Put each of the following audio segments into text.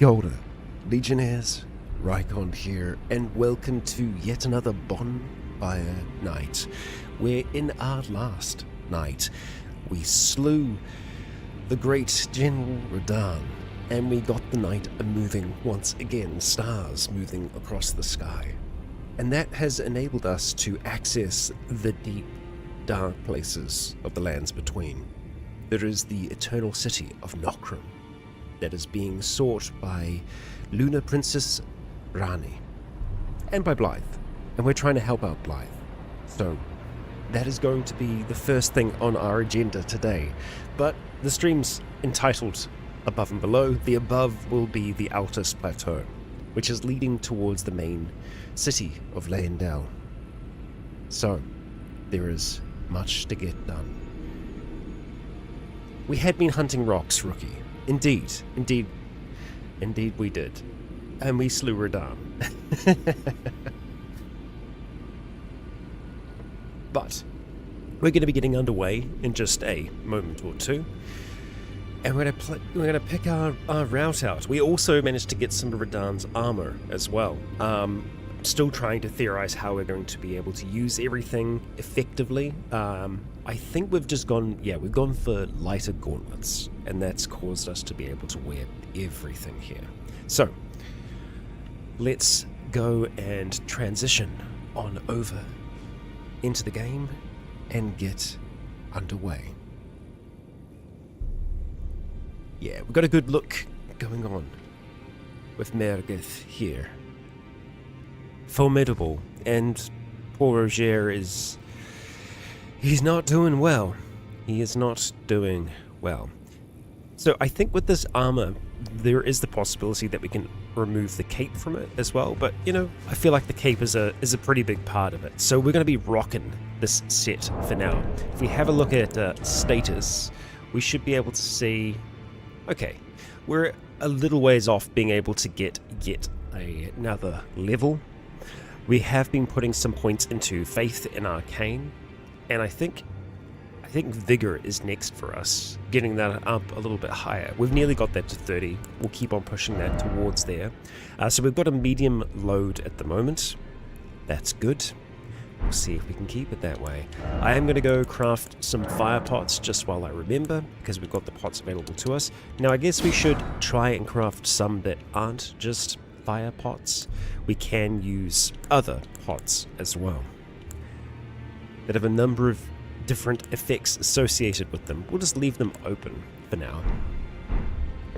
Golda, Legionnaires, Rycon here, and welcome to yet another Bonfire Night, where in our last night we slew the great General Radahn, and we got the night moving once again, stars moving across the sky. And that has enabled us to access the deep, dark places of the lands between. There is the eternal city of Nokron that is being sought by Lunar Princess Ranni and by Blythe, and we're trying to help out Blythe. So that is going to be the first thing on our agenda today. But the stream's entitled Above and Below. The above will be the Altus Plateau, which is leading towards the main city of Leyndell. So there is much to get done. We had been hunting rocks, Rookie. Indeed we did. And we slew Radahn. But we're going to be getting underway in just a moment or two. And we're going to pick our route out. We also managed to get some of Radahn's armor as well. Still trying to theorize how we're going to be able to use everything effectively. I think we've gone for lighter gauntlets, and that's caused us to be able to wear everything here. So let's go and transition on over into the game and get underway. Yeah, we've got a good look going on with Mergith here. Formidable, and poor Roger he's not doing well. He is not doing well. So I think with this armor, there is the possibility that we can remove the cape from it as well, but I feel like the cape is a pretty big part of it. So we're going to be rocking this set for now. If we have a look at status, we should be able to see, okay, we're a little ways off being able to get another level. We have been putting some points into Faith and Arcane, and I think Vigor is next for us, getting that up a little bit higher. We've nearly got that to 30. We'll keep on pushing that towards there. So we've got a medium load at the moment. That's good. We'll see if we can keep it that way. I am going to go craft some fire pots just while I remember, because we've got the pots available to us. Now I guess we should try and craft some that aren't just fire pots. We can use other pots as well that have a number of different effects associated with them. We'll just leave them open for now.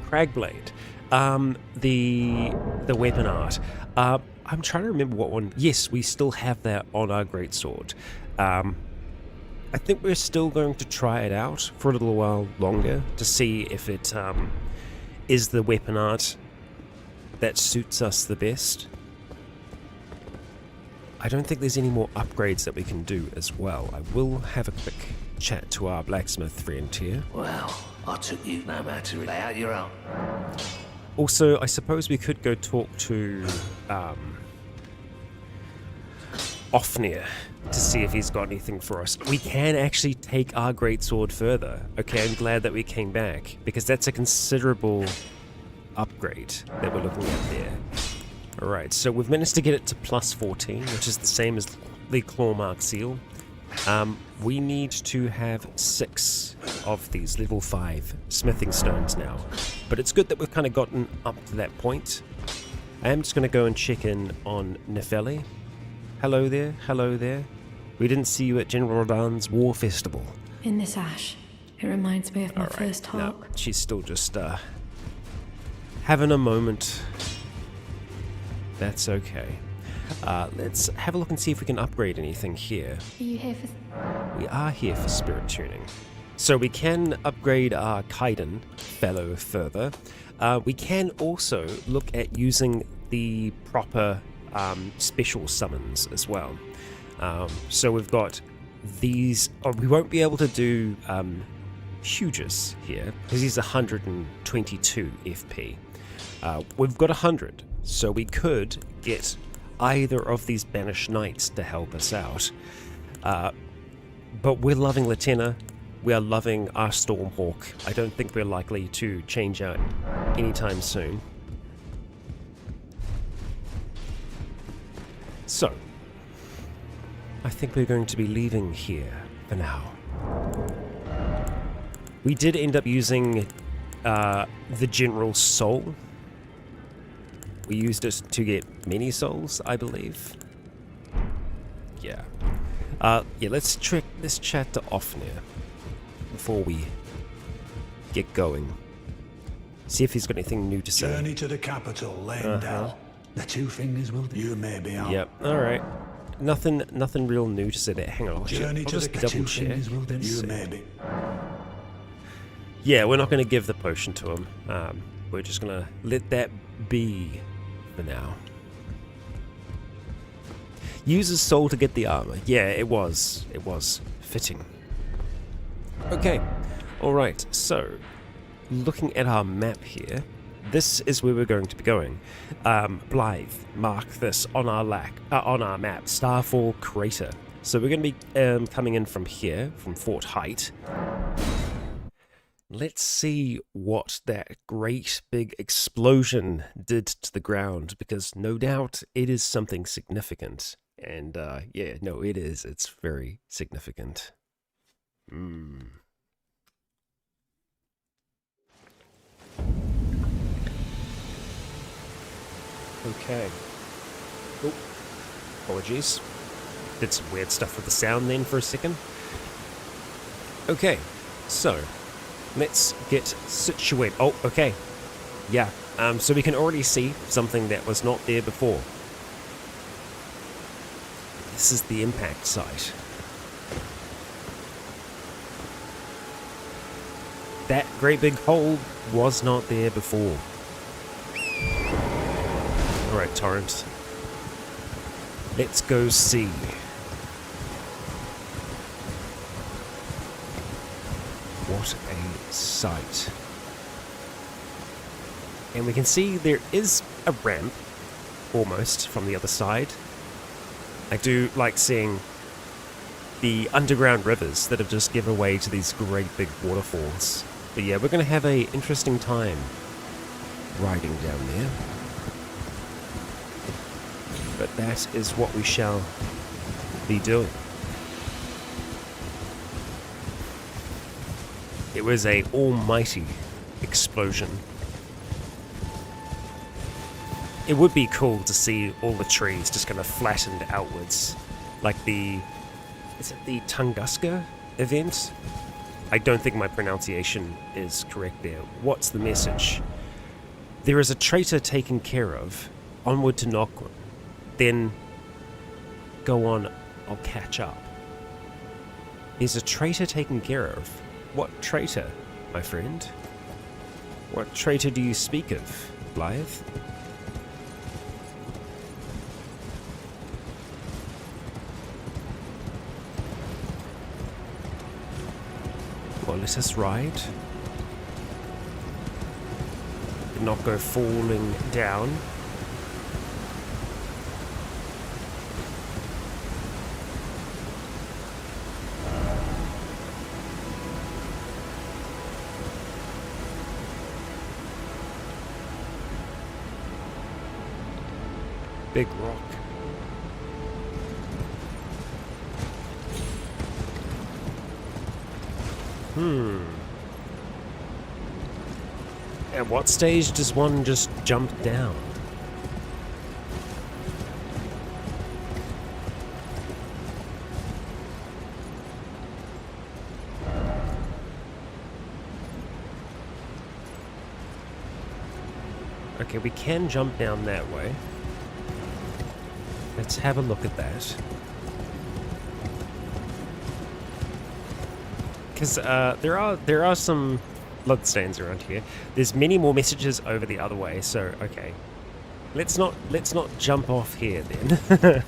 Cragblade, the weapon art. I'm trying to remember what one. Yes, we still have that on our greatsword. I think we're still going to try it out for a little while longer to see if it is the weapon art that suits us the best. I don't think there's any more upgrades that we can do as well. I will have a quick chat to our blacksmith friend here. Well, I took you no matter lay out your own. Also, I suppose we could go talk to Ofnir to see if he's got anything for us. We can actually take our greatsword further. Okay, I'm glad that we came back, because that's a considerable upgrade that we're looking at there. Alright, so we've managed to get it to plus 14, which is the same as the Clawmark seal. We need to have 6 of these level 5 smithing stones now. But it's good that we've kind of gotten up to that point. I am just going to go and check in on Nefeli. Hello there, hello there. We didn't see you at General Radahn's War Festival. In this ash, it reminds me of my first talk. No, she's still just having a moment. That's okay. Let's have a look and see if we can upgrade anything here. Are you here for... We are here for spirit tuning. So we can upgrade our Kaiden fellow further. We can also look at using the proper special summons as well. So we've got these... Oh, we won't be able to do Huges here, because he's 122 FP. We've got 100. So we could get either of these banished knights to help us out. But we're loving Latenna. We are loving our Stormhawk. I don't think we're likely to change out anytime soon. So, I think we're going to be leaving here for now. We did end up using the general soul. We used it to get many souls, I believe. Yeah. Yeah, let's check this chapter off now before we get going. See if he's got anything new to say. Journey to the capital, Lendell. The two fingers will do. You may be out. Yep. All right. Nothing real new to say there. Hang on. I'll Journey to just the double check. You may be. Yeah, we're not going to give the potion to him. We're just going to let that be for now. Use his soul to get the armor. Yeah, it was fitting. Okay. All right. So, looking at our map here, this is where we're going to be going. Blythe, mark this on our map, Starfall Crater. So we're going to be coming in from here, from Fort Height. Let's see what that great big explosion did to the ground, because no doubt it is something significant. And yeah, no, it is. It's very significant. Okay. Oh, apologies. Did some weird stuff with the sound then for a second. Okay, so let's get situated. Oh, okay. Yeah, so we can already see something that was not there before. This is the impact site. That great big hole was not there before. Alright, Torrent. Let's go see. What a sight. And we can see there is a ramp, almost, from the other side. I do like seeing the underground rivers that have just given way to these great big waterfalls. But yeah, we're going to have an interesting time riding down there. But that is what we shall be doing. It was an almighty explosion. It would be cool to see all the trees just kind of flattened outwards. Like is it the Tunguska event? I don't think my pronunciation is correct there. What's the message? There is a traitor taken care of. Onward to Nokron. Then go on, I'll catch up. Is a traitor taken care of? What traitor, my friend? What traitor do you speak of, Blythe? Well, let us ride. Did not go falling down. Big rock. At what stage does one just jump down? Okay, we can jump down that way. Let's have a look at that. Because there are some bloodstains around here. There's many more messages over the other way. So okay, let's not jump off here then.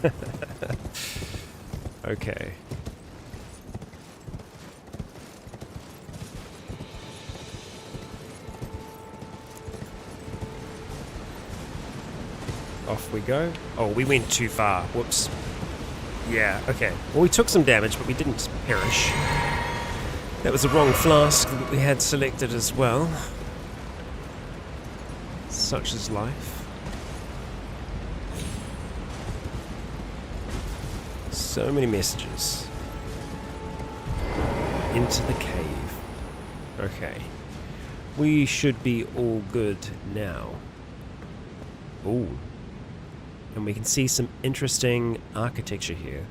Okay. Off we go. Oh, we went too far. Whoops. Yeah, okay. Well, we took some damage, but we didn't perish. That was the wrong flask that we had selected as well. Such is life. So many messages. Into the cave. Okay. We should be all good now. Ooh. And we can see some interesting architecture here.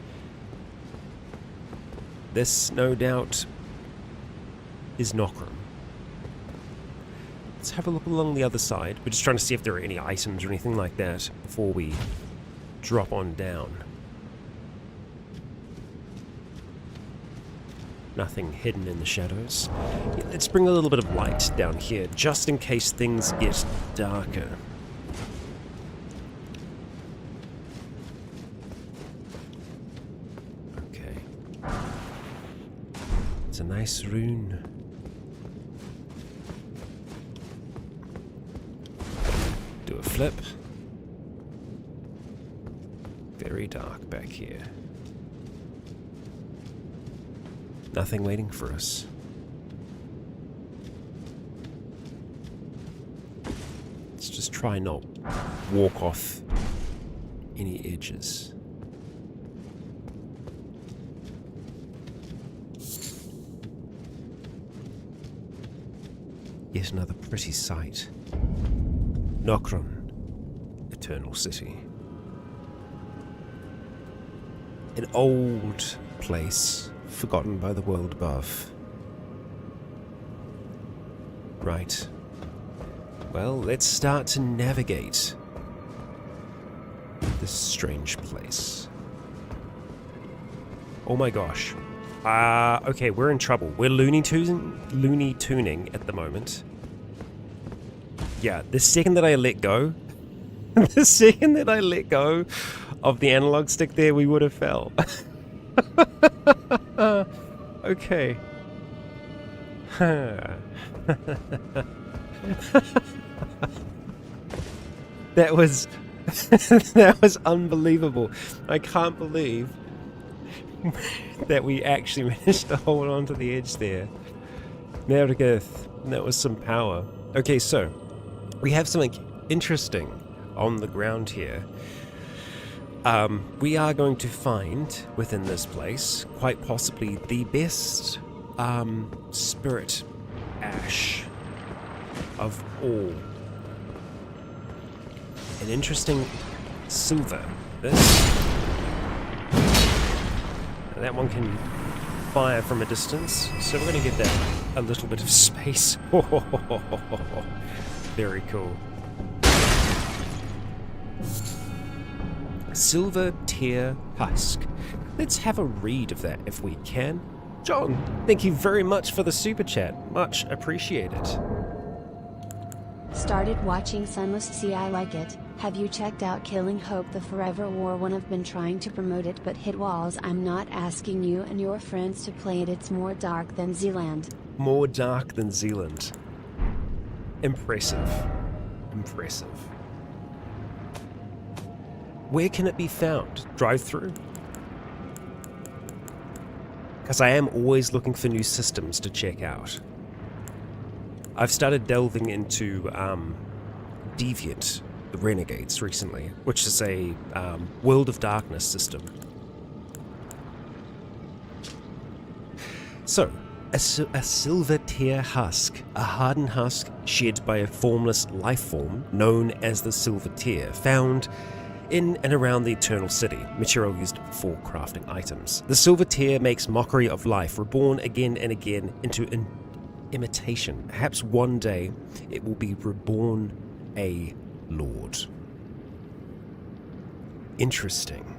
This, no doubt, is Nokron. Let's have a look along the other side. We're just trying to see if there are any items or anything like that before we drop on down. Nothing hidden in the shadows. Yeah, let's bring a little bit of light down here, just in case things get darker. Okay. It's a nice rune. Do a flip. Very dark back here. Nothing waiting for us. Let's just try not walk off any edges. Yet another pretty sight. Nokron, Eternal City. An old place, forgotten by the world above. Right. Well, let's start to navigate this strange place. Oh my gosh. Okay, we're in trouble. We're Looney Tuning at the moment. Yeah, the second that I let go, the second that I let go of the analog stick there, we would have fell. Okay. That was that was unbelievable. I can't believe that we actually managed to hold on to the edge there. That was some power. Okay, so we have something interesting on the ground here. We are going to find within this place quite possibly the best spirit ash of all. An interesting silver. This. And that one can fire from a distance, so we're going to give that a little bit of space. Very cool. Silver Tear Husk. Let's have a read of that if we can. John, thank you very much for the super chat. Much appreciated. Started watching Sunless Sea, I like it. Have you checked out Killing Hope the Forever War one? I've been trying to promote it but hit walls. I'm not asking you and your friends to play it, it's more dark than Zealand. More dark than Zealand. Impressive. Impressive. Where can it be found? Drive through? Because I am always looking for new systems to check out. I've started delving into Deviant, the Renegades, recently, which is a World of Darkness system. So, a silver tear husk, a hardened husk shed by a formless life form known as the silver tear, found in and around the Eternal City, material used for crafting items. The silver tear makes mockery of life, reborn again and again into an imitation. Perhaps one day it will be reborn a lord. Interesting.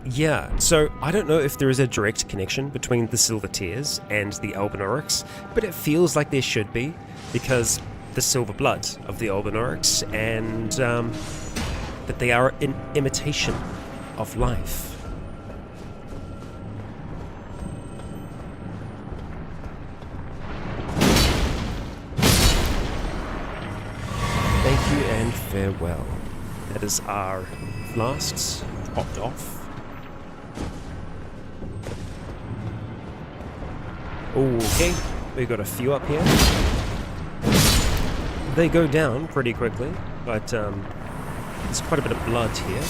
Yeah, so I don't know if there is a direct connection between the Silver Tears and the Albinaurics, but it feels like there should be, because the silver blood of the Albinaurics, and that they are an imitation of life. Thank you and farewell. That is our flasks topped off. Okay, we got a few up here. They go down pretty quickly, but there's quite a bit of blood here.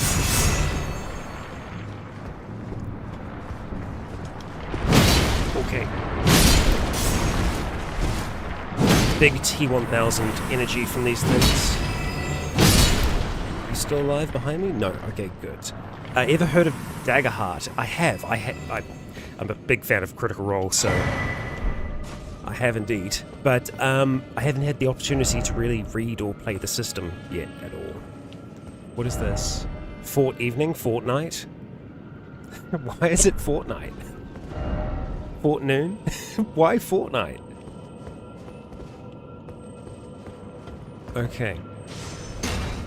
Okay. Big T1000 energy from these things. You still alive behind me? No. Okay, good. Ever heard of Daggerheart? I have. I'm a big fan of Critical Role, so I have indeed. But I haven't had the opportunity to really read or play the system yet at all. What is this? Fort Evening? Fortnight? Why is it Fortnight? Fort Noon? Why Fortnight? Okay.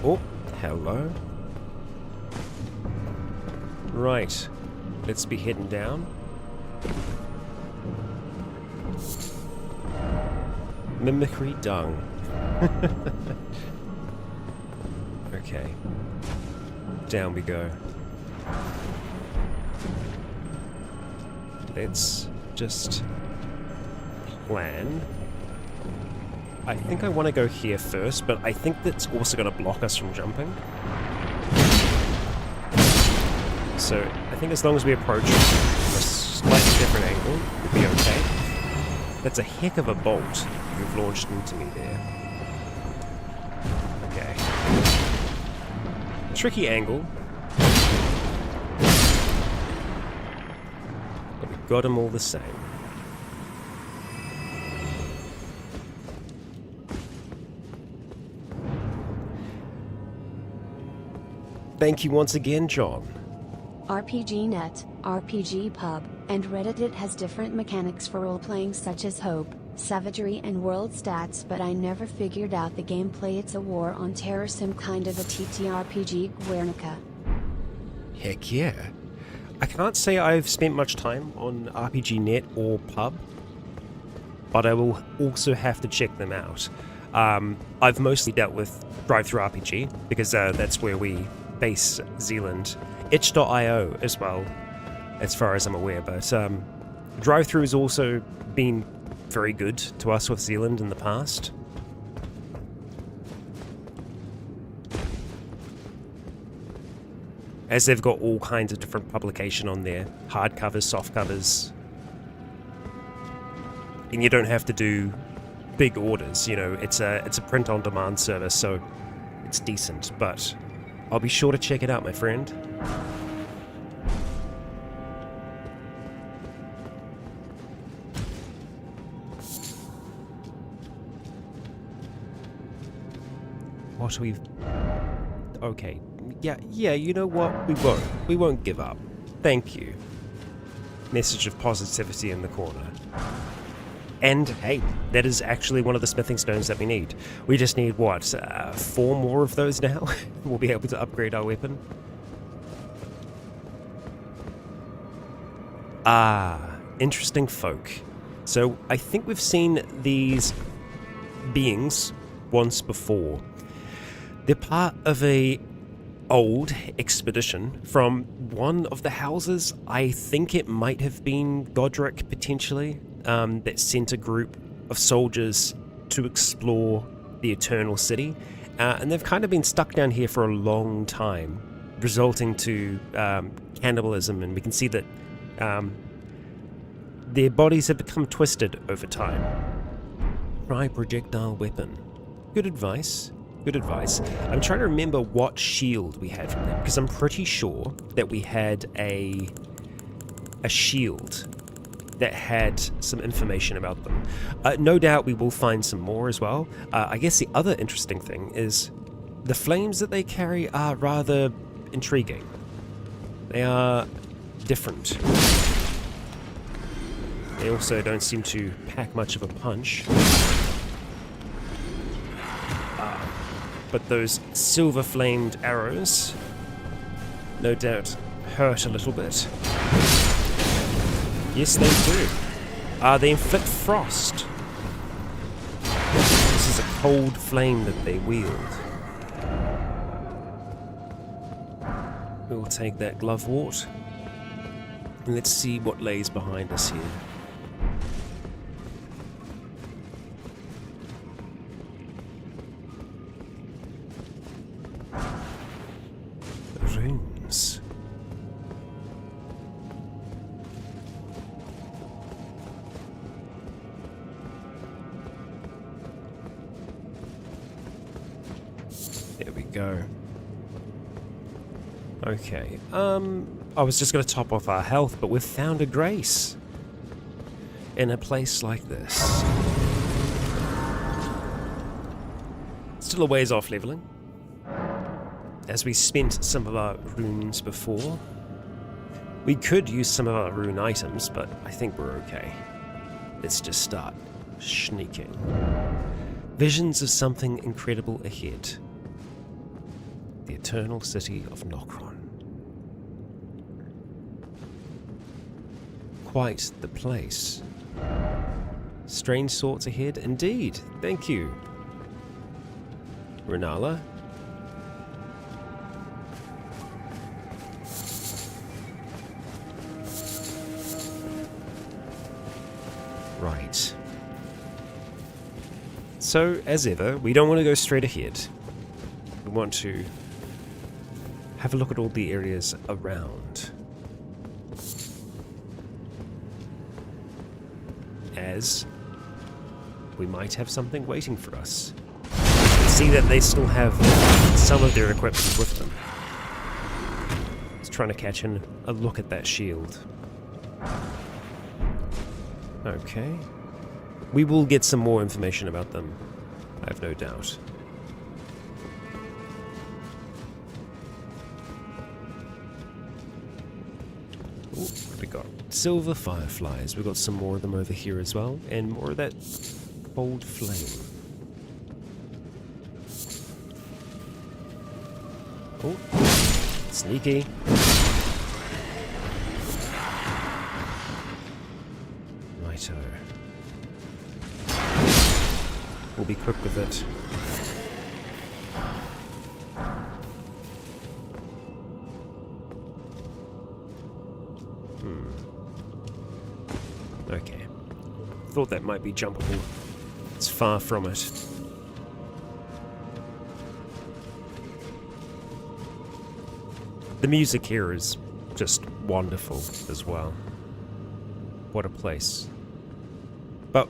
Oh, hello. Right. Let's be heading down. Mimicry dung. Okay. Down we go. Let's just plan. I think I want to go here first, but I think that's also going to block us from jumping. So I think as long as we approach from a slightly different angle, we'll be okay. That's a heck of a bolt you've launched into me there. Okay. Tricky angle. But we got him all the same. Thank you once again, John. RPGNet, RPG Pub, and Reddit has different mechanics for role-playing such as Hope, Savagery and World Stats, but I never figured out the gameplay. It's a war on terror sim, kind of a TTRPG Guernica. Heck yeah. I can't say I've spent much time on RPGNet or Pub, but I will also have to check them out. I've mostly dealt with Drive-Thru RPG, because that's where we base Zealand. Itch.io as well, as far as I'm aware, but Drive-Thru has also been very good to us with Zealand in the past. As they've got all kinds of different publication on there, hardcovers, softcovers, and you don't have to do big orders. You know, it's a print-on-demand service, so it's decent. But I'll be sure to check it out, my friend. What we've... Okay. Yeah, you know what? We won't give up. Thank you. Message of positivity in the corner. And, hey, that is actually one of the smithing stones that we need. We just need, what, 4 more of those now? We'll be able to upgrade our weapon. Ah, interesting folk. So, I think we've seen these beings once before. They're part of a old expedition from one of the houses. I think it might have been Godric, potentially, that sent a group of soldiers to explore the Eternal City. And they've kind of been stuck down here for a long time, resulting to cannibalism, and we can see that their bodies have become twisted over time. Try projectile weapon. Good advice. Good advice. I'm trying to remember what shield we had from them, because I'm pretty sure that we had a shield that had some information about them. No doubt we will find some more as well. I guess the other interesting thing is the flames that they carry are rather intriguing. They are different. They also don't seem to pack much of a punch. But those silver-flamed arrows, no doubt, hurt a little bit. Yes, they do. They inflict frost. This is a cold flame that they wield. We'll take that glovewort. And let's see what lays behind us here. Runes. go. Okay, I was just going to top off our health, but we've found a grace in a place like this. Still a ways off leveling, as we spent some of our runes before. We could use some of our rune items, but I think we're okay. Let's just start sneaking. Visions of something incredible ahead. The eternal city of Nokron. Quite the place. Strange sorts ahead, indeed. Thank you, Renala. Right. So, as ever, we don't want to go straight ahead. We want to have a look at all the areas around. As we might have something waiting for us. See that they still have some of their equipment with them. Just trying to catch a look at that shield. Okay. We will get some more information about them, I have no doubt. Ooh, what have we got? Silver fireflies. We've got some more of them over here as well, and more of that cold flame. Oh, sneaky. Righto. We'll be quick with it. Okay. Thought that might be jumpable. It's far from it. The music here is just wonderful as well. What a place. But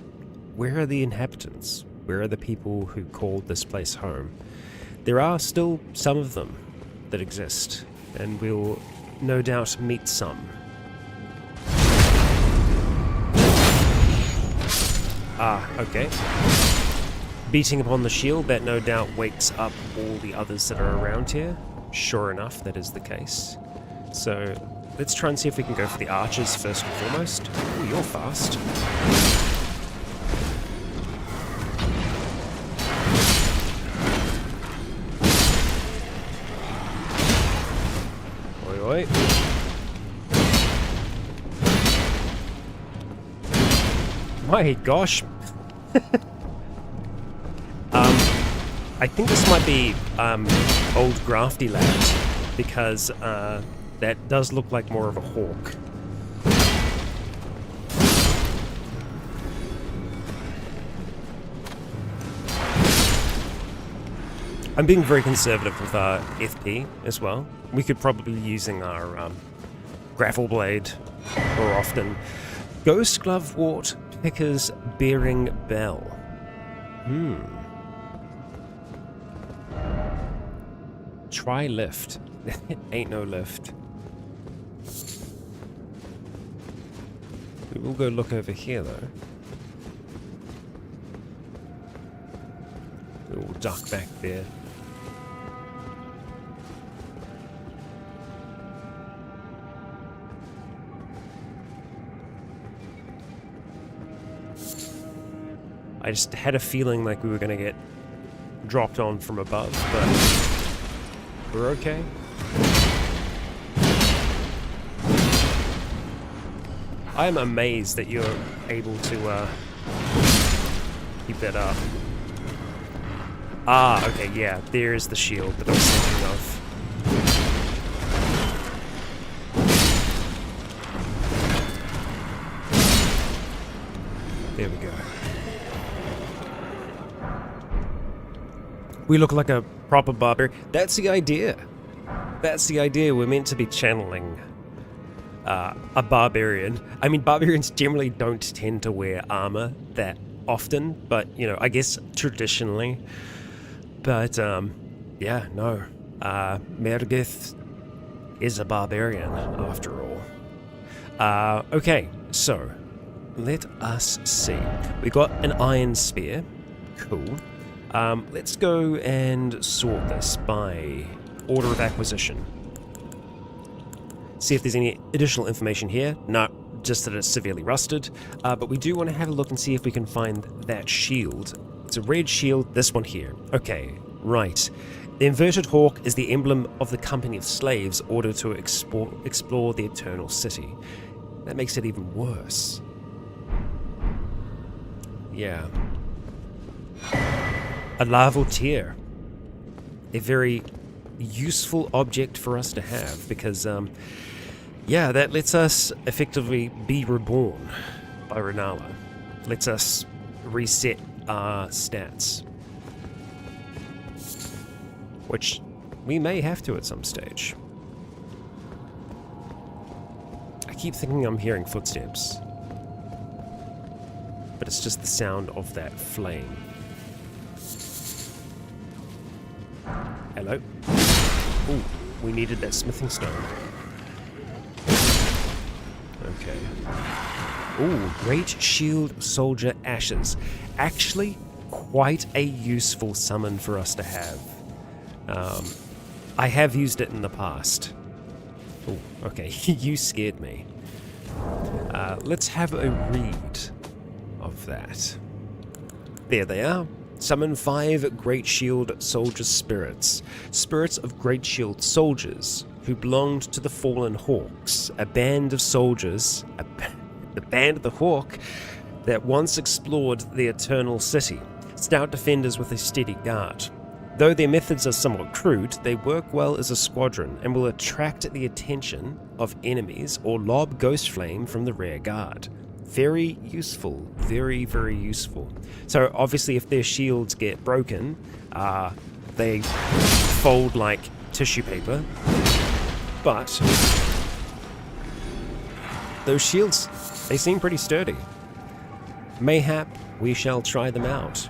where are the inhabitants? Where are the people who called this place home? There are still some of them that exist, and we'll no doubt meet some. Ah, okay. Beating upon the shield, that no doubt wakes up all the others that are around here. Sure enough, that is the case. So, let's try and see if we can go for the archers first and foremost. Ooh, you're fast. Oi, oi. My gosh. I think this might be old Grafty Land, because that does look like more of a hawk. I'm being very conservative with our FP as well. We could probably be using our Gravel Blade more often. Ghost Glove Wart Picker's Bearing Bell. Try lift. Ain't no lift. We will go look over here though. We will duck back there. I just had a feeling like we were going to get dropped on from above, but we're okay. I am amazed that you're able to keep that up. Ah, okay, yeah, there's the shield that I was thinking of. There we go. We look like a proper barbarian. That's the idea. That's the idea. We're meant to be channeling a barbarian. I mean, barbarians generally don't tend to wear armor that often, but, you know, I guess traditionally. But Yeah, no. Mergith is a barbarian, after all. Okay, so let us see. We got an iron spear. Cool. Let's go and sort this by order of acquisition. See if there's any additional information here. No, just that it's severely rusted. But we do want to have a look and see if we can find that shield. It's a red shield, this one here. Okay, right. The inverted hawk is the emblem of the company of slaves ordered to explore the Eternal City. That makes it even worse. Yeah. A larval tear. A very useful object for us to have because, yeah, that lets us effectively be reborn by Renala. Lets us reset our stats. Which we may have to at some stage. I keep thinking I'm hearing footsteps. But it's just the sound of that flame. Hello? Ooh, we needed that smithing stone. Okay. Ooh, Great Shield Soldier Ashes. Actually, quite a useful summon for us to have. I have used it in the past. Ooh, okay, you scared me. Let's have a read of that. There they are. Summon 5 Great Shield Soldier Spirits. Spirits of Great Shield Soldiers who belonged to the Fallen Hawks, a band of soldiers, the Band of the Hawk, that once explored the Eternal City. Stout defenders with a steady guard. Though their methods are somewhat crude, they work well as a squadron and will attract the attention of enemies or lob ghost flame from the rear guard. Very useful, very, very useful. So obviously if their shields get broken, they fold like tissue paper, but those shields, they seem pretty sturdy. Mayhap we shall try them out.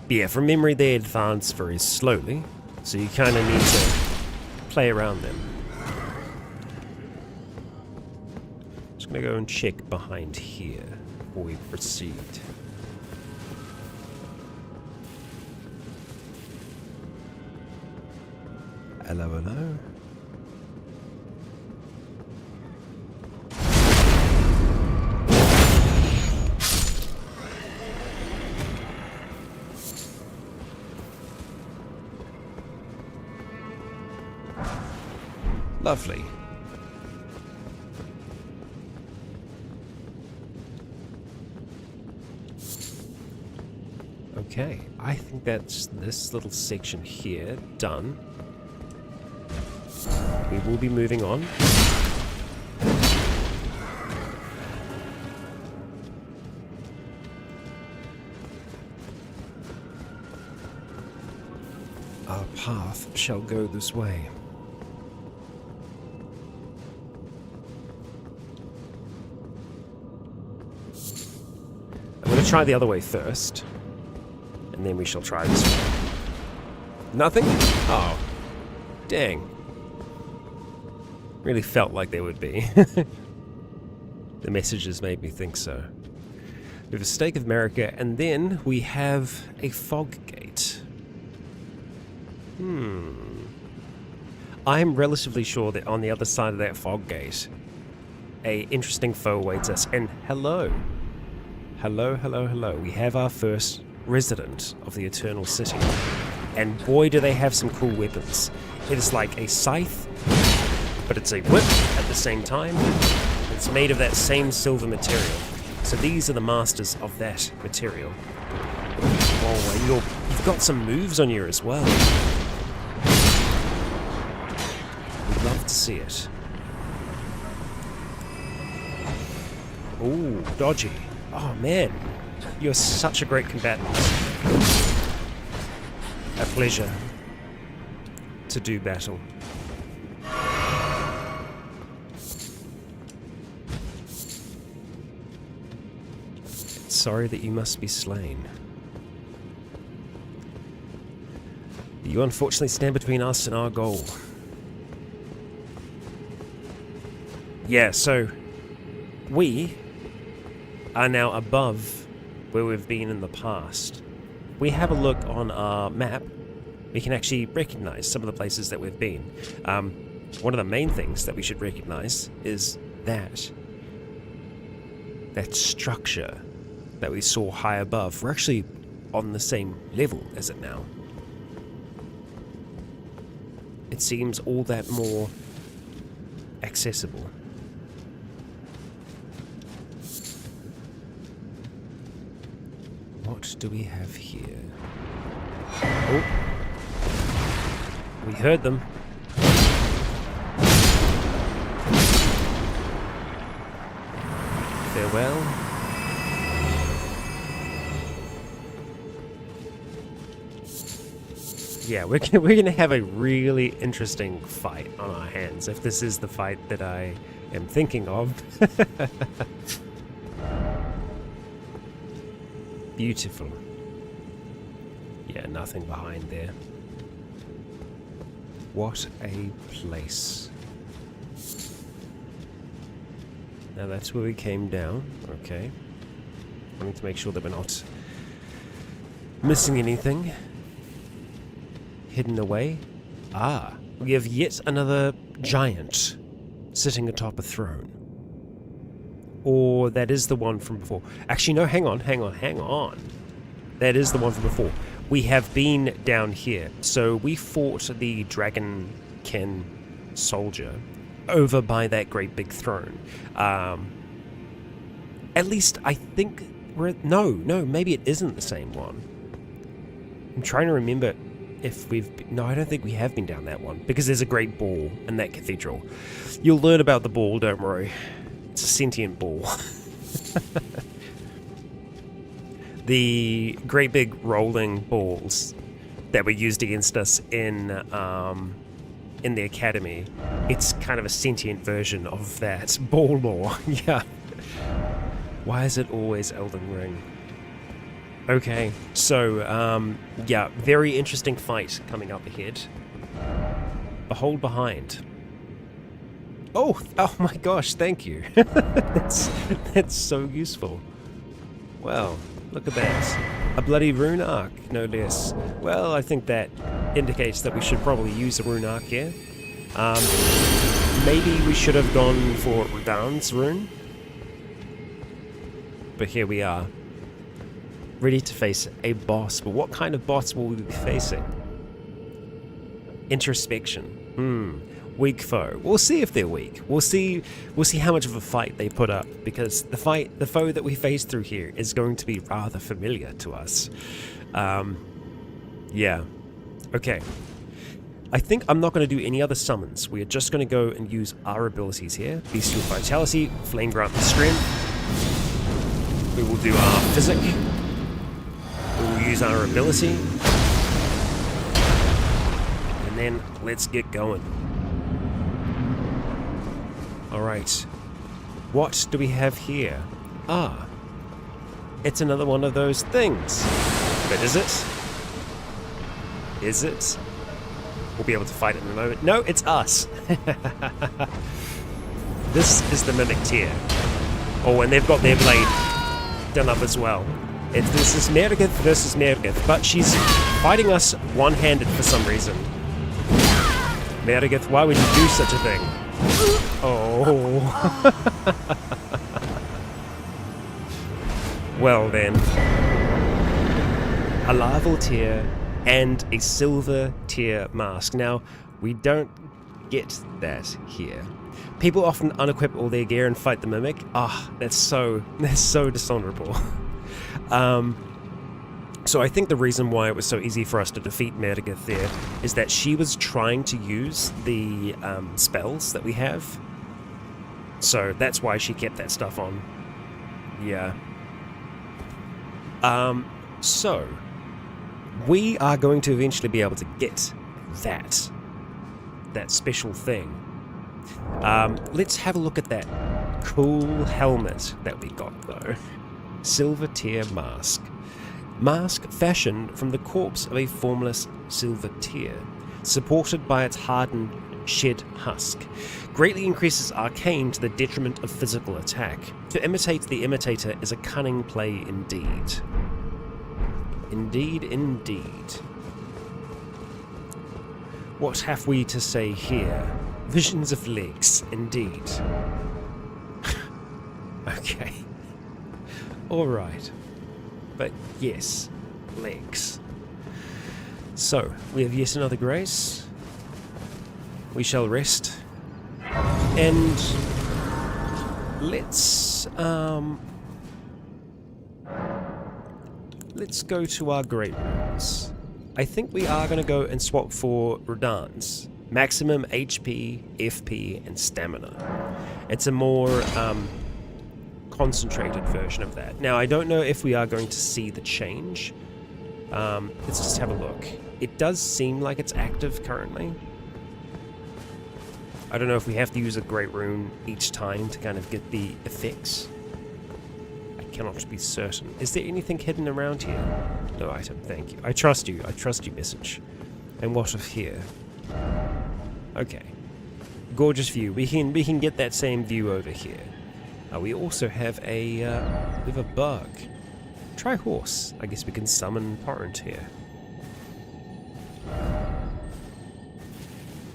Yeah, from memory they advance very slowly, so you kind of need to play around them. Just gonna go and check behind here before we proceed. Hello, hello. Lovely. Okay, I think that's this little section here done. We will be moving on. Our path shall go this way. I'm going to try the other way first, and then we shall try this way. Nothing? Oh, dang. Really felt like there would be. The messages made me think so. We have a Stake of America, and then we have a fog gate. I'm relatively sure that on the other side of that fog gate, a interesting foe awaits us. And hello. Hello, hello, hello. We have our first resident of the Eternal City. And boy, do they have some cool weapons. It is like a scythe, but it's a whip at the same time. It's made of that same silver material. So these are the masters of that material. Oh, and you've got some moves on you as well. We'd love to see it. Ooh, dodgy. Oh man, you're such a great combatant. A pleasure to do battle. sorry that you must be slain. You unfortunately stand between us and our goal. Yeah, so we are now above where we've been in the past. We have a look on our map, we can actually recognize some of the places that we've been. One of the main things that we should recognize is that structure that we saw high above. We're actually on the same level as it now. It seems all that more accessible. What do we have here? Oh, we heard them. Farewell. Yeah, we're gonna have a really interesting fight on our hands if this is the fight that I am thinking of. Beautiful. Yeah, nothing behind there. What a place. Now that's where we came down. Okay. I need to make sure that we're not missing anything. Hidden away. Ah, we have yet another giant sitting atop a throne. Or that is the one from before. Actually, no, hang on. That is the one from before. We have been down here. So we fought the Dragonkin soldier over by that great big throne. At least I think we're... No, maybe it isn't the same one. I'm trying to remember if we've... No, I don't think we have been down that one, because there's a great ball in that cathedral. You'll learn about the ball, don't worry. It's a sentient ball. The great big rolling balls that were used against us in the academy. It's kind of a sentient version of that ball lore. Yeah. Why is it always Elden Ring? Okay, so, yeah, very interesting fight coming up ahead. Behold behind. Oh my gosh, thank you. That's so useful. Wow, look at that. A bloody rune arc, no less. Well, I think that indicates that we should probably use a rune arc here. Maybe we should have gone for Radahn's rune. But here we are. Ready to face a boss. But what kind of boss will we be facing? Introspection. Weak foe. We'll see if they're weak. We'll see how much of a fight they put up, because the foe that we face through here is going to be rather familiar to us. Yeah. Okay. I think I'm not going to do any other summons. We are just going to go and use our abilities here. Bestial Vitality, Flame Grant Strength. We will do our Physic. We will use our ability. And then let's get going. Alright. What do we have here? Ah. It's another one of those things. But is it? Is it? We'll be able to fight it in a moment. No, it's us. This is the Mimic tier. Oh, and they've got their blade done up as well. This is Meredith versus Meredith, but she's fighting us one-handed for some reason. Meredith, why would you do such a thing? Oh. Well then. A larval tier and a silver tier mask. Now, we don't get that here. People often unequip all their gear and fight the Mimic. Ah, that's so dishonorable. So I think the reason why it was so easy for us to defeat Meredith there is that she was trying to use the spells that we have. So that's why she kept that stuff on. Yeah. So we are going to eventually be able to get that special thing. Let's have a look at that cool helmet that we got, though. Silver Tear Mask. Mask fashioned from the corpse of a formless silver tear, supported by its hardened shed husk. Greatly increases arcane to the detriment of physical attack. To imitate the imitator is a cunning play indeed. Indeed, indeed. What have we to say here? Visions of legs, indeed. Okay. Alright. But yes, legs. So, we have yet another grace. We shall rest. And let's go to our great runes. I think we are going to go and swap for Radans. Maximum HP, FP, and stamina. It's a more concentrated version of that. Now, I don't know if we are going to see the change. Let's just have a look. It does seem like it's active currently. I don't know if we have to use a great rune each time to kind of get the effects. I cannot be certain. Is there anything hidden around here? No item, thank you. I trust you. I trust you, message. And what of here? Okay. Gorgeous view. We can get that same view over here. We also have we have a bug. Try horse. I guess we can summon torrent here.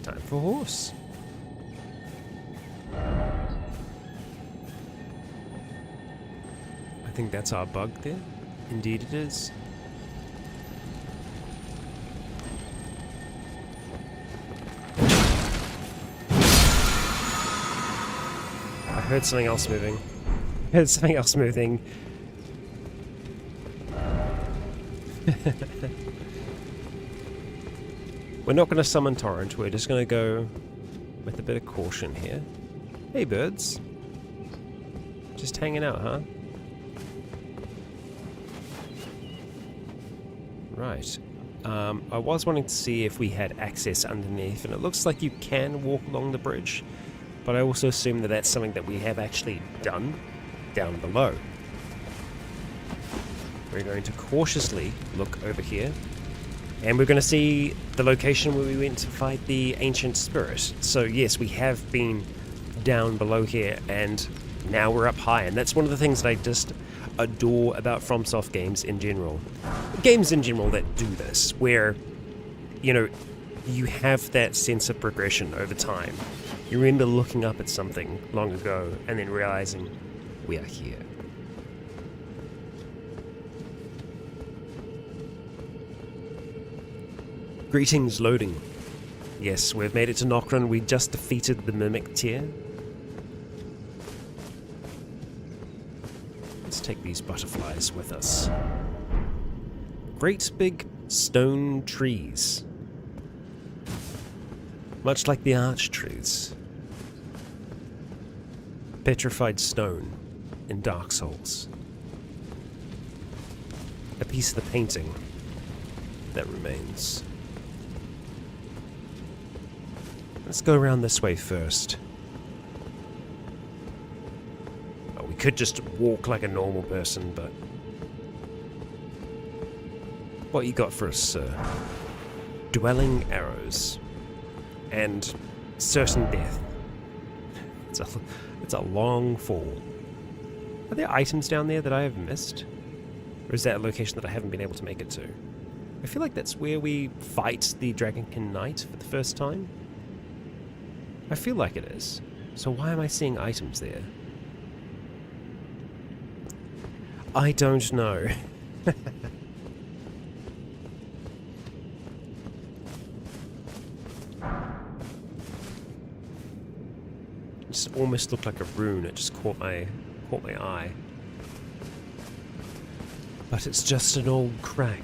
Time for horse. I think that's our bug there. Indeed it is. I heard something else moving. I heard something else moving. We're not going to summon torrent. We're just going to go with a bit of caution here. Hey, birds. Just hanging out, huh? Right. I was wanting to see if we had access underneath, and it looks like you can walk along the bridge, but I also assume that that's something that we have actually done down below. We're going to cautiously look over here, and we're going to see the location where we went to fight the ancient spirit. So yes, we have been down below here, and now we're up high, and that's one of the things that I just adore about FromSoft games in general. Games in general that do this, where, you know, you have that sense of progression over time. You remember looking up at something long ago and then realizing we are here. Greetings, loading. Yes, we've made it to Nokron. We just defeated the Mimic tier. Let's take these butterflies with us. Great big stone trees. Much like the arch trees. Petrified stone in Dark Souls. A piece of the painting that remains. Let's go around this way first. Oh, we could just walk like a normal person, but... What you got for us, sir? Dwelling arrows. And certain death. It's a long fall. Are there items down there that I have missed? Or is that a location that I haven't been able to make it to? I feel like that's where we fight the Dragonkin Knight for the first time. I feel like it is. So why am I seeing items there? I don't know. It just almost looked like a rune. It just caught my eye. But it's just an old crack.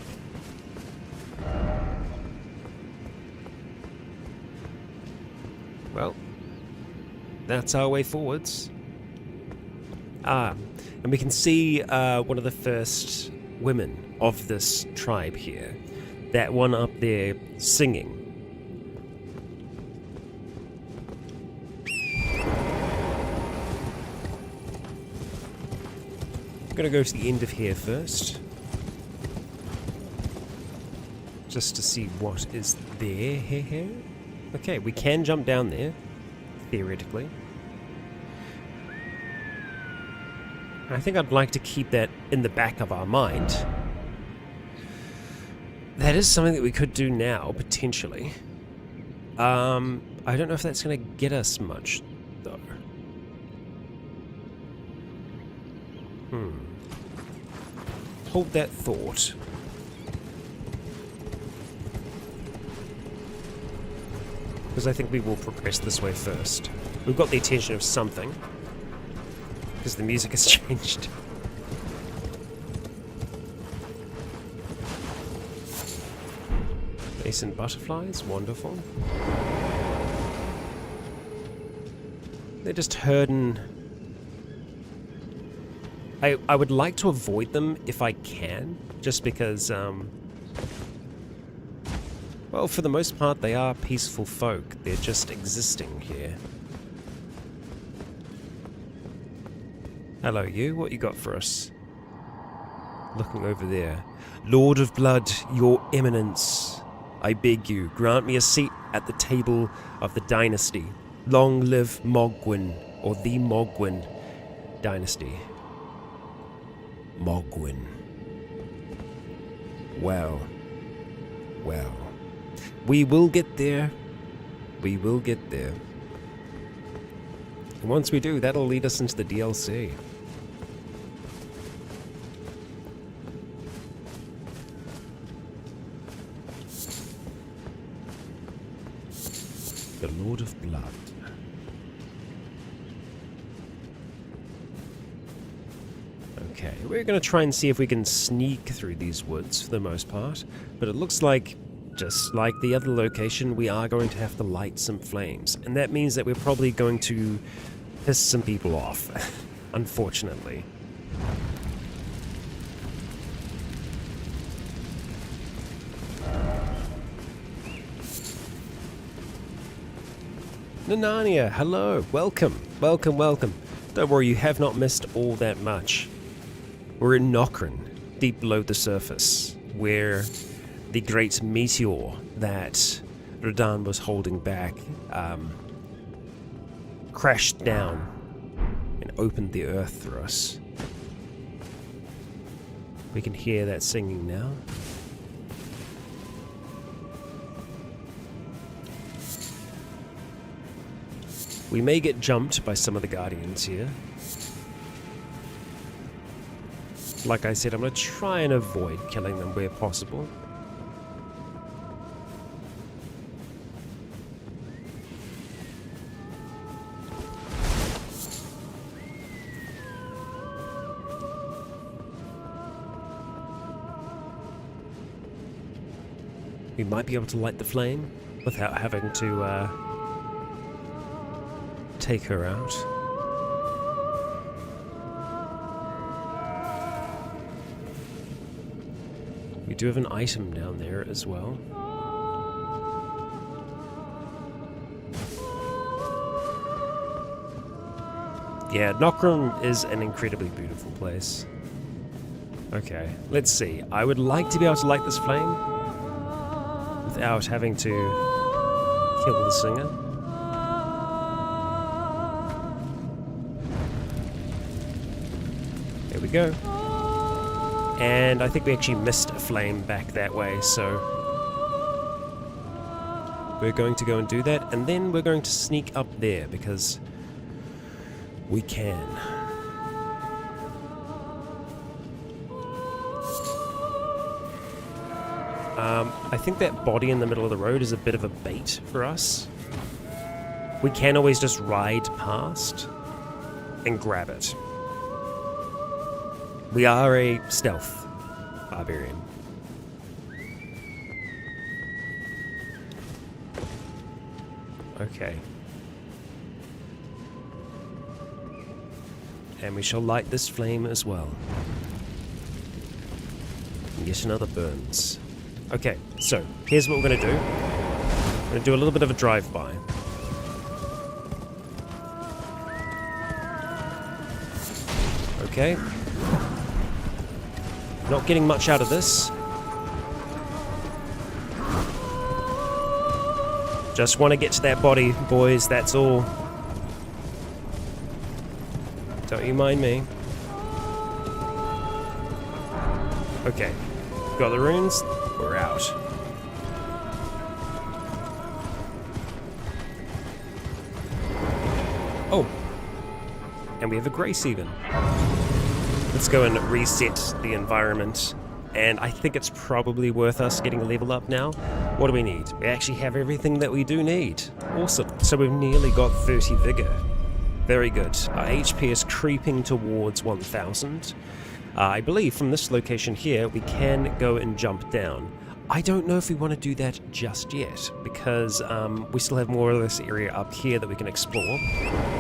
Well, that's our way forwards. And we can see one of the first women of this tribe here. That one up there singing. I'm gonna go to the end of here first. Just to see what is there here. Okay, we can jump down there, theoretically. I think I'd like to keep that in the back of our mind. That is something that we could do now, potentially. I don't know if that's going to get us much, though. Hold that thought. Because I think we will progress this way first. We've got the attention of something. Because the music has changed. Decent butterflies, wonderful. They're just herding. I would like to avoid them if I can, just because, well, for the most part, they are peaceful folk. They're just existing here. Hello, you. What you got for us? Looking over there. Lord of Blood, your eminence. I beg you, grant me a seat at the table of the dynasty. Long live Mogwin, or the Mogwin dynasty. Mogwin. Well. Well. We will get there. We will get there. And once we do, that'll lead us into the DLC. The Lord of Blood. Okay, we're going to try and see if we can sneak through these woods for the most part, but it looks like, just like the other location, we are going to have to light some flames, and that means that we're probably going to piss some people off, unfortunately. Liurnia, hello, welcome, welcome, welcome. Don't worry, you have not missed all that much. We're in Nokron, deep below the surface, where the great meteor that Radahn was holding back crashed down and opened the earth for us. We can hear that singing now. We may get jumped by some of the guardians here. Like I said, I'm going to try and avoid killing them where possible. We might be able to light the flame without having to take her out. We do have an item down there as well. Yeah, Nokron is an incredibly beautiful place. Okay, let's see. I would like to be able to light this flame without having to kill the singer. There we go. And I think we actually missed a flame back that way, so we're going to go and do that, and then we're going to sneak up there because we can. I think that body in the middle of the road is a bit of a bait for us. We can always just ride past and grab it. We are a stealth barbarian. Okay. And we shall light this flame as well. And yet another burns. Okay, so here's what we're going to do. We're going to do a little bit of a drive-by. Okay. Not getting much out of this. Just want to get to that body, boys, that's all. Don't you mind me. Okay. Got the runes. We're out. Oh. And we have a grace even. Let's go and reset the environment. And I think it's probably worth us getting a level up now. What do we need? We actually have everything that we do need. Awesome. So we've nearly got 30 vigor. Very good. Our HP is creeping towards 1,000. I believe from this location here, we can go and jump down. I don't know if we want to do that just yet, because we still have more of this area up here that we can explore.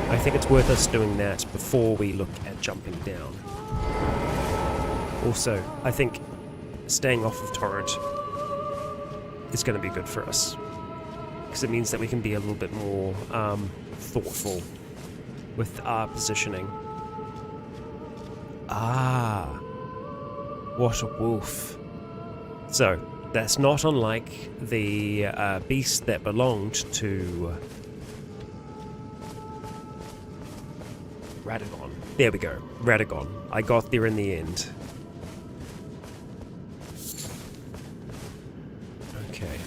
I think it's worth us doing that before we look at jumping down. Also, I think staying off of Torrent is going to be good for us, because it means that we can be a little bit more thoughtful with our positioning. Ah, what a wolf. So, that's not unlike the beast that belonged to Radagon. There we go, Radagon. I got there in the end. Okay.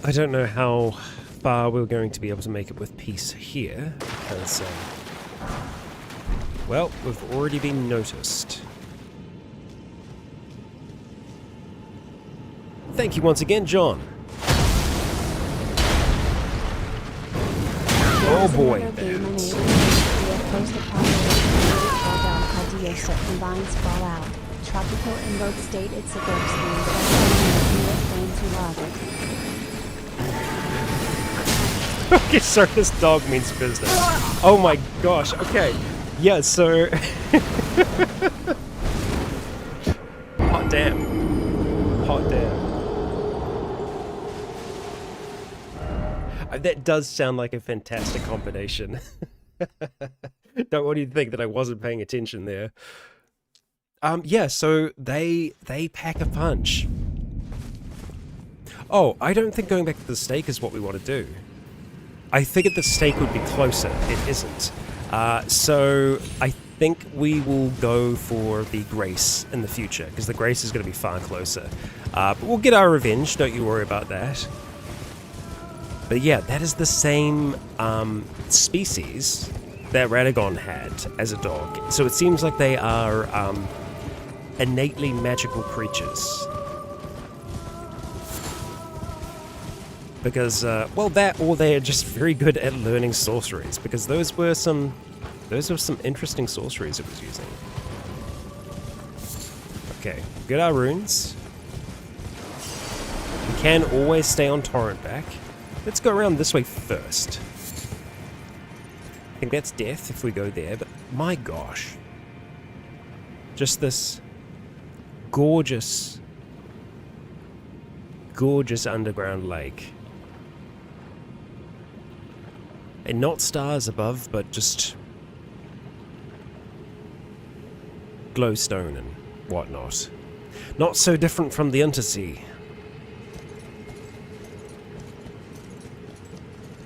I don't know how far we're going to be able to make it with peace here, because, well, we've already been noticed. Thank you once again, John. Oh boy. Combines Fallout. Tropical Invoke State. It's a ghost game, but friends who love it. Okay, sorry, this dog means business. Oh my gosh, okay. Yeah, so... Hot damn. Hot damn. That does sound like a fantastic combination. Don't want you to think that I wasn't paying attention there. Yeah, so they pack a punch. Oh, I don't think going back to the stake is what we want to do. I figured the stake would be closer. It isn't. So I think we will go for the Grace in the future, because the Grace is going to be far closer. But we'll get our revenge, don't you worry about that. But yeah, that is the same species that Radagon had as a dog. So it seems like they are innately magical creatures. Because, well, that or they are just very good at learning sorceries, because those were some interesting sorceries it was using. Okay, get our runes. We can always stay on Torrent back. Let's go around this way first. I think that's death if we go there, but my gosh. Just this gorgeous, gorgeous underground lake. And not stars above, but just glowstone and whatnot. Not so different from the Undersea.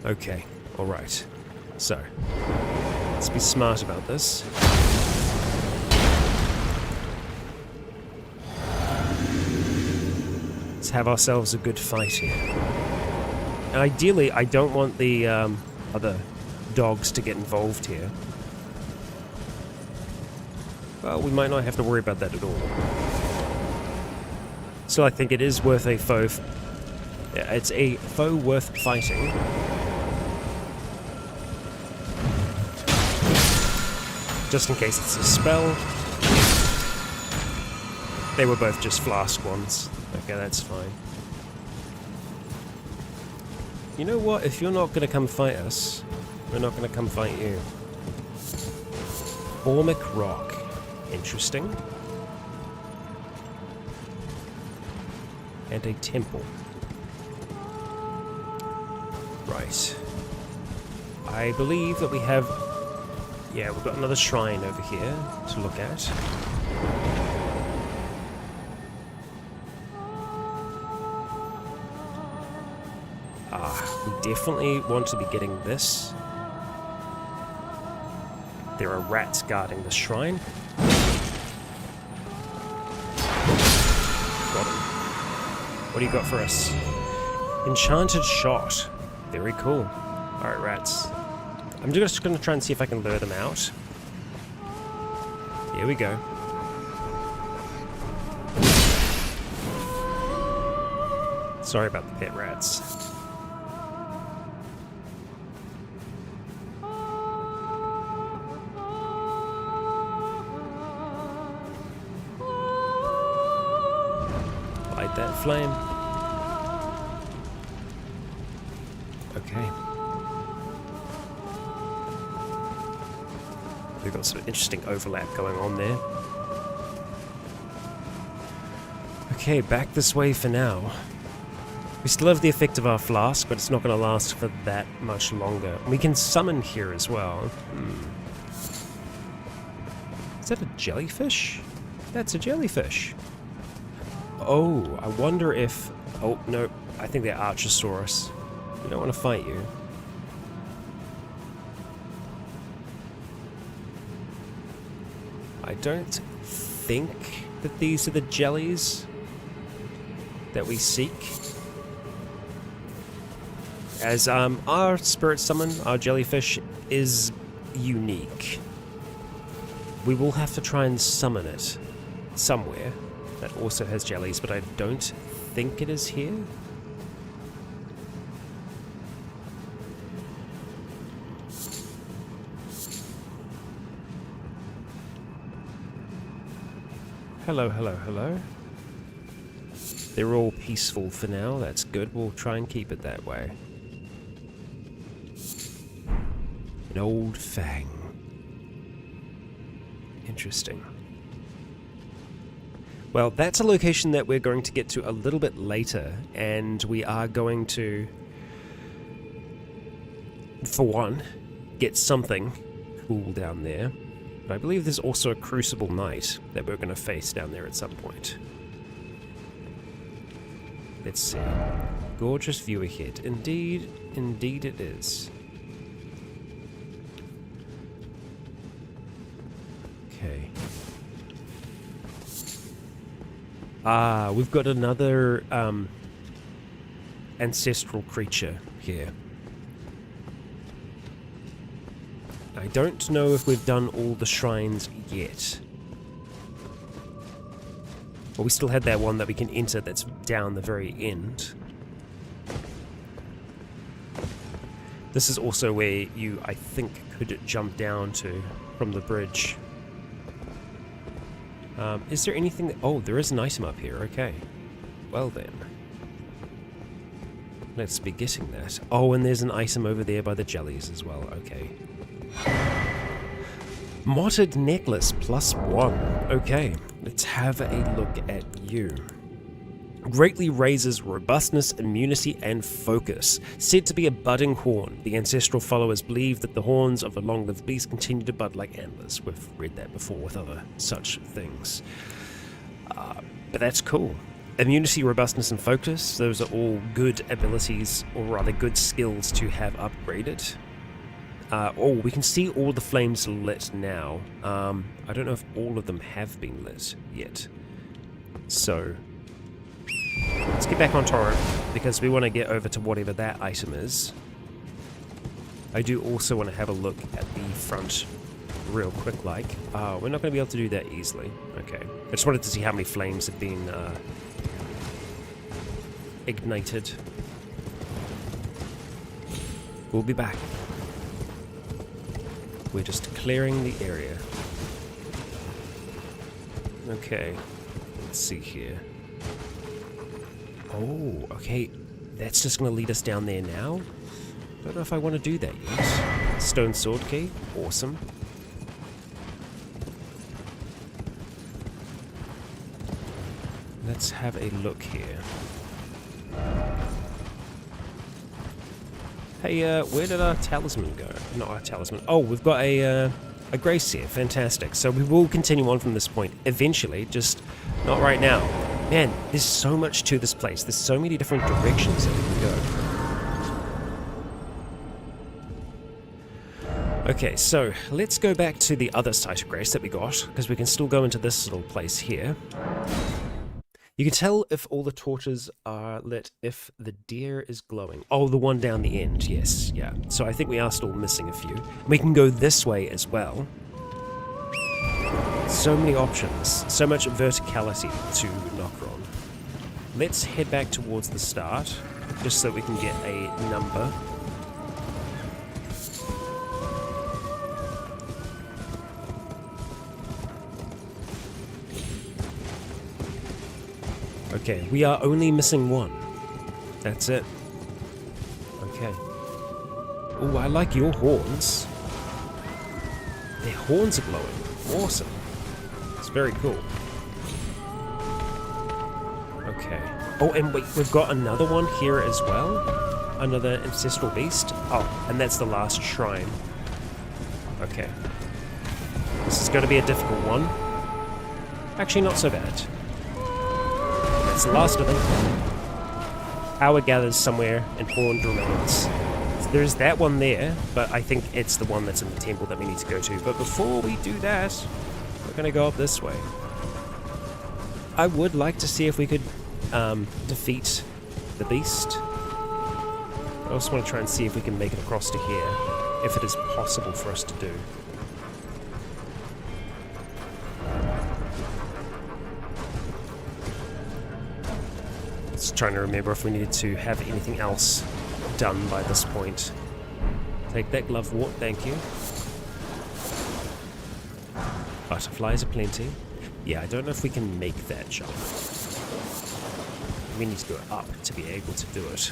Okay, alright. So, let's be smart about this. Let's have ourselves a good fight here. And ideally, I don't want the other dogs to get involved here. Well, we might not have to worry about that at all. So I think it is worth a foe. It's a foe worth fighting. Just in case it's a spell. They were both just flask ones. Okay, that's fine. You know what? If you're not going to come fight us, we're not going to come fight you. Formic Rock. Interesting. And a temple. Right. I believe that we have Yeah, we've got another shrine over here to look at. We definitely want to be getting this. There are rats guarding the shrine. Got him. What do you got for us? Enchanted shot. Very cool. Alright, rats. I'm just going to try and see if I can lure them out. Here we go. Sorry about the pet rats. Light that flame. Okay. We've got some interesting overlap going on there. Okay, back this way for now. We still have the effect of our flask, but it's not going to last for that much longer. We can summon here as well. Is that a jellyfish? That's a jellyfish. Oh, I wonder if... Oh, no, I think they're Archosaurus. We don't want to fight you. I don't think that these are the jellies that we seek. As our spirit summon, our jellyfish, is unique. We will have to try and summon it somewhere that also has jellies, but I don't think it is here. Hello, hello, hello. They're all peaceful for now, that's good. We'll try and keep it that way. An old fang. Interesting. Well, that's a location that we're going to get to a little bit later, and we are going to, for one, get something cool down there. But I believe there's also a Crucible Knight that we're going to face down there at some point. Let's see. Gorgeous view ahead. Indeed, indeed it is. Okay. Ah, we've got another ancestral creature here. I don't know if we've done all the shrines yet. Well, we still had that one that we can enter that's down the very end. This is also where you, I think, could jump down to from the bridge. Is there anything that... Oh, there is an item up here, okay. Well then. Let's be getting that. Oh, and there's an item over there by the jellies as well, okay. Modded necklace +1. Okay, let's have a look at you. Greatly raises robustness, immunity, and focus. Said to be a budding horn, the ancestral followers believe that the horns of a long-lived beast continue to bud like antlers. We've read that before with other such things. But that's cool. Immunity, robustness, and focus, those are all good abilities, or rather good skills to have upgraded. Oh, we can see all the flames lit now. I don't know if all of them have been lit yet. So, let's get back on Torrent, because we want to get over to whatever that item is. I do also want to have a look at the front real quick, like. We're not going to be able to do that easily. Okay. I just wanted to see how many flames have been ignited. We'll be back. We're just clearing the area. Okay, let's see here. Oh, okay, that's just going to lead us down there now? Don't know if I want to do that yet. Stone sword key, awesome. Let's have a look here. Hey, where did our talisman go? Not our talisman. Oh, we've got a A grace here, fantastic. So we will continue on from this point eventually, just not right now. Man, there's so much to this place. There's so many different directions that we can go. Okay, so let's go back to the other site of grace that we got, because we can still go into this little place here. You can tell if all the torches are lit if the deer is glowing. Oh, the one down the end, yes, yeah. So I think we are still missing a few. We can go this way as well. So many options, so much verticality to Nokron. Let's head back towards the start, just so we can get a number. Okay, we are only missing one. That's it. Okay. Oh, I like your horns. Their horns are glowing. Awesome. It's very cool. Okay. Oh, and wait, we've got another one here as well. Another ancestral beast. Oh, and that's the last shrine. Okay. This is going to be a difficult one. Actually, not so bad. That's the last of them. Power gathers somewhere and horned remains. So there's that one there, but I think it's the one that's in the temple that we need to go to. But before we do that, we're going to go up this way. I would like to see if we could defeat the beast. I also want to try and see if we can make it across to here, if it is possible for us to do. Just trying to remember if we needed to have anything else done by this point. Take that glove wart, thank you. Butterflies aplenty. Yeah, I don't know if we can make that jump. We need to go up to be able to do it.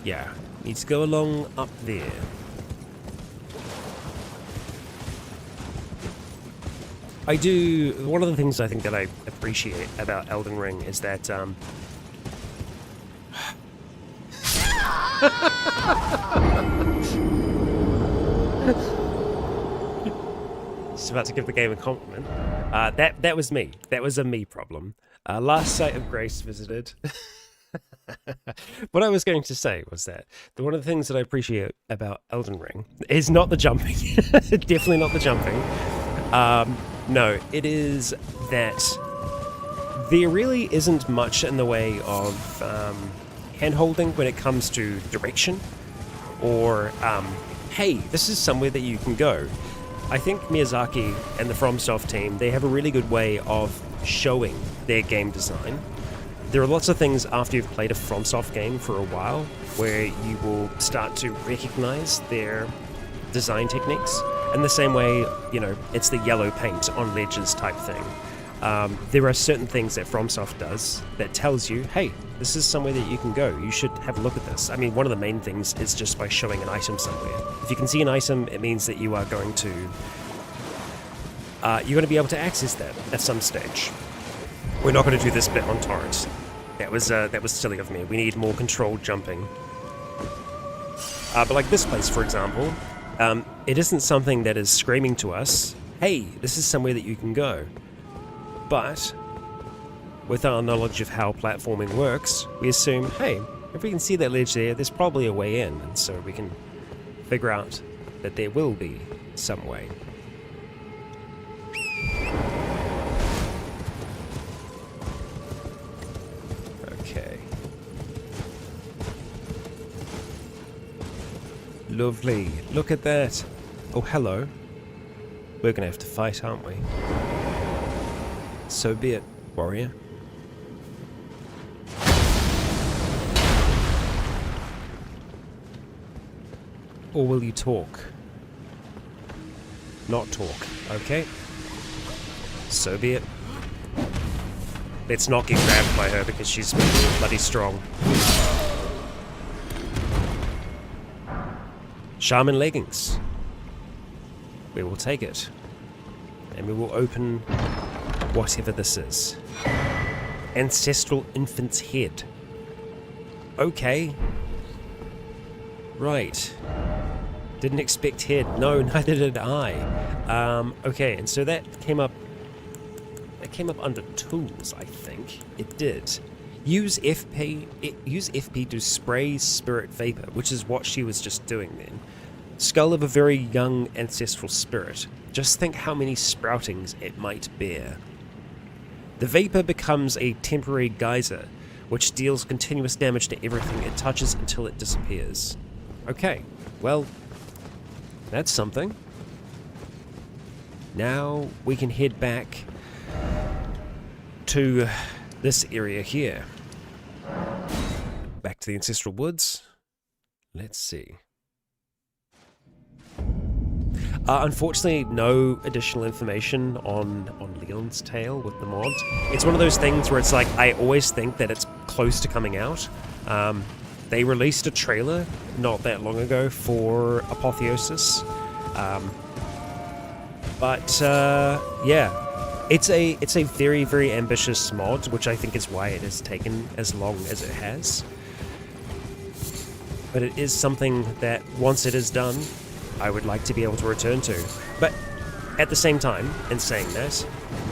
Yeah, need to go along up there. I do... One of the things I think that I appreciate about Elden Ring is that, Just about to give the game a compliment. That was me. That was a me problem. Last site of grace visited. What I was going to say was that one of the things that I appreciate about Elden Ring is not the jumping. Definitely not the jumping. No, it is that there really isn't much in the way of hand-holding when it comes to direction or, hey, this is somewhere that you can go. I think Miyazaki and the FromSoft team, they have a really good way of showing their game design. There are lots of things after you've played a FromSoft game for a while where you will start to recognize their design techniques. In the same way, you know, it's the yellow paint on ledges type thing. There are certain things that FromSoft does that tells you, hey, this is somewhere that you can go. You should have a look at this. I mean, one of the main things is just by showing an item somewhere. If you can see an item, it means that you are going to... you're going to be able to access that at some stage. We're not going to do this bit on torrents. That was silly of me. We need more controlled jumping. But like this place, for example, it isn't something that is screaming to us, hey, this is somewhere that you can go. But with our knowledge of how platforming works, we assume, hey, if we can see that ledge there, there's probably a way in, and so we can figure out that there will be some way. Okay. Lovely. Look at that. Oh, hello. We're gonna have to fight, aren't we? So be it, warrior. Or will you talk? Not talk, okay? So be it. Let's not get grabbed by her because she's bloody strong. Shaman leggings. We will take it. And we will open whatever this is. Ancestral infant's head. Okay. Right. Didn't expect head. No, neither did I. Okay, and so that came up. That came up under tools, I think. It did. Use FP. Use FP to spray spirit vapor, which is what she was just doing then. Skull of a very young ancestral spirit. Just think how many sproutings it might bear. The vapor becomes a temporary geyser, which deals continuous damage to everything it touches until it disappears. Okay, well, that's something. Now we can head back to this area here. Back to the Ancestral Woods. Let's see. Unfortunately, no additional information on Leon's tale with the mod. It's one of those things where it's like, I always think that it's close to coming out. They released a trailer not that long ago for Apotheosis. Yeah, it's a very, very ambitious mod, which I think is why it has taken as long as it has. But it is something that, once it is done, I would like to be able to return to. But at the same time, in saying that,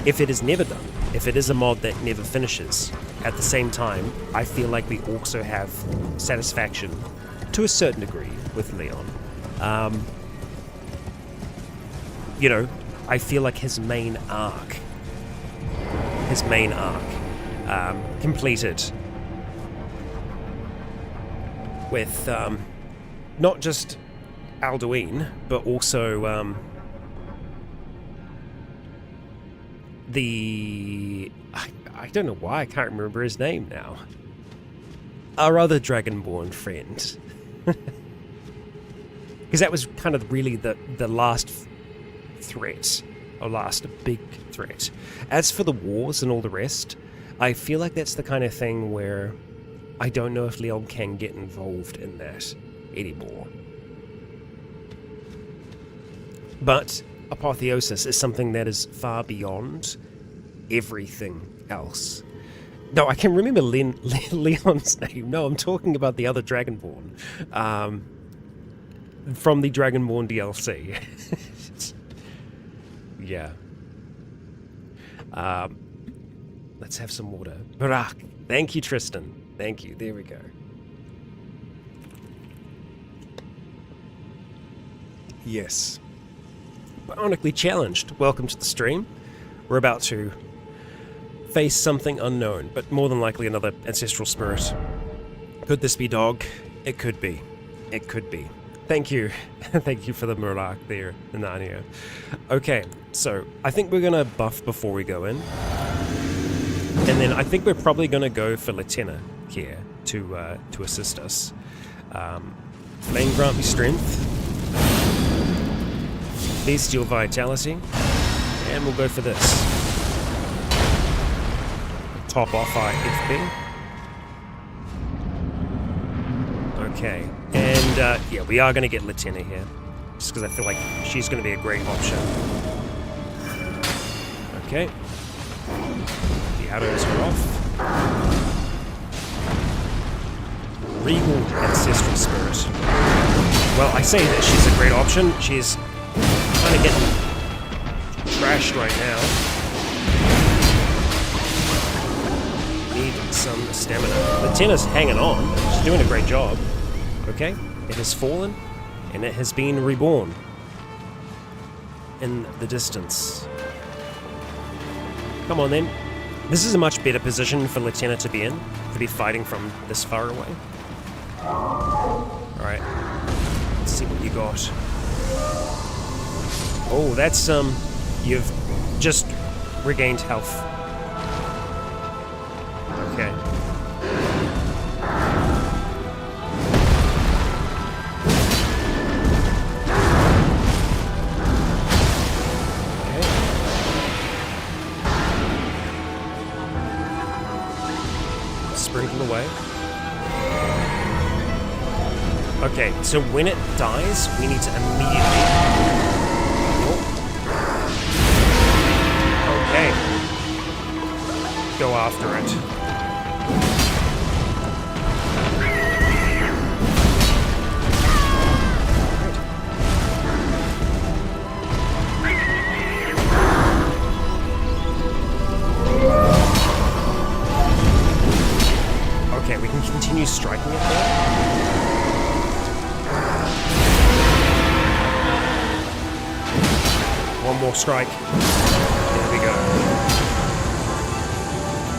if it is never done, if it is a mod that never finishes, at the same time, I feel like we also have satisfaction, to a certain degree, with Leon. You know, I feel like his main arc, completed with not just Alduin, but also I don't know why I can't remember his name now. Our other Dragonborn friend. Because that was kind of really the last threat, or last big threat. As for the wars and all the rest, I feel like that's the kind of thing where I don't know if Leon can get involved in that anymore. But Apotheosis is something that is far beyond everything else. No, I can remember Leon's name. No, I'm talking about the other Dragonborn. From the Dragonborn DLC. Yeah. Let's have some water. Barak. Thank you, Tristan. Thank you. There we go. Yes. Bionically challenged. Welcome to the stream. We're about to face something unknown, but more than likely another ancestral spirit. Could this be dog? It could be. It could be. Thank you. Thank you for the Murak there, Narnia. Okay, so I think we're gonna buff before we go in. And then I think we're probably gonna go for Latina here to assist us. Flame grant me strength. Bestial vitality. And we'll go for this. Top off our FP. Okay. And yeah, we are going to get Latina here. Just because I feel like she's going to be a great option. Okay. The arrows are off. Regal Ancestral Spirit. Well, I say that she's a great option. She's kind of getting trashed right now. Need some stamina. Latina's hanging on. She's doing a great job. Okay, it has fallen, and it has been reborn in the distance. Come on then. This is a much better position for Latina to be in, to be fighting from this far away. Alright, let's see what you got. Oh, that's, you've just regained health. Okay. Sprinkle away. Okay, so when it dies, we need to immediately... Okay. Go after it. striking it though? One more strike. There we go.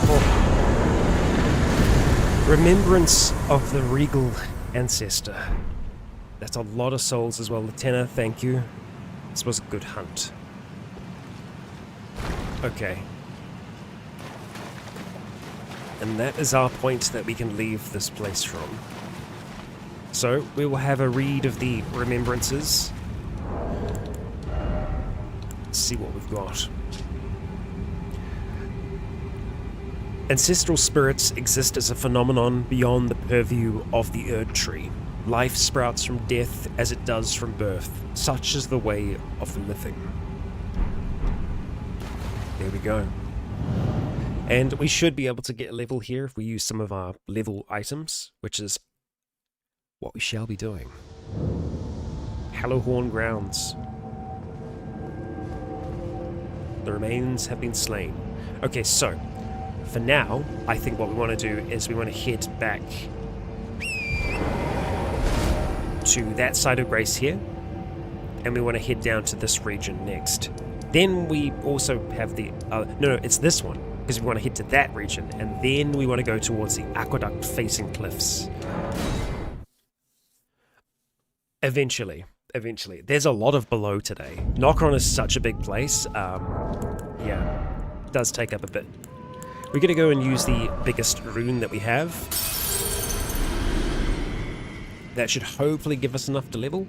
Oh. Remembrance of the Regal ancestor. That's a lot of souls as well. Lieutenant, thank you. This was a good hunt. Okay. And that is our point that we can leave this place from. So, we will have a read of the remembrances. Let's see what we've got. Ancestral spirits exist as a phenomenon beyond the purview of the Erd Tree. Life sprouts from death as it does from birth. Such is the way of the living. There we go. And we should be able to get a level here if we use some of our level items, which is what we shall be doing. Hallowhorn Grounds. The remains have been slain. Okay, so, for now, I think what we want to do is we want to head back to that side of Grace here, and we want to head down to this region next. Then we also have the... no, it's this one, because we want to head to that region, and then we want to go towards the aqueduct-facing cliffs. Eventually. There's a lot of below today. Nokron is such a big place. Yeah, it does take up a bit. We're going to go and use the biggest rune that we have. That should hopefully give us enough to level.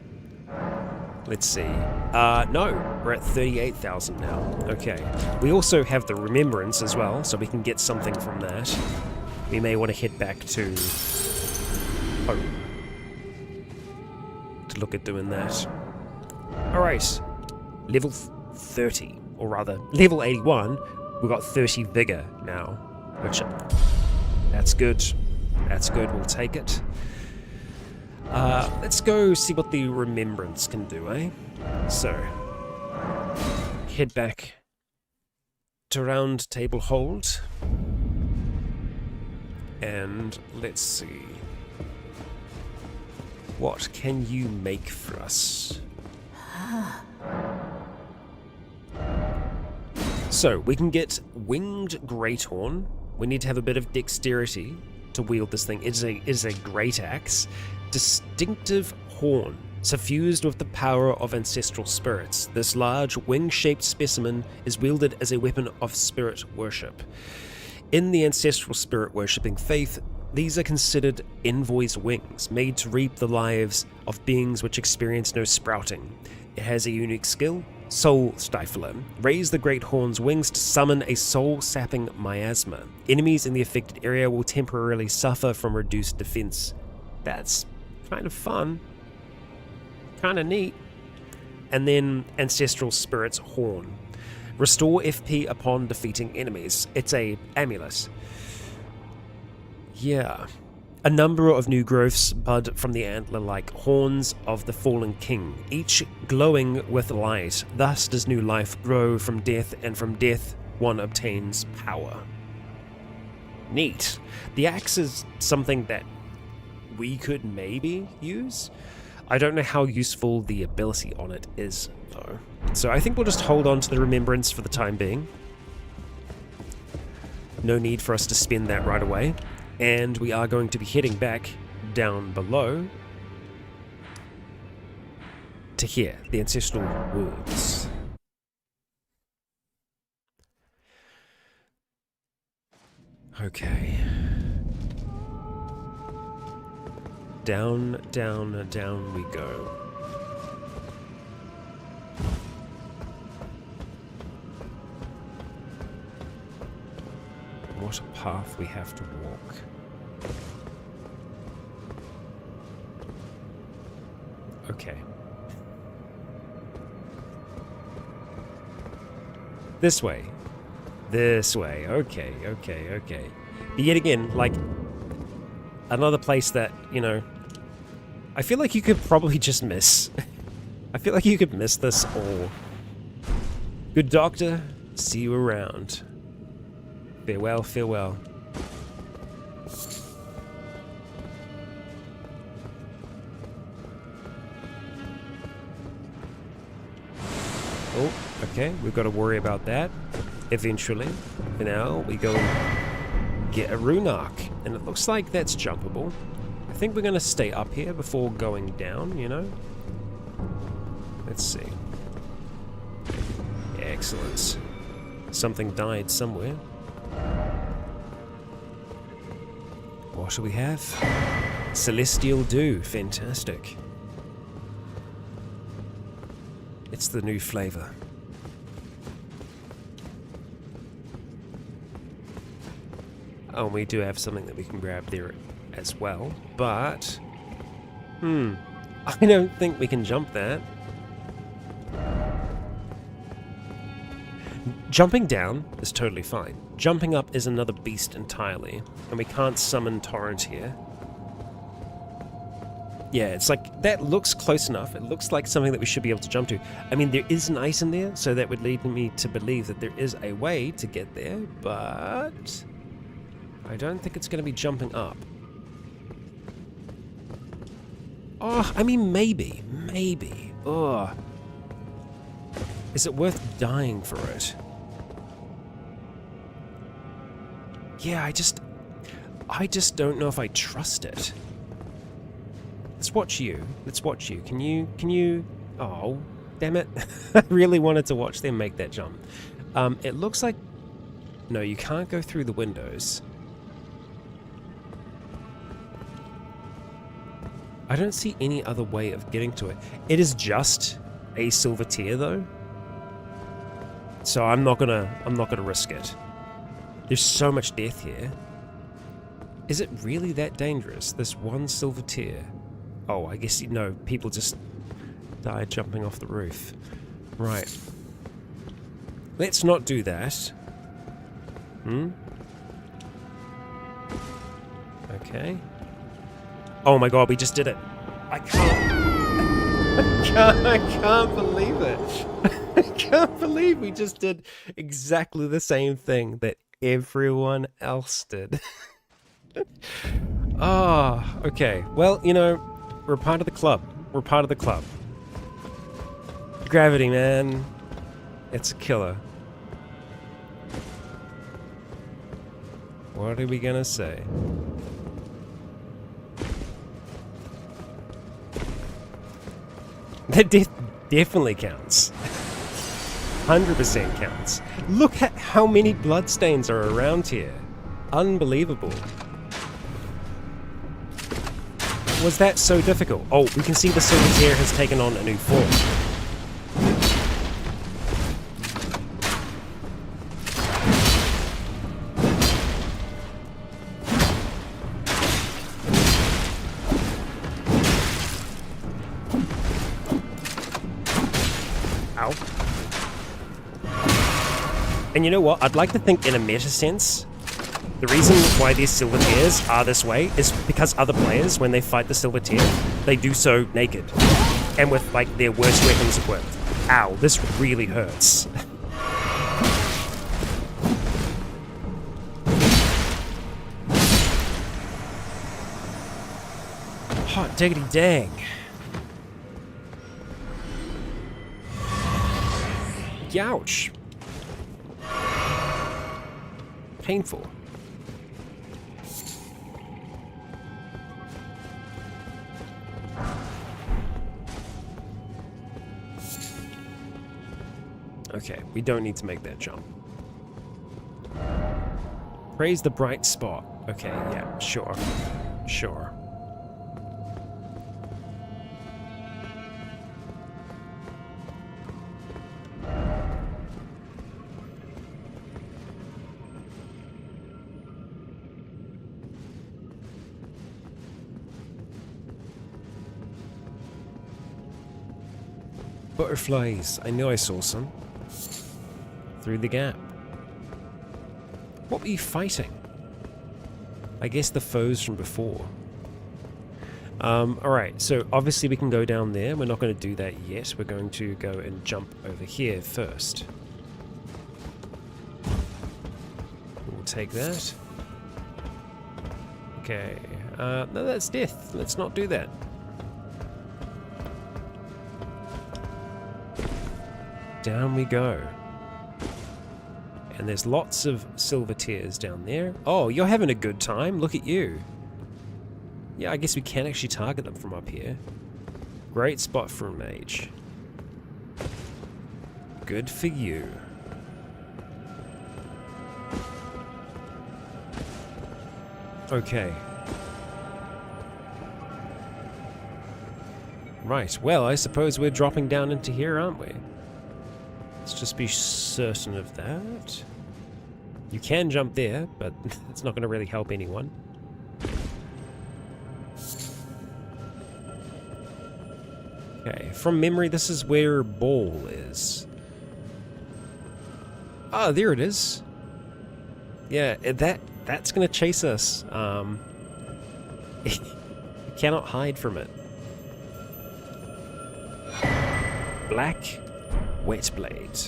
Let's see. No, we're at 38,000 now. Okay. We also have the Remembrance as well, so we can get something from that. We may want to head back to home to look at doing that. Alright. Level 30, or rather, level 81. We've got 30 vigor now, which, that's good. That's good, we'll take it. Let's go see what the Remembrance can do, eh? So, head back to Round Table Hold. And let's see. What can you make for us? So, we can get Winged Greathorn. We need to have a bit of dexterity to wield this thing. It is a great axe. Distinctive horn, suffused with the power of ancestral spirits. This large wing-shaped specimen is wielded as a weapon of spirit worship. In the ancestral spirit worshipping faith, these are considered envoys' wings, made to reap the lives of beings which experience no sprouting. It has a unique skill, Soul Stifler. Raise the Great Horn's wings to summon a soul-sapping miasma. Enemies in the affected area will temporarily suffer from reduced defense. That's kind of fun. Kind of neat. And then Ancestral Spirit's Horn. Restore FP upon defeating enemies. It's a amulet. Yeah. A number of new growths bud from the antler-like horns of the fallen king, each glowing with light. Thus does new life grow from death, and from death one obtains power. Neat. The axe is something that we could maybe use. I don't know how useful the ability on it is, though. So I think we'll just hold on to the Remembrance for the time being. No need for us to spend that right away. And we are going to be heading back down below to here, the Ancestral Woods. Okay. Down, down, down we go. What a path we have to walk. Okay. This way. This way. Okay, okay, okay. But yet again, like, another place that, you know, I feel like you could probably just miss. I feel like you could miss this all. Good doctor, see you around. Farewell, farewell. Oh, okay, we've got to worry about that eventually. For now, we go and get a rune arc, and it looks like that's jumpable. I think we're going to stay up here before going down, you know? Let's see. Excellent. Something died somewhere. What do we have? Celestial Dew. Fantastic. It's the new flavor. Oh, and we do have something that we can grab there as well, but... I don't think we can jump that. Jumping down is totally fine. Jumping up is another beast entirely, and we can't summon Torrent here. Yeah, it's like, that looks close enough. It looks like something that we should be able to jump to. I mean, there is an ice in there, so that would lead me to believe that there is a way to get there, but I don't think it's going to be jumping up. Oh, I mean, maybe. Oh. Is it worth dying for it? Yeah, I just don't know if I trust it. Let's watch you. Can you... Oh, damn it. I really wanted to watch them make that jump. It looks like... No, you can't go through the windows. I don't see any other way of getting to it. It is just a silver tier, though. So I'm not gonna risk it. There's so much death here. Is it really that dangerous? This one silver tier? Oh, I guess, no, people just died jumping off the roof. Right. Let's not do that. Okay. Oh my god, we just did it. I can't believe it. I can't believe we just did exactly the same thing that everyone else did. Ah, okay. Well, you know, we're part of the club. Gravity, man. It's a killer. What are we gonna say? That definitely counts. 100% counts. Look at how many bloodstains are around here. Unbelievable. Was that so difficult? Oh, we can see the silver tier has taken on a new form. And you know what? I'd like to think in a meta sense, the reason why these silver tiers are this way is because other players, when they fight the silver tier, they do so naked. And with, like, their worst weapons equipped. Ow, this really hurts. Hot diggity dang. Youch. Painful. Okay, we don't need to make that jump. Praise the bright spot. Okay, yeah, sure. Sure. Butterflies. I know I saw some. Through the gap. What were you fighting? I guess the foes from before. Alright, so obviously we can go down there. We're not going to do that yet. We're going to go and jump over here first. We'll take that. Okay. No, that's death. Let's not do that. Down we go. And there's lots of silver tears down there. Oh, you're having a good time. Look at you. Yeah, I guess we can actually target them from up here. Great spot for a mage. Good for you. Okay. Right, well, I suppose we're dropping down into here, aren't we? Let's just be certain of that. You can jump there, but it's not going to really help anyone. Okay, from memory, this is where Ball is. Oh, there it is. Yeah, that's going to chase us. You cannot hide from it. Black Wet Blade.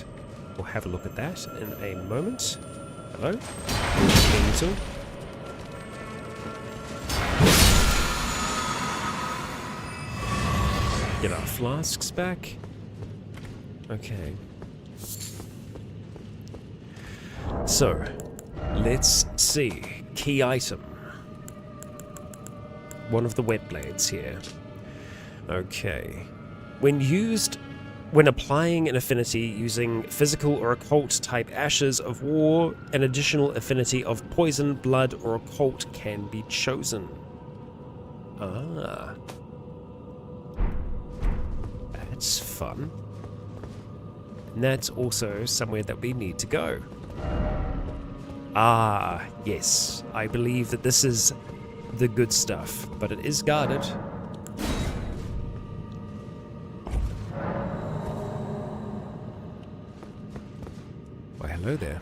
We'll have a look at that in a moment. Hello? Beetle. Get our flasks back. Okay. So, let's see. Key item. One of the wet blades here. Okay. When applying an affinity using physical or occult type ashes of war, an additional affinity of poison, blood, or occult can be chosen. Ah. That's fun. And that's also somewhere that we need to go. Ah, yes. I believe that this is the good stuff, but it is guarded. Why, hello there.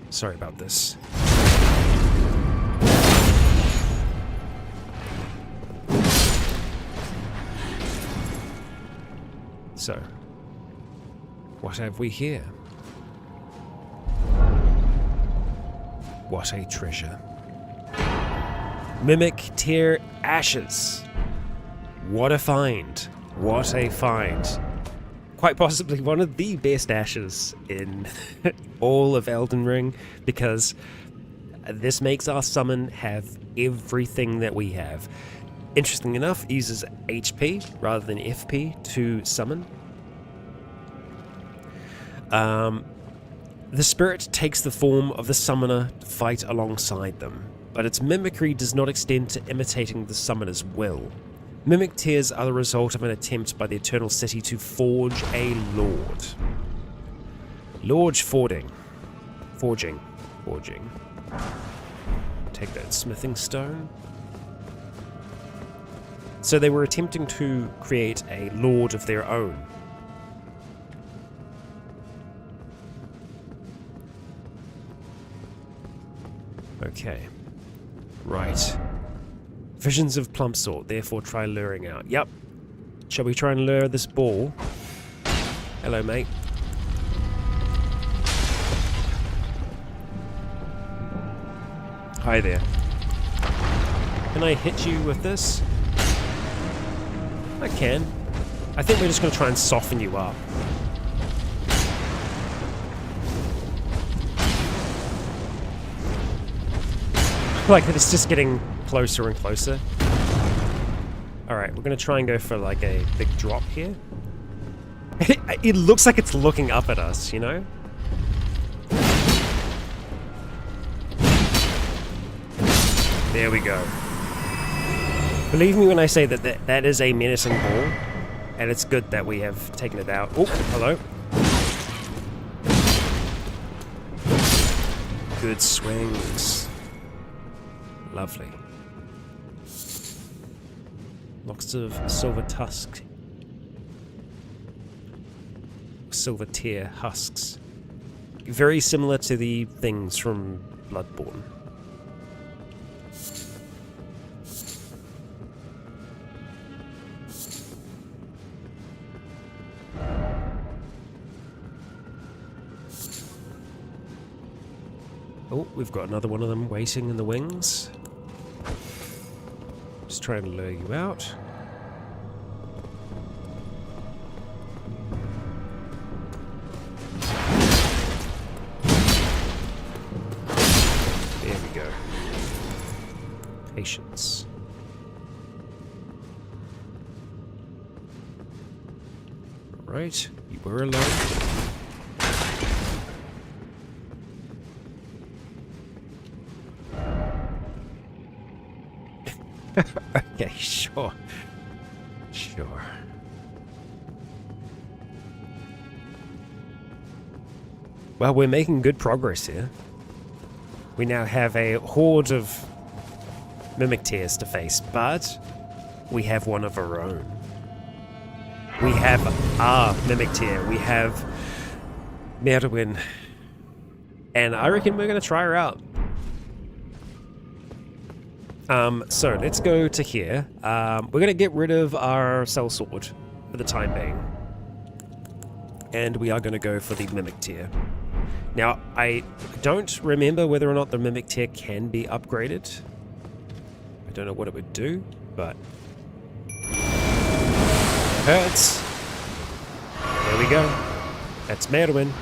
Sorry about this. So, what have we here? What a treasure. Mimic Tear Ashes. What a find. What a find. Quite possibly one of the best ashes in all of Elden Ring, because this makes our summon have everything that we have. Interesting enough, it uses HP rather than FP to summon. The spirit takes the form of the summoner to fight alongside them, but its mimicry does not extend to imitating the summoner's will. Mimic tears are the result of an attempt by the Eternal City to forge a lord. Forging. Take that smithing stone. So they were attempting to create a lord of their own. Okay. Right. Visions of plump sort, therefore try luring out. Yep. Shall we try and lure this ball? Hello, mate. Hi there. Can I hit you with this? I can. I think we're just going to try and soften you up. Like, it's just getting closer and closer. Alright, we're going to try and go for like a big drop here. It looks like it's looking up at us, you know? There we go. Believe me when I say that that is a menacing ball, and it's good that we have taken it out. Oh, hello. Good swings. Lovely. Lots of silver tusk. Silver tear husks. Very similar to the things from Bloodborne. Oh, we've got another one of them waiting in the wings. Just trying to lure you out. There we go. Patience. Right, you were alone. Okay, sure. Sure. Well, we're making good progress here. We now have a horde of mimic tears to face, but we have one of our own. We have our mimic tear. We have Merwin. And I reckon we're going to try her out. So let's go to here. We're going to get rid of our sellsword for the time being. And we are going to go for the mimic tear. Now, I don't remember whether or not the mimic tear can be upgraded. I don't know what it would do, but... hurts. There we go. That's Merwin.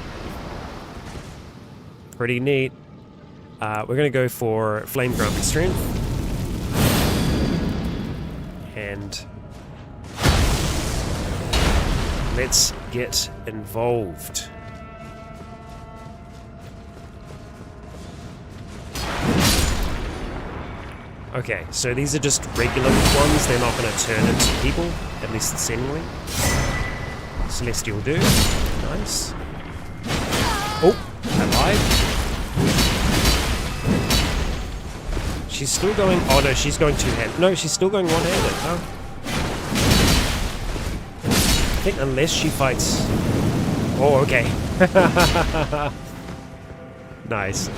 Pretty neat. We're going to go for Flame Grumpy Strength. And let's get involved. Okay, so these are just regular ones. They're not going to turn into people, at least seemingly. Celestial do. Nice. Oh, alive. She's still going... oh no, she's going two-handed. No, she's still going one-handed. Oh. I think unless she fights... oh, okay. Nice.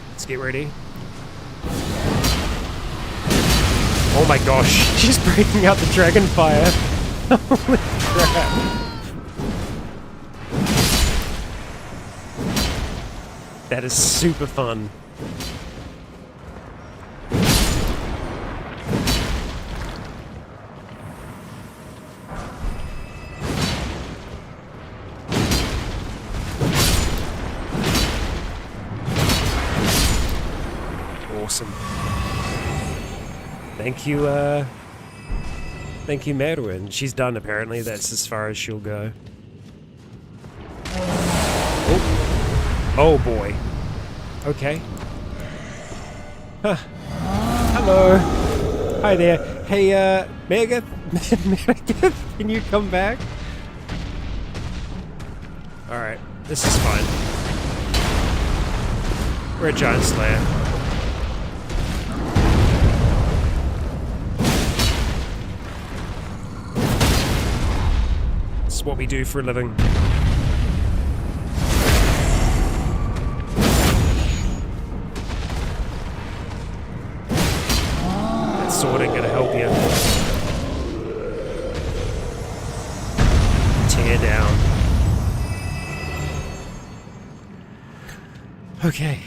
Let's get ready. Oh my gosh, she's breaking out the dragon fire. Holy crap. That is super fun. Awesome. Thank you, Merwin. She's done, apparently. That's as far as she'll go. Oh boy. Okay. Huh. Hello. Hi there. Hey, Megadeth? Megadeth, can you come back? Alright, this is fine. We're a giant slayer. This is what we do for a living. Sword ain't gonna help you. Tear down. Okay.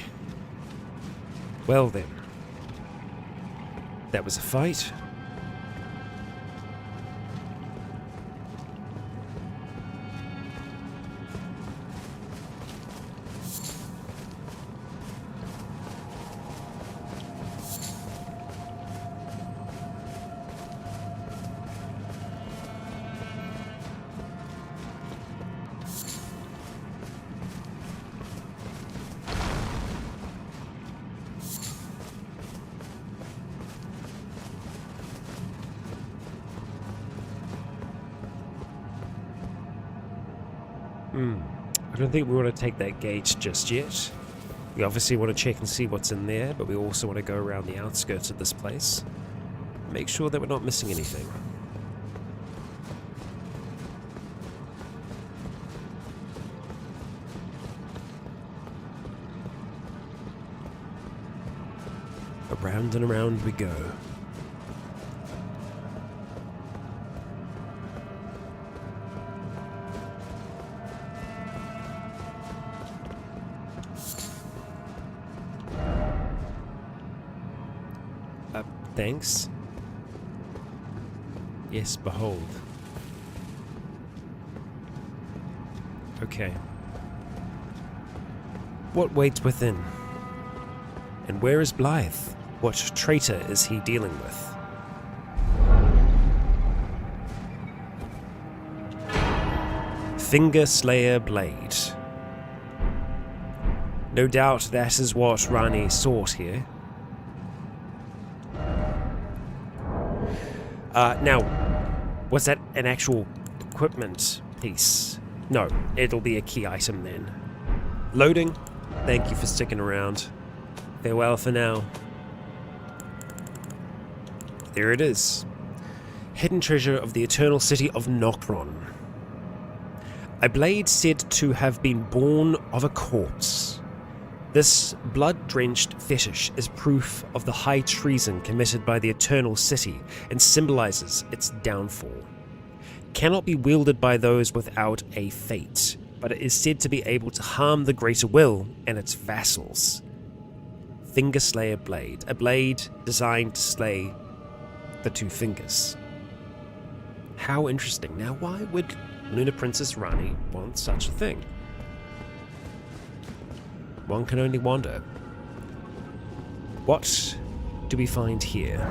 Well then. That was a fight. I don't think we want to take that gate just yet. We obviously want to check and see what's in there, but we also want to go around the outskirts of this place. Make sure that we're not missing anything. Around and around we go. Thanks. Yes, behold. Okay. What waits within? And where is Blythe? What traitor is he dealing with? Finger Slayer Blade. No doubt that is what Ranni sought here. Now, was that an actual equipment piece? No, it'll be a key item then. Loading. Thank you for sticking around. Farewell for now. There it is. Hidden treasure of the eternal city of Nokron. A blade said to have been born of a corpse. This blood-drenched fetish is proof of the high treason committed by the eternal city and symbolizes its downfall. Cannot be wielded by those without a fate, but it is said to be able to harm the greater will and its vassals. Finger Slayer Blade, a blade designed to slay the two fingers. How interesting. Now, why would Lunar Princess Ranni want such a thing? One can only wonder. What do we find here?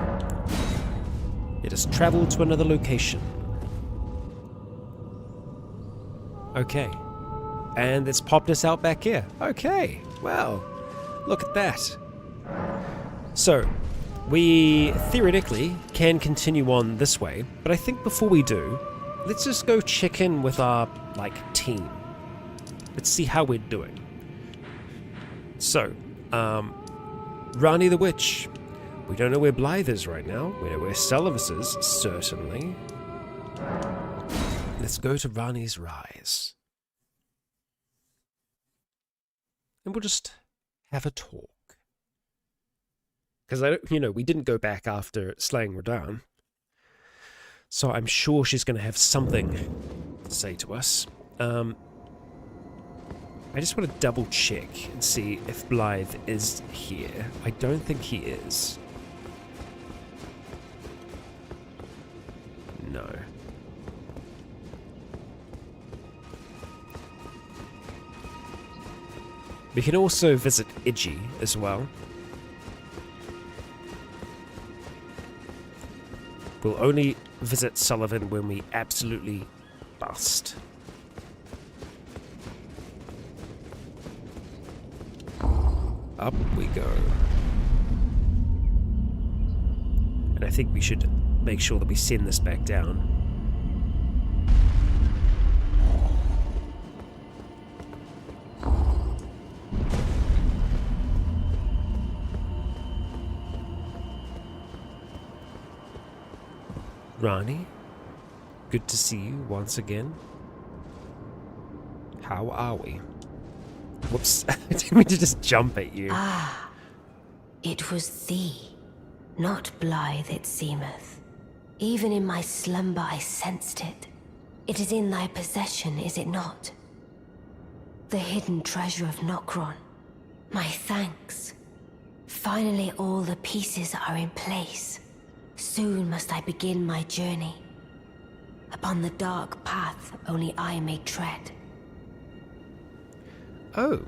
It has traveled to another location. Okay. And it's popped us out back here. Okay. Well, look at that. So, we theoretically can continue on this way, but I think before we do, let's just go check in with our, team. Let's see how we're doing. So, Ranni the Witch. We don't know where Blythe is right now. We know where Sullivan is, certainly. Let's go to Ranni's Rise. And we'll just have a talk. Because, we didn't go back after slaying Radahn. So I'm sure she's going to have something to say to us. I just want to double check and see if Blythe is here. I don't think he is. No. We can also visit Idji as well. We'll only visit Sullivan when we absolutely must. Up we go. And I think we should make sure that we send this back down. Ranni, good to see you once again. How are we? Whoops, I didn't mean to just jump at you. Ah, it was thee, not Blythe it seemeth. Even in my slumber I sensed it. It is in thy possession, is it not? The hidden treasure of Nokron. My thanks. Finally all the pieces are in place. Soon must I begin my journey. Upon the dark path only I may tread. Oh,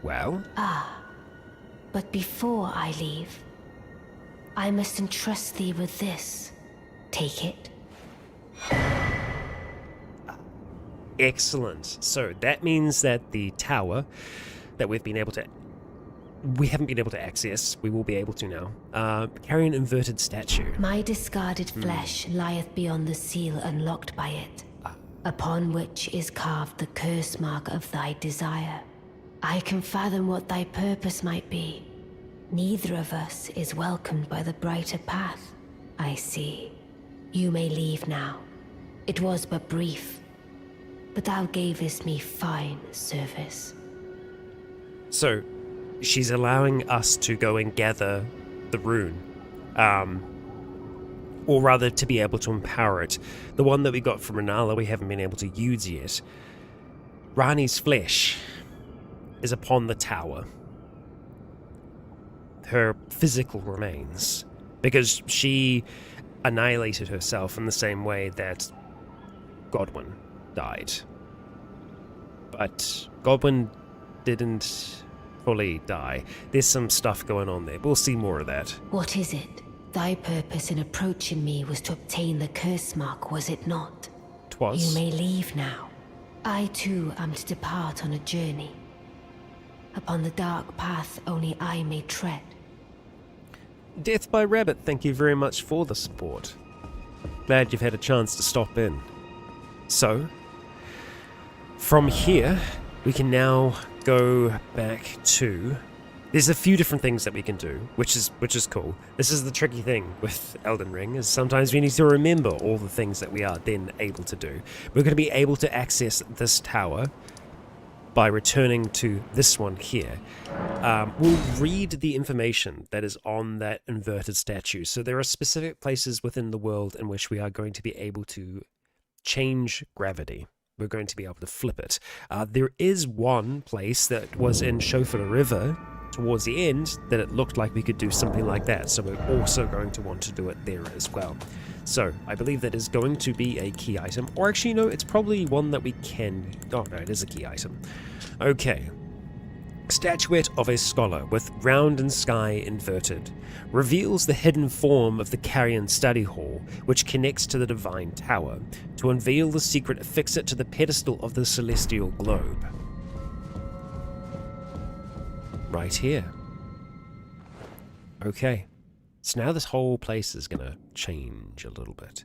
well. Ah, but before I leave, I must entrust thee with this. Take it. Excellent. So that means that the tower that we haven't been able to access, we will be able to now. Carian inverted statue. My discarded flesh lieth beyond the seal unlocked by it, upon which is carved the curse mark of thy desire. I can fathom what thy purpose might be. Neither of us is welcomed by the brighter path, I see. You may leave now. It was but brief, but thou gavest me fine service. So, she's allowing us to go and gather the rune. Or rather, to be able to empower it. The one that we got from Renala we haven't been able to use yet. Ranni's flesh is upon the tower. Her physical remains. because she annihilated herself in the same way that Godwin died. But Godwin didn't fully die. There's some stuff going on there. We'll see more of that. What is it? Thy purpose in approaching me was to obtain the curse mark, was it not? 'Twas. You may leave now. I too am to depart on a journey. Upon the dark path only I may tread. Death by Rabbit, thank you very much for the support. Glad you've had a chance to stop in. So, from here, we can now go back to... There's a few different things that we can do, which is cool. This is the tricky thing with Elden Ring, is sometimes we need to remember all the things that we are then able to do. We're going to be able to access this tower by returning to this one here. We'll read the information that is on that inverted statue. So there are specific places within the world in which we are going to be able to change gravity. We're going to be able to flip it. There is one place that was in Shofar River towards the end that it looked like we could do something like that. So we're also going to want to do it there as well. So I believe that is going to be a key item. Or actually, no, it's probably one that we can... Oh, no, it is a key item. Okay. Statuette of a scholar with round and sky inverted reveals the hidden form of the Carian study hall, which connects to the divine tower. To unveil the secret, affix it to the pedestal of the celestial globe. Right here. Okay. So now this whole place is gonna change a little bit.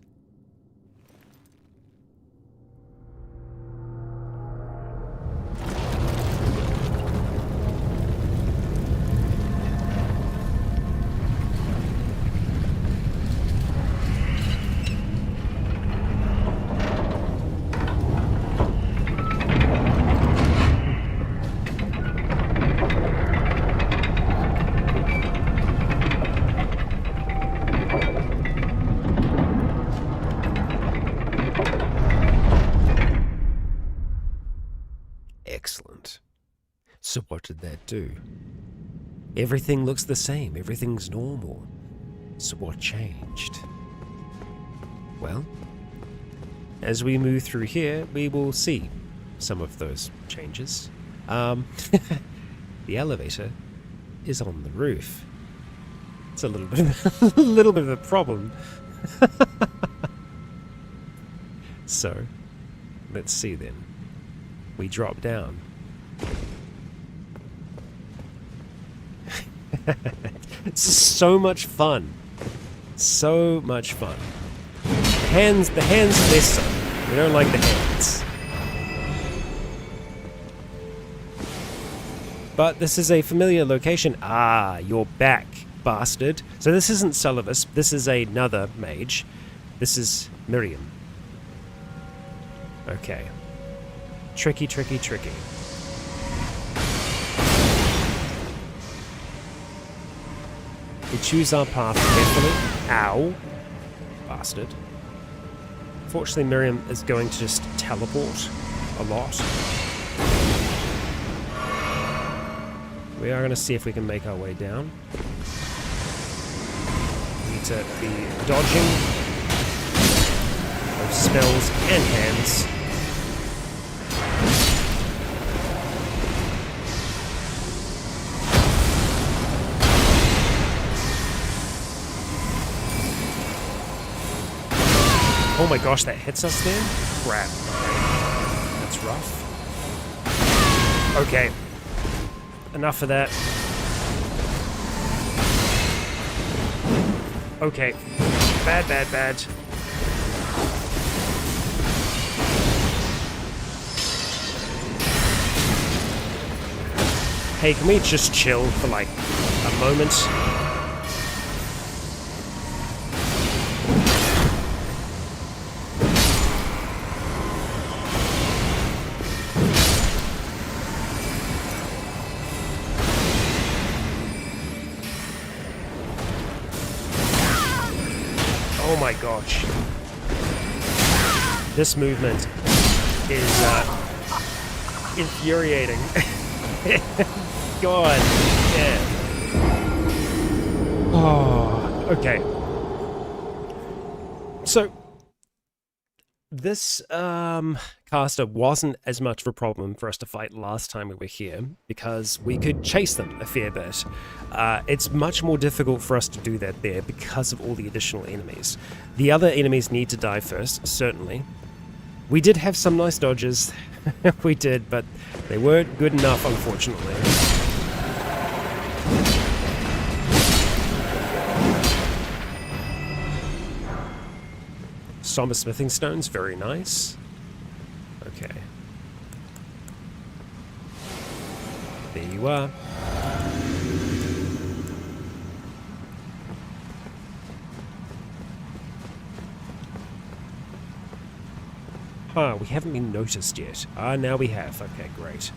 Excellent. So what did that do? Everything looks the same. Everything's normal. So what changed? Well, as we move through here, we will see some of those changes. The elevator is on the roof. It's a little bit of a problem. So, let's see then. We drop down. It's so much fun. So much fun. The hands less so. We don't like the hands. But this is a familiar location. Ah, you're back, bastard. So this isn't Sullivan. This is another mage. This is Miriam. Okay. Tricky, tricky, tricky. We choose our path carefully. Ow. Bastard. Fortunately, Miriam is going to just teleport a lot. We are going to see if we can make our way down. We need to be dodging of spells and hands. Oh my gosh, that hits us there? Crap. Okay. That's rough. Okay. Enough of that. Okay. Bad, bad, bad. Hey, can we just chill for like a moment? Oh my gosh. This movement is infuriating. God, yeah. Oh, Okay. So, this caster wasn't as much of a problem for us to fight last time we were here, because we could chase them a fair bit. It's much more difficult for us to do that there because of all the additional enemies. The other enemies need to die first, certainly. We did have some nice dodges, we did, but they weren't good enough, unfortunately. Somber smithing stones, very nice. Okay. There you are. Huh, we haven't been noticed yet. Ah, now we have. Okay, great.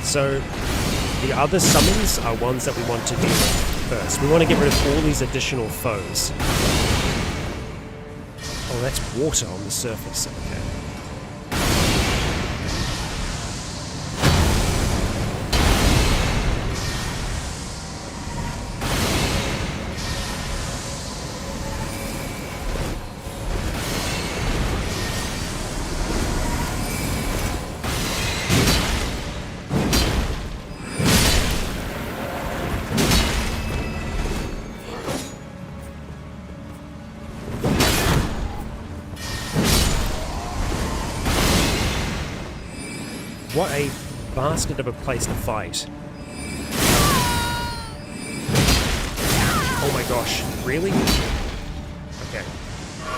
So, the other summons are ones that we want to deal with first. We want to get rid of all these additional foes. Oh, that's water on the surface. Okay. What a bastard of a place to fight. Oh my gosh, really? Okay. I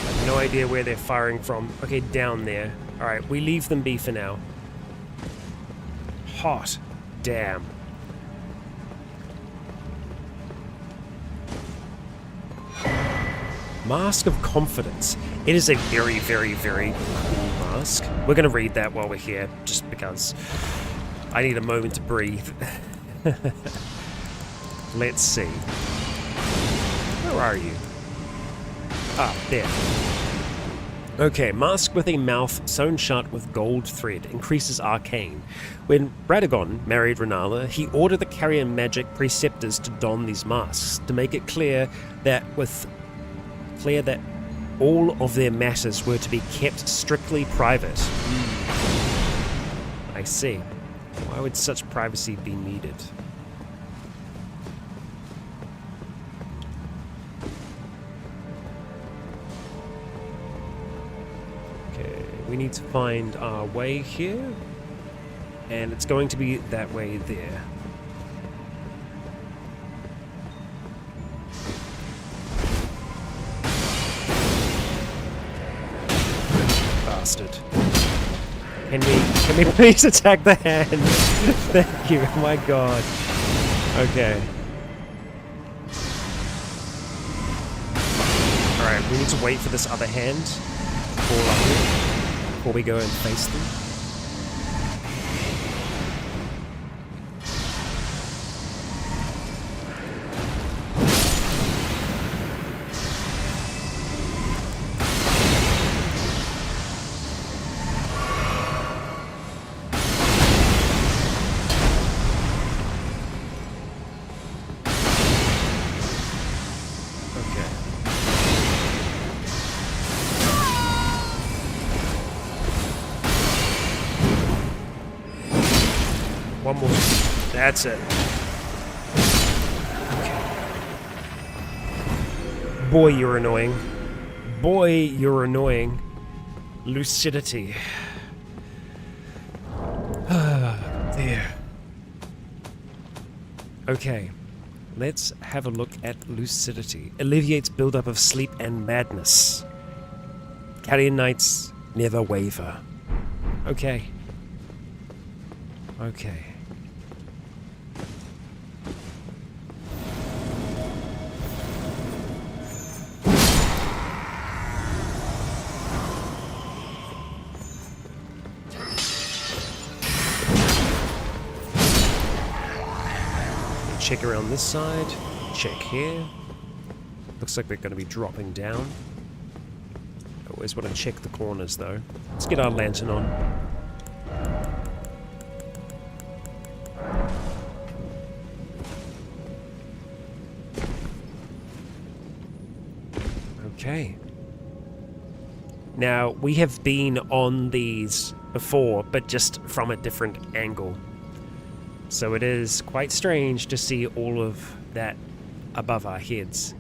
have no idea where they're firing from. Okay, down there. Alright, we leave them be for now. Hot. Damn. Mask of Confidence. It is a very, very, very cool mask. We're going to read that while we're here, just because I need a moment to breathe. Let's see. Where are you? Ah, there. Okay, mask with a mouth sewn shut with gold thread increases arcane. When Radagon married Renala, he ordered the Carian magic preceptors to don these masks to make it clear that all of their matters were to be kept strictly private. I see. Why would such privacy be needed? Okay, we need to find our way here, and it's going to be that way there. Bastard. Can we please attack the hand? Thank you. Oh my god. Okay. Alright, we need to wait for this other hand to fall up here before we go and face them. One more. That's it. Okay. Boy, you're annoying. Boy, you're annoying. Lucidity. There. Okay. Let's have a look at lucidity. Alleviates buildup of sleep and madness. Carian Knights never waver. Okay. Okay. Check around this side. Check here. Looks like we're going to be dropping down. Always want to check the corners though. Let's get our lantern on. Okay. Now, we have been on these before, but just from a different angle. So it is quite strange to see all of that above our heads.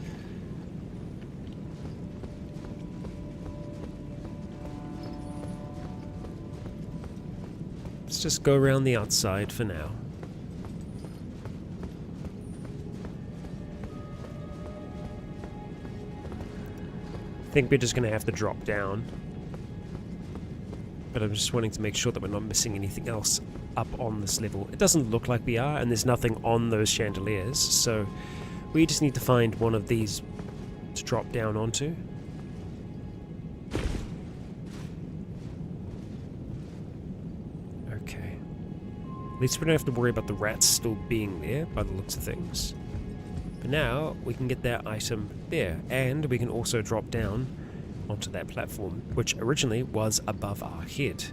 Let's just go around the outside for now. I think we're just going to have to drop down. But I'm just wanting to make sure that we're not missing anything else up on this level. It doesn't look like we are, and there's nothing on those chandeliers, so we just need to find one of these to drop down onto. Okay. At least we don't have to worry about the rats still being there, by the looks of things. But now, we can get that item there, and we can also drop down onto that platform, which originally was above our head.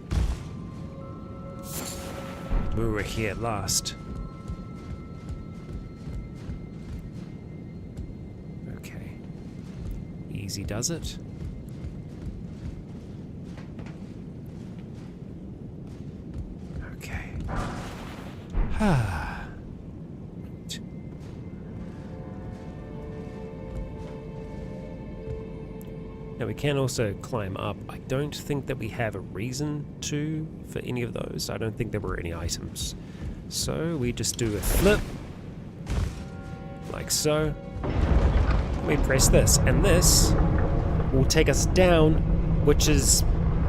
We were here last. Okay. Easy does it. Okay. Now we can also climb up. I don't think that we have a reason to for any of those. I don't think there were any items. So we just do a flip. Like so. We press this, and this will take us down, which is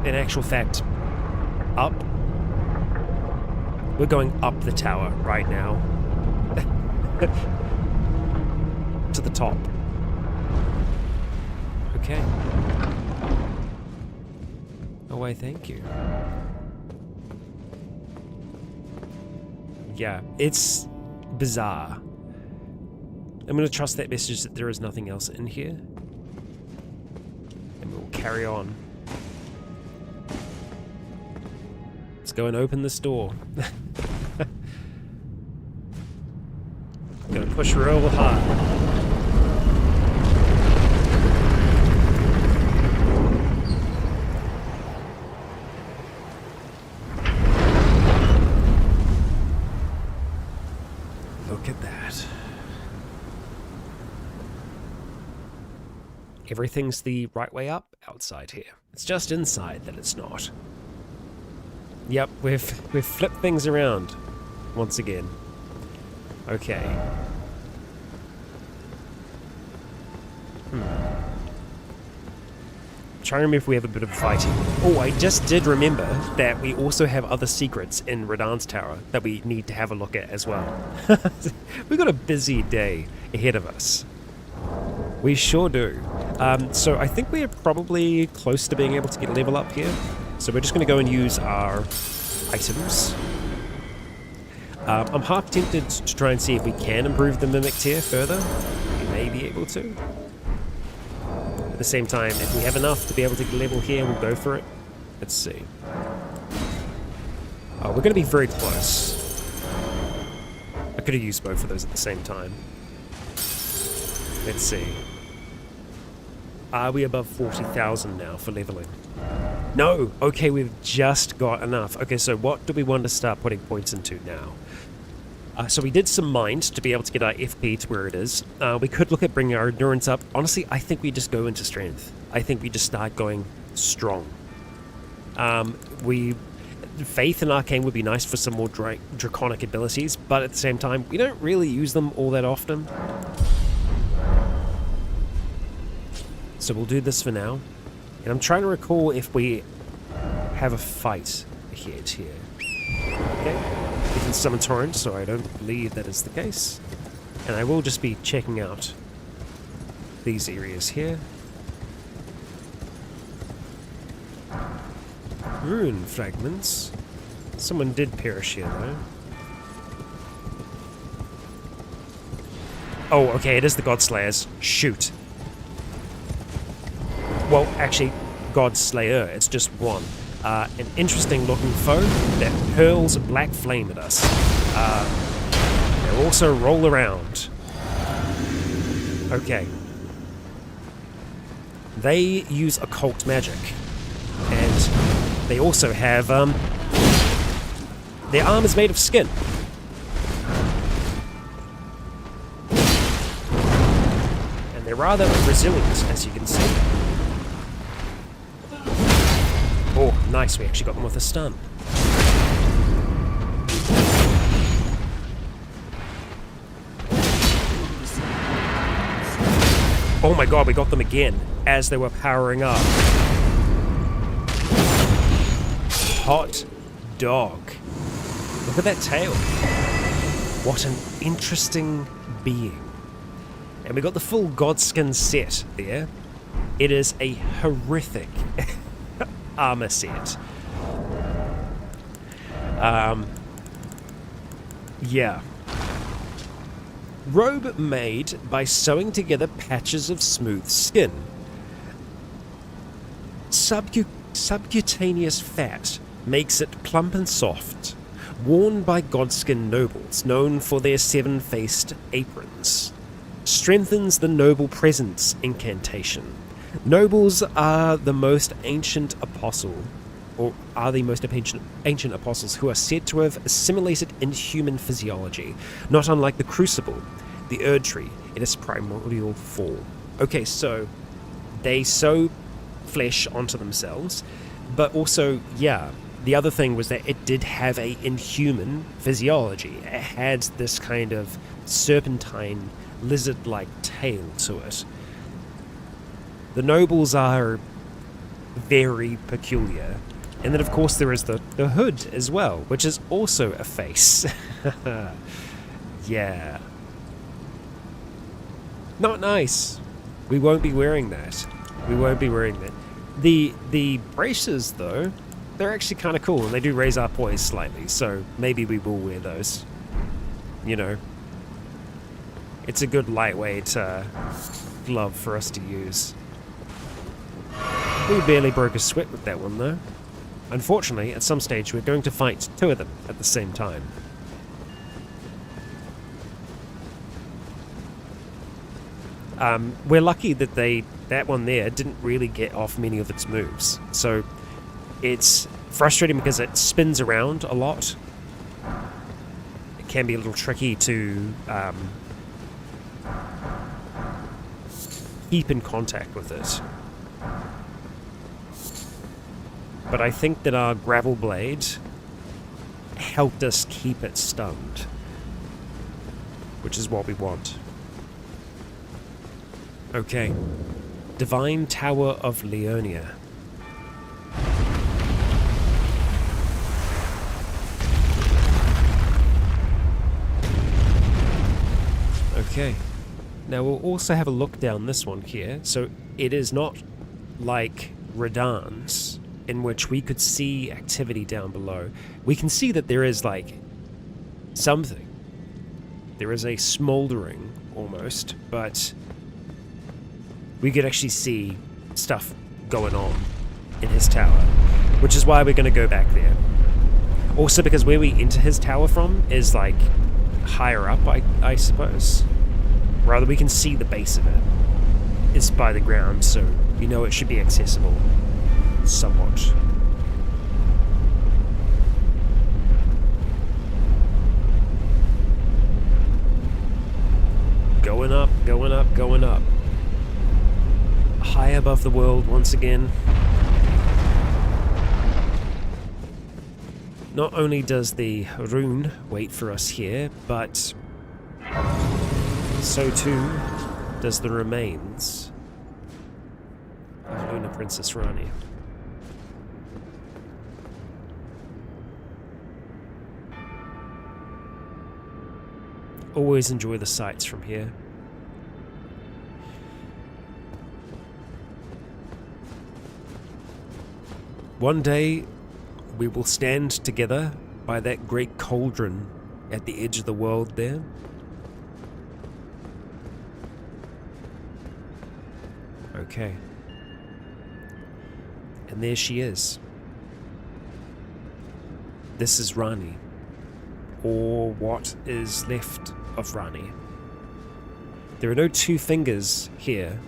in actual fact up. We're going up the tower right now. To the top. Okay. Oh, why, thank you. Yeah, it's bizarre. I'm going to trust that message that there is nothing else in here. And we'll carry on. Let's go and open this door. I'm going to push real hard. Everything's the right way up outside here. It's just inside that it's not. Yep, we've flipped things around once again. Okay. Trying to remember if we have a bit of fighting. Oh, I just did remember that we also have other secrets in Radahn's tower that we need to have a look at as well. We've got a busy day ahead of us. We sure do. So I think we are probably close to being able to get a level up here. So we're just going to go and use our items. I'm half tempted to try and see if we can improve the Mimic tier further. We may be able to. At the same time, if we have enough to be able to get a level here, we'll go for it. Let's see. Oh, we're going to be very close. I could have used both of those at the same time. Let's see. Are we above 40,000 now for leveling? No! Okay, we've just got enough. Okay, so what do we want to start putting points into now? So we did some mind to be able to get our FP to where it is. We could look at bringing our endurance up. Honestly, I think we just go into strength. I think we just start going strong. Faith and Arcane would be nice for some more draconic abilities, but at the same time, we don't really use them all that often. So we'll do this for now. And I'm trying to recall if we have a fight ahead here. Okay. We can summon Torrent, so I don't believe that is the case. And I will just be checking out these areas here. Rune fragments. Someone did perish here, though. Oh, okay, it is the Godslayers. Shoot. Well, actually, Godslayer, it's just one. An interesting looking foe that hurls a black flame at us. They'll also roll around. Okay. They use occult magic. And they also have, their arm is made of skin. And they're rather resilient, as you can see. Oh, nice, we actually got them with a stun. Oh my god, we got them again, as they were powering up. Hot dog. Look at that tail. What an interesting being. And we got the full Godskin set there. It is a horrific armor set. Yeah. Robe made by sewing together patches of smooth skin. Subcutaneous fat makes it plump and soft. Worn by Godskin nobles, known for their seven-faced aprons. Strengthens the noble presence incantation. Nobles are the most ancient apostle, or are the most ancient apostles who are said to have assimilated inhuman physiology, not unlike the Crucible, the Erdtree, in its primordial form. Okay, so they sew flesh onto themselves, but also, yeah, the other thing was that it did have a inhuman physiology. It had this kind of serpentine, lizard-like tail to it. The nobles are very peculiar. And then, of course, there is the hood as well, which is also a face. Yeah. Not nice. We won't be wearing that. We won't be wearing that. The braces, though, they're actually kind of cool, and they do raise our poise slightly, so maybe we will wear those. You know. It's a good lightweight glove for us to use. We barely broke a sweat with that one, though. Unfortunately, at some stage, we're going to fight two of them at the same time. We're lucky that that one there didn't really get off many of its moves. So it's frustrating because it spins around a lot. It can be a little tricky to keep in contact with it. But I think that our gravel blade helped us keep it stunned, which is what we want. Okay. Divine Tower of Liurnia. Okay. Now we'll also have a look down this one here. So it is not like Radahn's, in which we could see activity down below. We can see that there is, like, something. There is a smoldering, almost, but we could actually see stuff going on in his tower, which is why we're going to go back there. Also because where we enter his tower from is, like, higher up, I suppose. Rather, we can see the base of it. It's by the ground, so we know it should be accessible. Somewhat. Going up, going up, going up. High above the world once again. Not only does the rune wait for us here, but so too does the remains of Lunar Princess Ranni. Always enjoy the sights from here. One day, we will stand together by that great cauldron at the edge of the world there. Okay. And there she is. This is Ranni. Or what is left of Ranni. There are no two fingers here.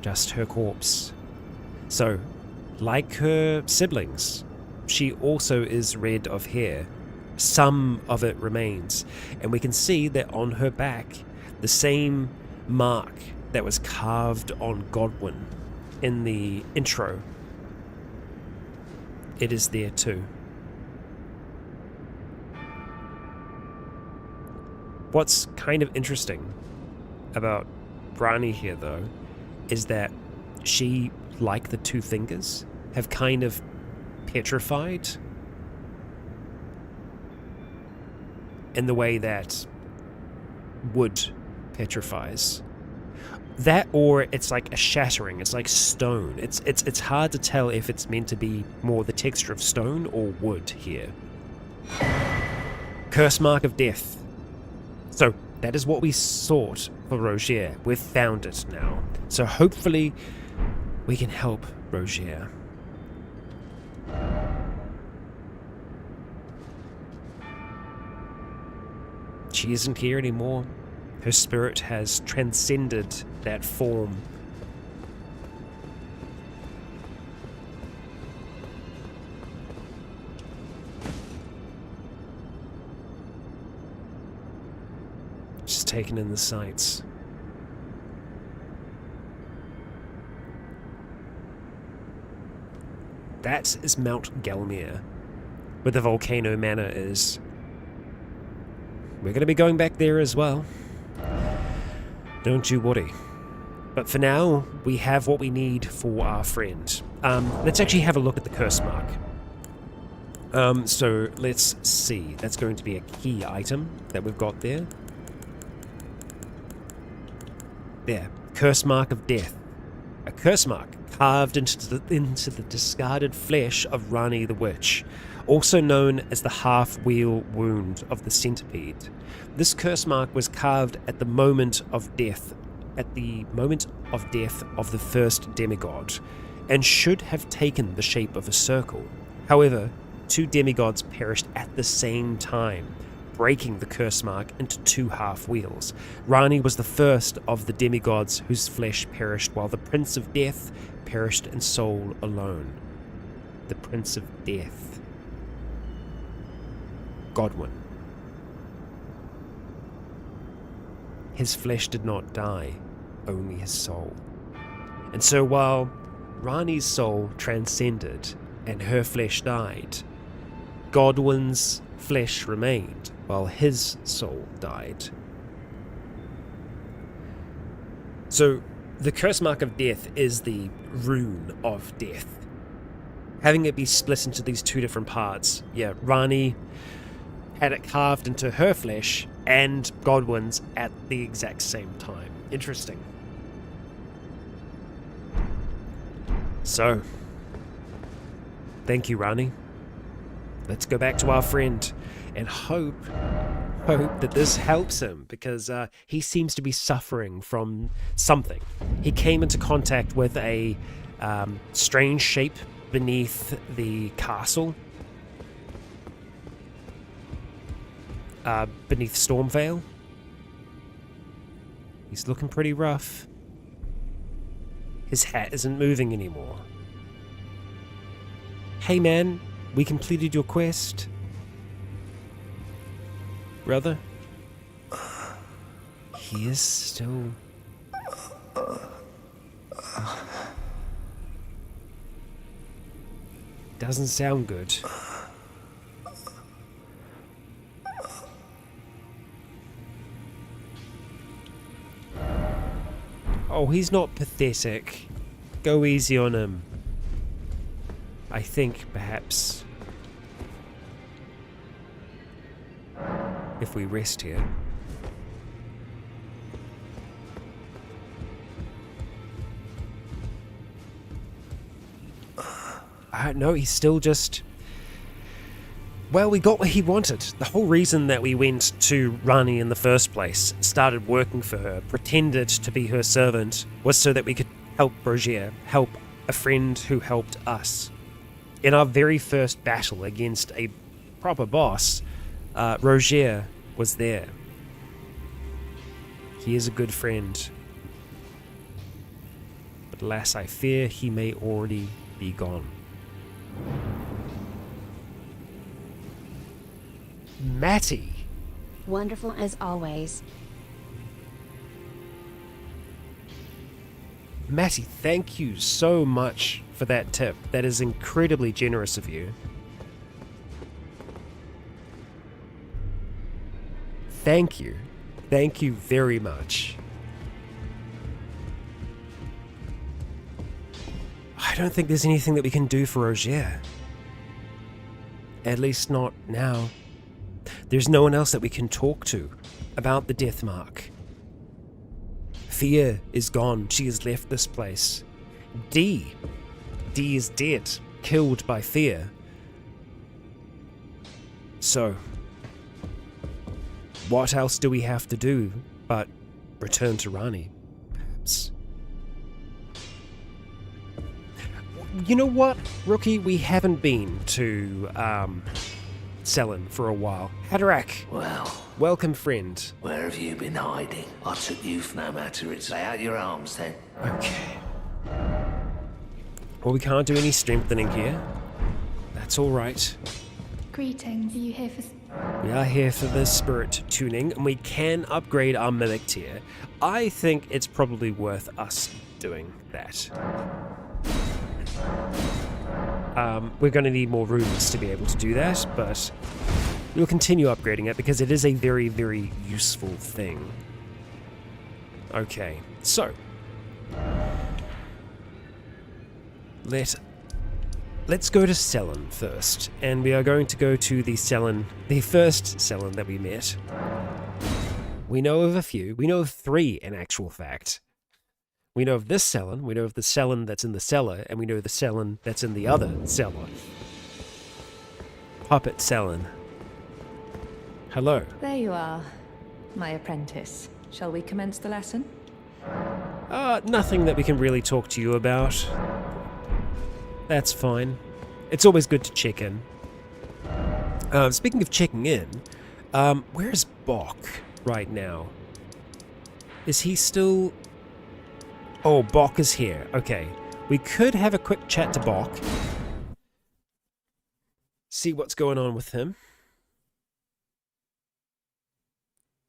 just her corpse. So, like her siblings, she also is red of hair. Some of it remains, and we can see that on her back, the same mark that was carved on Godwin in the intro, it is there too. What's kind of interesting about Ranni here, though, is that she, like the Two Fingers, have kind of petrified in the way that wood petrifies. That, or it's like a shattering, it's like stone. It's hard to tell if it's meant to be more the texture of stone or wood here. Curse Mark of Death. So, that is what we sought for Rogier. We've found it now. So hopefully, we can help Rogier. She isn't here anymore. Her spirit has transcended that form. She's taken in the sights. That is Mount Gelmir, where the Volcano Manor is. We're going to be going back there as well. Don't you worry. But for now, we have what we need for our friend. Let's actually have a look at the curse mark. So let's see. That's going to be a key item that we've got there. There. Curse Mark of Death. A curse mark carved into the discarded flesh of Ranni the Witch, also known as the half-wheel wound of the centipede. This curse mark was carved at the moment of death, of the first demigod, and should have taken the shape of a circle. However, 2 demigods perished at the same time, breaking the curse mark into 2 half-wheels. Ranni was the first of the demigods whose flesh perished, while the Prince of Death perished in soul alone. The Prince of Death. Godwin. His flesh did not die, only his soul. And so while Ranni's soul transcended and her flesh died, Godwin's flesh remained while his soul died. So the curse mark of death is the rune of death. Having it be split into these 2 different parts, Ranni had it carved into her flesh and Godwin's at the exact same time. Interesting. So, thank you, Ranni. Let's go back to our friend and hope that this helps him, because he seems to be suffering from something. He came into contact with a strange shape beneath the castle, beneath Stormvale. He's looking pretty rough. His hat isn't moving anymore. Hey man, we completed your quest. Brother? He is still... Doesn't sound good. Oh, he's not pathetic. Go easy on him. I think, perhaps, if we rest here. No, he's still just... Well, we got what he wanted. The whole reason that we went to Ranni in the first place, started working for her, pretended to be her servant, was so that we could help Rogier, help a friend who helped us. In our very first battle against a proper boss, Rogier was there. He is a good friend. but alas, I fear he may already be gone. Matty! Wonderful as always. Matty, thank you so much for that tip. That is incredibly generous of you. Thank you. Thank you very much. I don't think there's anything that we can do for Roger. At least not now. There's no one else that we can talk to about the death mark. Fear is gone. She has left this place. D is dead, killed by fear. So, what else do we have to do but return to Ranni? Perhaps. You know what, Rookie? We haven't been to Selin for a while. Haderach, Well, welcome, friend. where have you been hiding? I took you for no matter it's lay out your arms then. Okay. Well, we can't do any strengthening here. That's all right. Greetings. Are you here for... We are here for the spirit tuning, and we can upgrade our mythic tier. I think it's probably worth us doing that. We're going to need more runes to be able to do that, but we'll continue upgrading it because it is a very, very useful thing. Okay, so let's go to Selin first, and we are going to go to the first Selin that we met. We know of a few. We know of 3 in actual fact. We know of this Selin, we know of the Selin that's in the cellar, and we know the Selin that's in the other cellar. Puppet Selin. Hello. There you are, my apprentice. Shall we commence the lesson? Nothing that we can really talk to you about. That's fine. It's always good to check in. Speaking of checking in, where's Bok right now? Is he still... Oh, Bok is here. Okay. We could have a quick chat to Bok. See what's going on with him.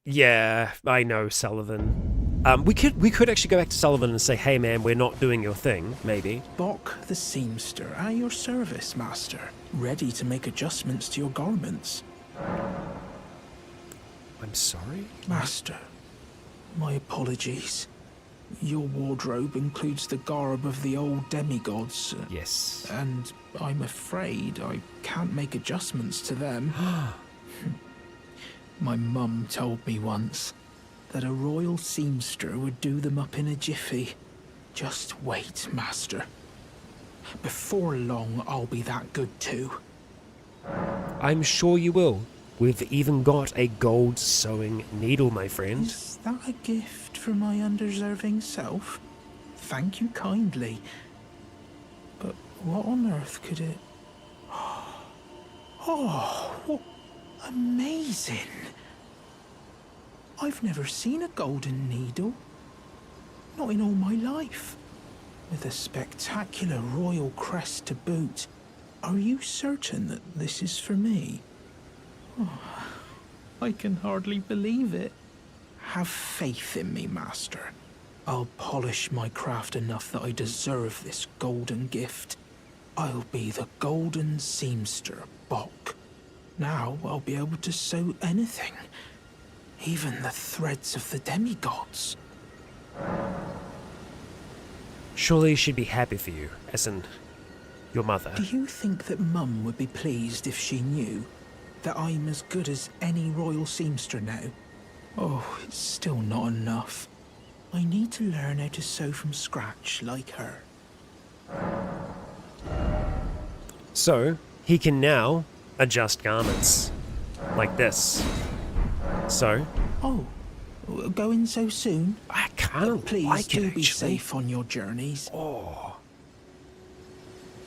Yeah, I know, Sullivan. We could actually go back to Sullivan and say, hey man, we're not doing your thing, maybe. Bok the seamster, at your service, master. Ready to make adjustments to your garments. I'm sorry? Master, my apologies. Your wardrobe includes the garb of the old demigods. Yes. And I'm afraid I can't make adjustments to them. My mum told me once that a royal seamster would do them up in a jiffy. Just wait, master. Before long, I'll be that good too. I'm sure you will. We've even got a gold sewing needle, my friend. Is that a gift for my undeserving self? Thank you kindly. But what on earth could it... Oh, what amazing. I've never seen a golden needle. Not in all my life. With a spectacular royal crest to boot. Are you certain that this is for me? Oh, I can hardly believe it. Have faith in me, master. I'll polish my craft enough that I deserve this golden gift. I'll be the golden seamster, Bok. Now I'll be able to sew anything. Even the threads of the demigods. Surely she'd be happy for you, as in your mother. Do you think that Mum would be pleased if she knew that I'm as good as any royal seamster now? Oh, it's still not enough. I need to learn how to sew from scratch like her. So, he can now adjust garments. Like this. So, Oh, going so soon? I kind of Please like do it, be actually. safe on your journeys. Oh.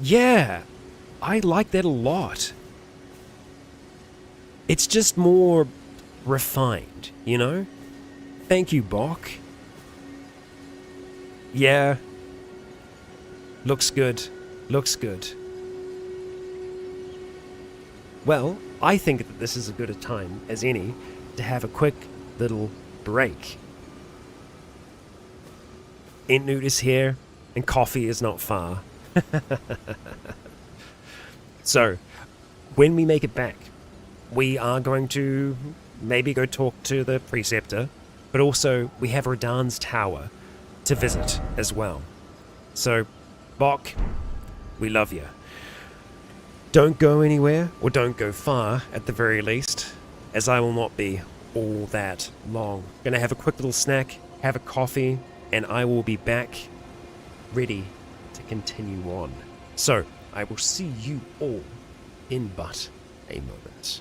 Yeah, I like that a lot. It's just more refined, you know? Thank you, Bok. Yeah, Looks good. Looks good. Well, I think that this is as good a time as any to have a quick little break. Entnewt is here, and coffee is not far. So, when we make it back, we are going to maybe go talk to the Preceptor, but also we have Radahn's Tower to visit as well. So, Bok, we love you. Don't go anywhere, or don't go far, at the very least, as I will not be all that long. Gonna have a quick little snack, have a coffee, and I will be back ready to continue on. So, I will see you all in but a moment.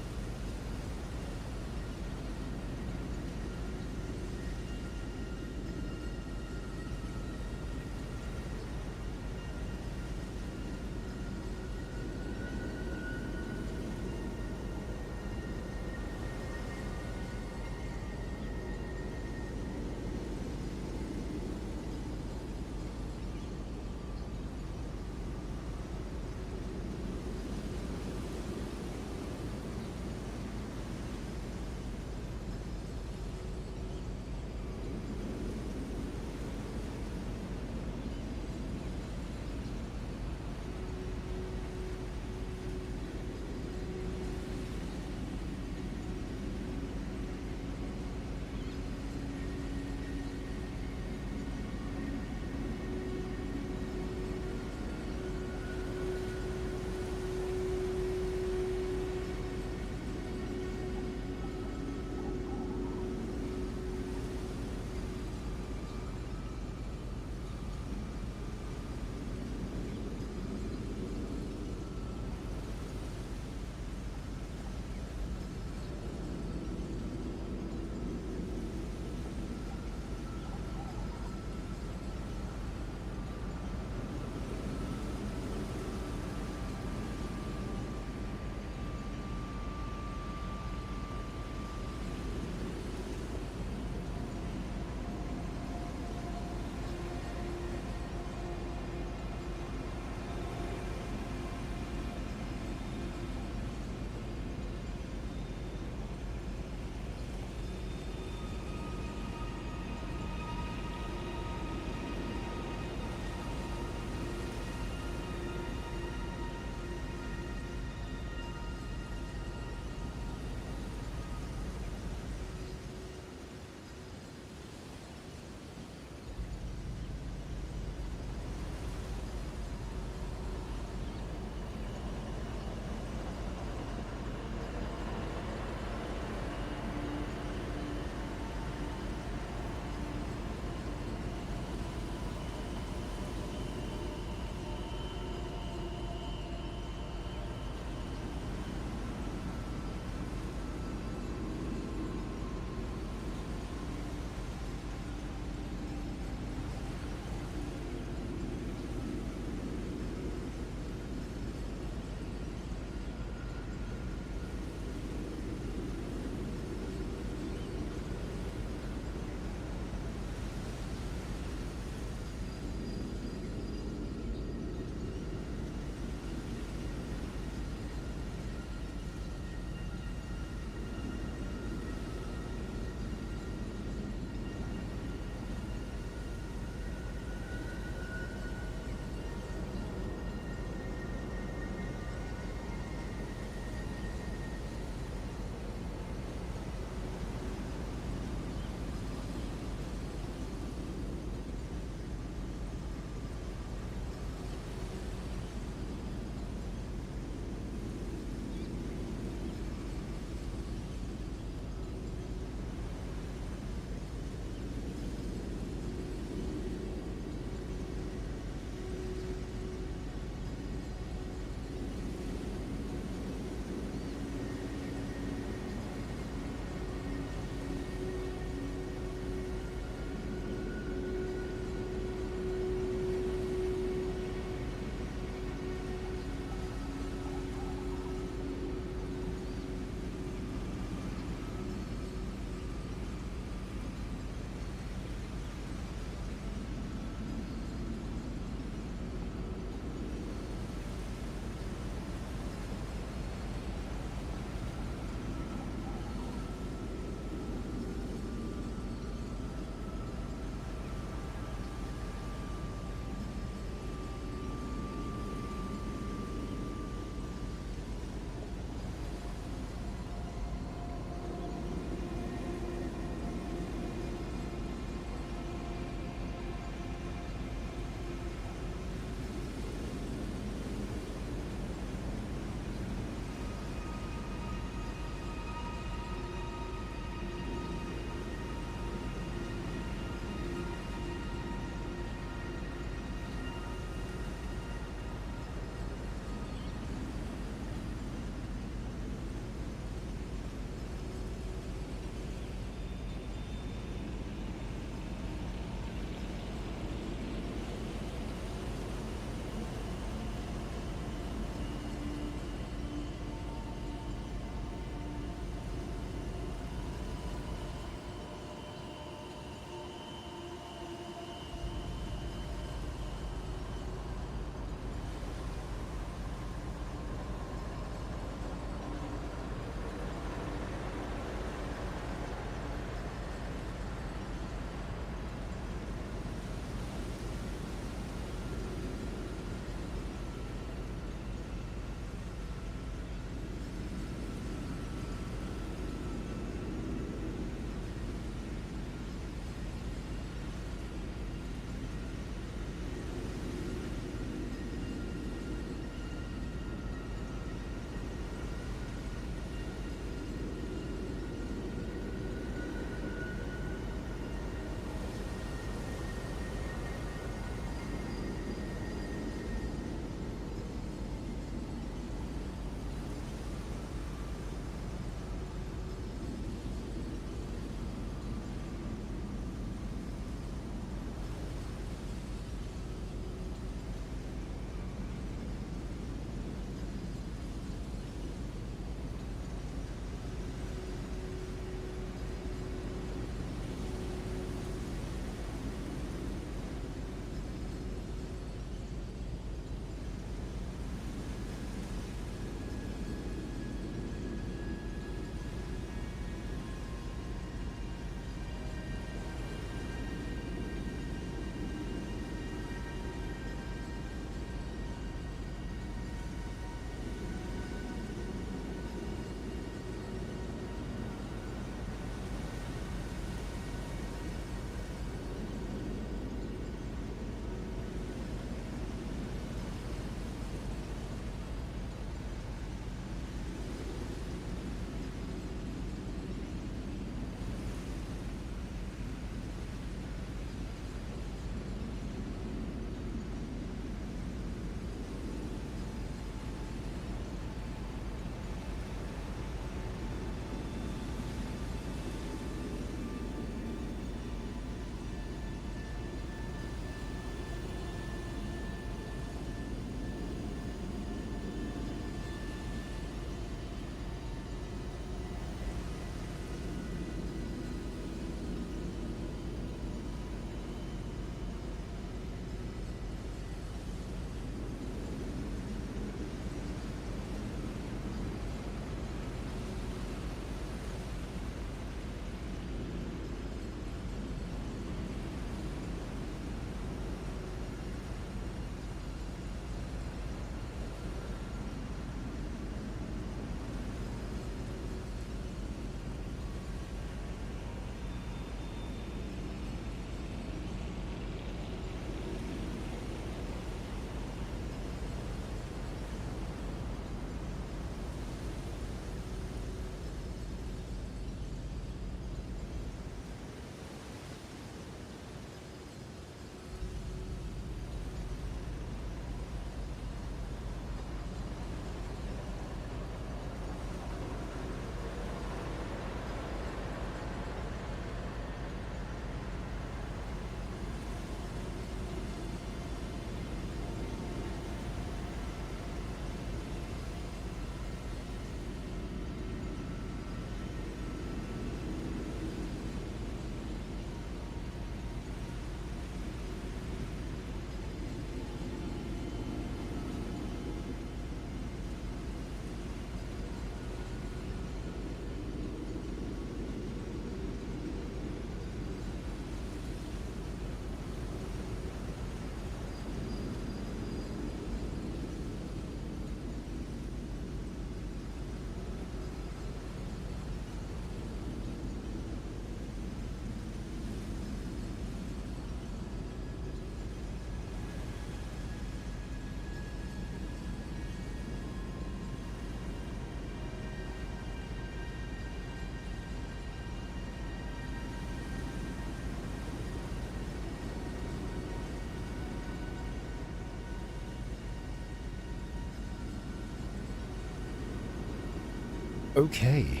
Okay,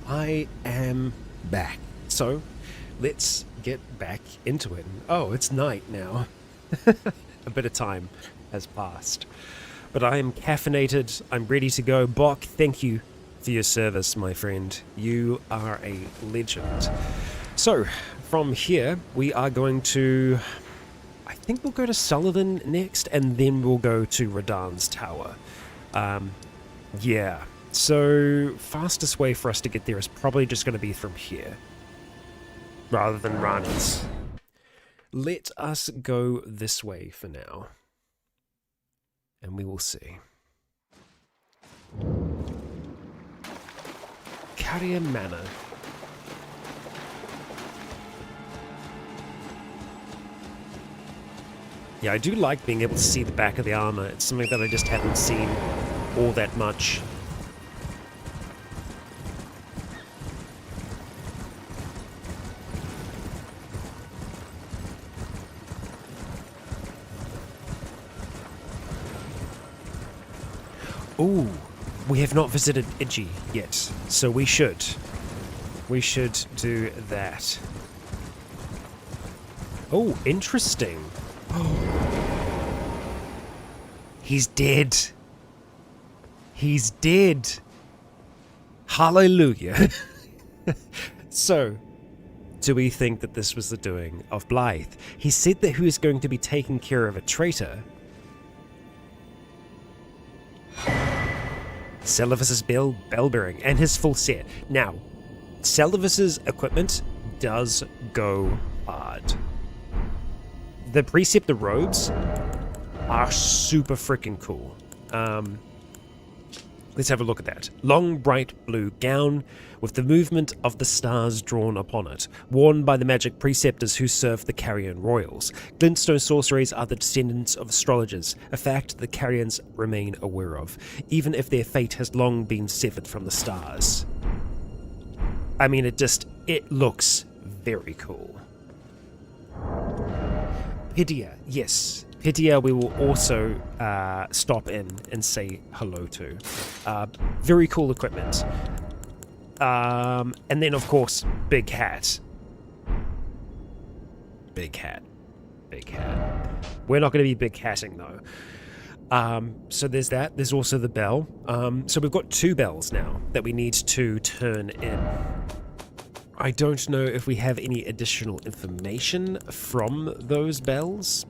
I am back. So, let's get back into it. Oh, it's night now. A bit of time has passed. But I am caffeinated, I'm ready to go. Bok, thank you for your service, my friend. You are a legend. So, from here, we are going to... I think we'll go to Sullivan next, and then we'll go to Radahn's tower. Yeah. So, fastest way for us to get there is probably just going to be from here, rather than Ranni's. Let us go this way for now, and we will see. Carian Manor. Yeah, I do like being able to see the back of the armor. It's something that I just haven't seen all that much. Ooh, we have not visited Idji yet, so we should. We should do that. Oh, interesting. He's dead. He's dead. Hallelujah. So, do we think that this was the doing of Blythe? He said that he was going to be taking care of a traitor. Celavus's bell bearing and his full set. Now, Celavus's equipment does go hard. The Preceptor robes are super freaking cool. Let's have a look at that. Long, bright blue gown with the movement of the stars drawn upon it, worn by the magic preceptors who serve the Carian royals. Glintstone sorceries are the descendants of astrologers, a fact the Carians remain aware of, even if their fate has long been severed from the stars. I mean, it looks very cool. Pidia, yes. Pidia we will also stop in and say hello to. Very cool equipment. And then, of course, Big Hat. Big Hat. Big Hat. We're not going to be big hatting, though. So there's that. There's also the bell. So we've got 2 bells now that we need to turn in. I don't know if we have any additional information from those bells.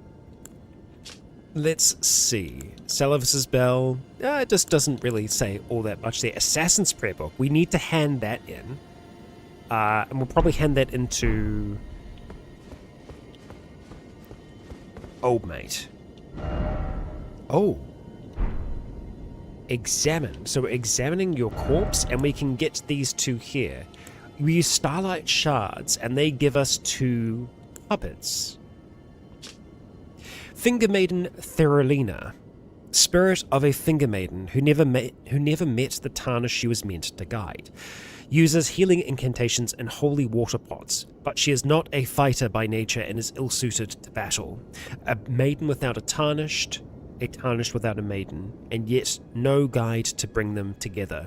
Let's see. Celavus's bell, it just doesn't really say all that much there. Assassin's Prayer Book, we need to hand that in. And we'll probably hand that into Old Mate. Oh. Examine. So we're examining your corpse, and we can get these 2 here. We use Starlight Shards, and they give us 2 puppets. Finger Maiden Theralina, spirit of a Finger Maiden who never met the tarnish she was meant to guide. Uses healing incantations and holy water pots, but she is not a fighter by nature and is ill-suited to battle. A maiden without a tarnished without a maiden, and yet no guide to bring them together.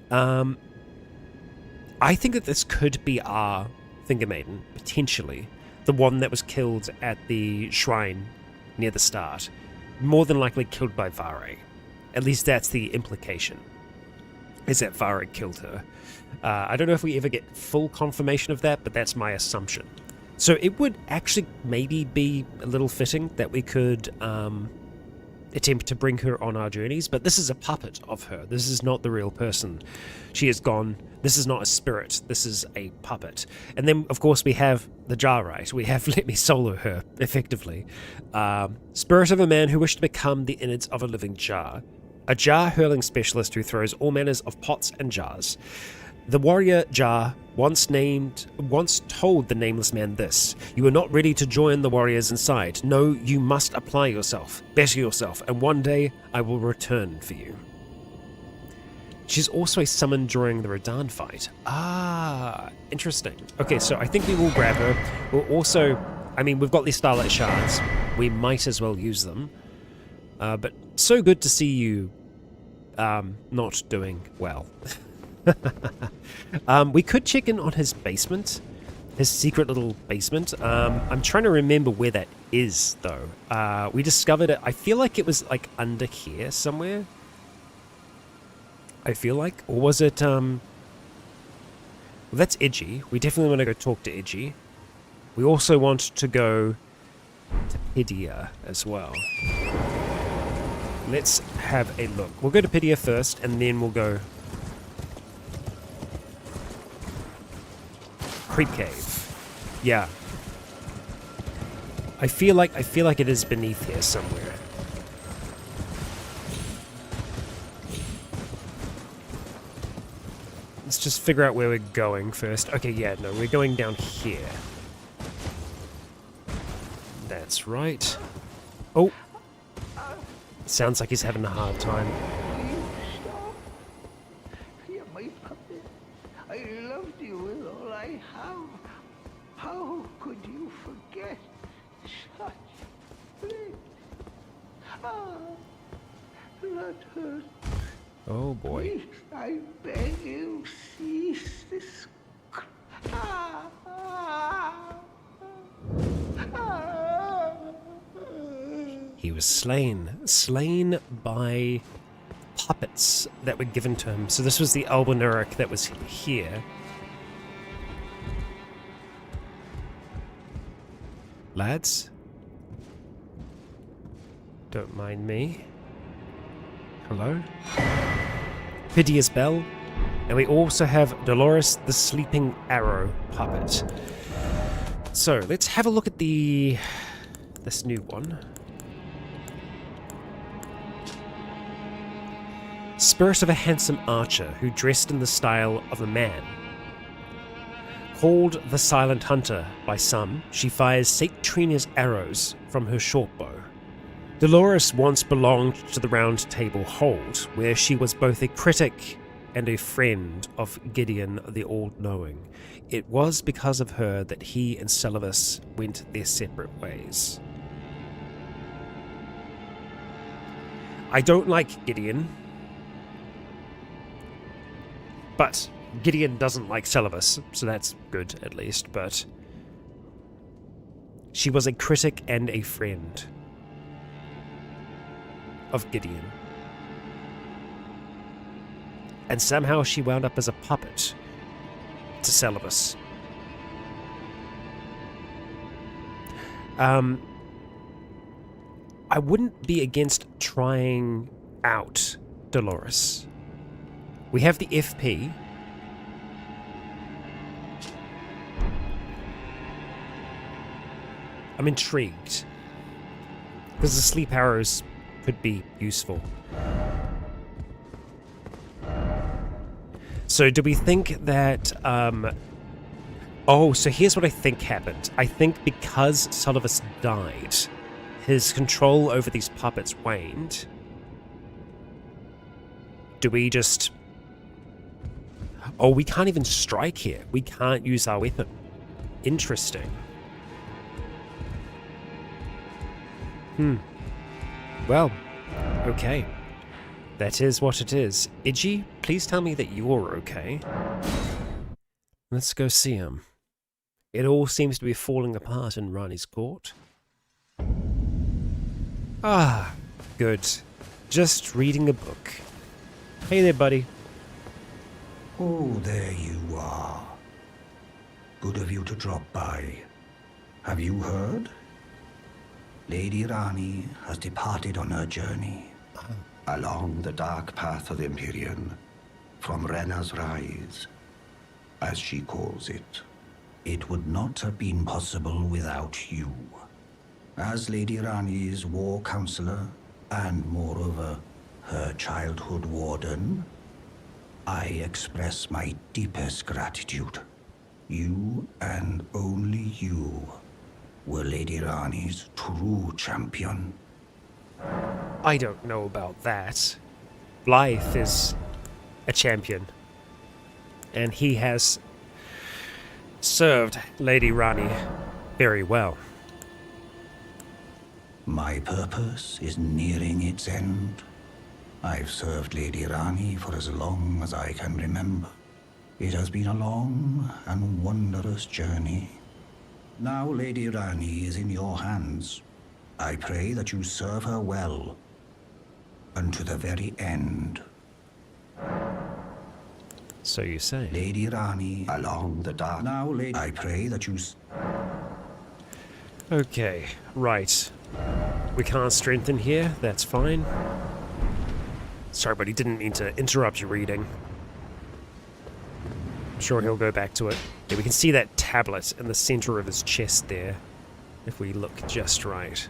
I think that this could be our Finger Maiden, potentially. The one that was killed at the shrine near the start. More than likely killed by Vare. At least that's the implication, is that Vare killed her. I don't know if we ever get full confirmation of that, but that's my assumption. So it would actually maybe be a little fitting that we could attempt to bring her on our journeys, but this is a puppet of her. This is not the real person. She is gone. This is not a spirit. This is a puppet. And then, of course, we have the jar right. We have Let Me Solo Her, effectively. Spirit of a man who wished to become the innards of a living jar. A jar-hurling specialist who throws all manners of pots and jars. The warrior Jar once told the nameless man this: "You are not ready to join the warriors inside. No, you must apply yourself, better yourself, and one day I will return for you." She's also a summon during the Radahn fight. Ah, interesting. Okay, so I think we will grab her. We'll also, I mean, we've got these Starlight Shards. We might as well use them. But so good to see you not doing well. We could check in on his basement. His secret little basement. I'm trying to remember where that is, though. We discovered it. I feel like it was, like, under here somewhere. I feel like. Or was it, Well, that's Edgy. We definitely want to go talk to Edgy. We also want to go to Pidia as well. Let's have a look. We'll go to Pidia first, and then we'll go... Creep Cave. Yeah. I feel like it is beneath here somewhere. Let's just figure out where we're going first. Okay, yeah, no, we're going down here. That's right. Oh. Sounds like he's having a hard time. You're my puppet. I loved you with all I have. How could you forget such bliss? Ah, that hurts. Oh boy. Please, I beg you, cease this. Ah, ah, ah. He was slain by puppets that were given to him. So this was the Albinuric that was here. Lads? Don't mind me. Hello? Pidia's Bell. And we also have Dolores the Sleeping Arrow puppet. So, let's have a look at this new one. Spirit of a handsome archer who dressed in the style of a man. Called the Silent Hunter by some, she fires Satrina's arrows from her short bow. Dolores once belonged to the Round Table Hold, where she was both a critic and a friend of Gideon the All-Knowing. It was because of her that he and Celavus went their separate ways. I don't like Gideon, but Gideon doesn't like Celavus, so that's good at least, but she was a critic and a friend of Gideon. And somehow she wound up as a puppet to Celavus. I wouldn't be against trying out Dolores. We have the FP. I'm intrigued. Because the sleep arrows could be useful. So do we think that... Oh, so here's what I think happened. I think because Celavus died, his control over these puppets waned. Do we just... Oh, we can't even strike here. We can't use our weapon. Interesting. Well, okay. That is what it is. Idji, please tell me that you're okay. Let's go see him. It all seems to be falling apart in Ranni's court. Ah, good. Just reading a book. Hey there, buddy. Oh, there you are. Good of you to drop by. Have you heard? Lady Ranni has departed on her journey. Along the dark path of the Empyrean, from Renna's Rise, as she calls it. It would not have been possible without you. As Lady Ranni's war counselor, and moreover, her childhood warden, I express my deepest gratitude. You and only you were Lady Ranni's true champion. I don't know about that. Blythe is a champion. And he has served Lady Ranni very well. My purpose is nearing its end. I've served Lady Ranni for as long as I can remember. It has been a long and wondrous journey. Now Lady Ranni is in your hands. I pray that you serve her well, unto the very end. So you say. Lady Ranni, along the dark. Now, Lady, I pray that you. Okay, right. We can't strengthen here, that's fine. Sorry, but he didn't mean to interrupt your reading. I'm sure he'll go back to it. Yeah, we can see that tablet in the center of his chest there, if we look just right.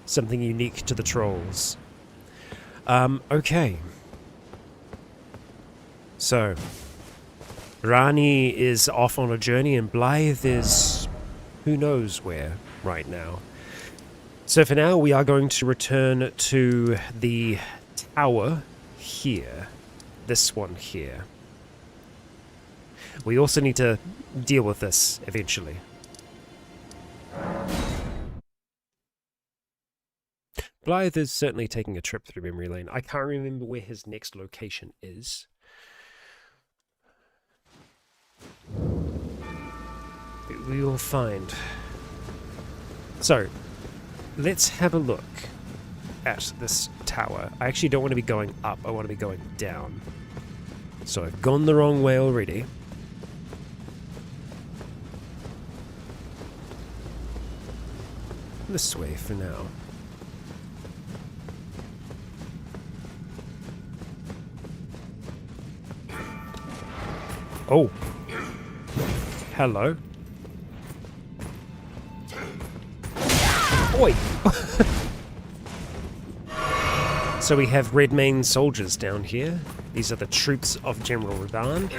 Something unique to the trolls. Okay. So, Ranni is off on a journey and Blythe is who knows where right now. So for now, we are going to return to the tower here. This one here. We also need to deal with this eventually. Blythe is certainly taking a trip through memory lane. I can't remember where his next location is. We will find. So, let's have a look at this tower. I actually don't want to be going up, I want to be going down. So I've gone the wrong way already. This way for now. Oh. Hello. Oi! So we have Redmane soldiers down here. These are the troops of General Radan.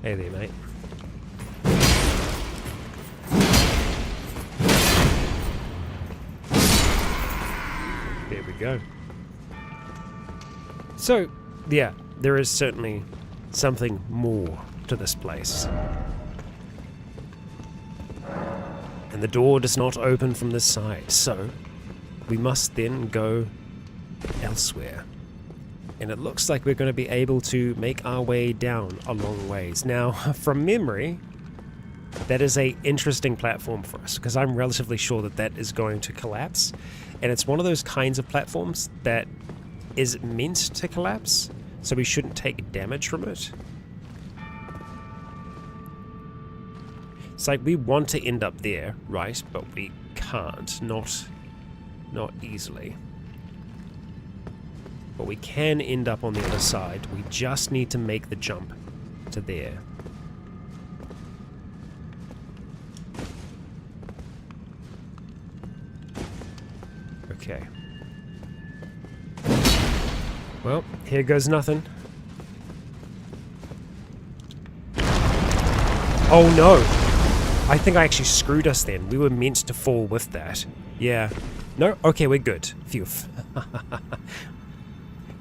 Hey there, mate. There we go. So, yeah, there is certainly something more to this place. And the door does not open from this side, so we must then go elsewhere. And it looks like we're going to be able to make our way down a long ways. Now, from memory, that is a interesting platform for us, because I'm relatively sure that that is going to collapse. And it's one of those kinds of platforms that is meant to collapse, so we shouldn't take damage from it. It's like we want to end up there, right? But we can't. Not easily. But we can end up on the other side. We just need to make the jump to there. Okay. Well, here goes nothing. Oh no! I think I actually screwed us then. We were meant to fall with that. Yeah. No? Okay, we're good. Phew.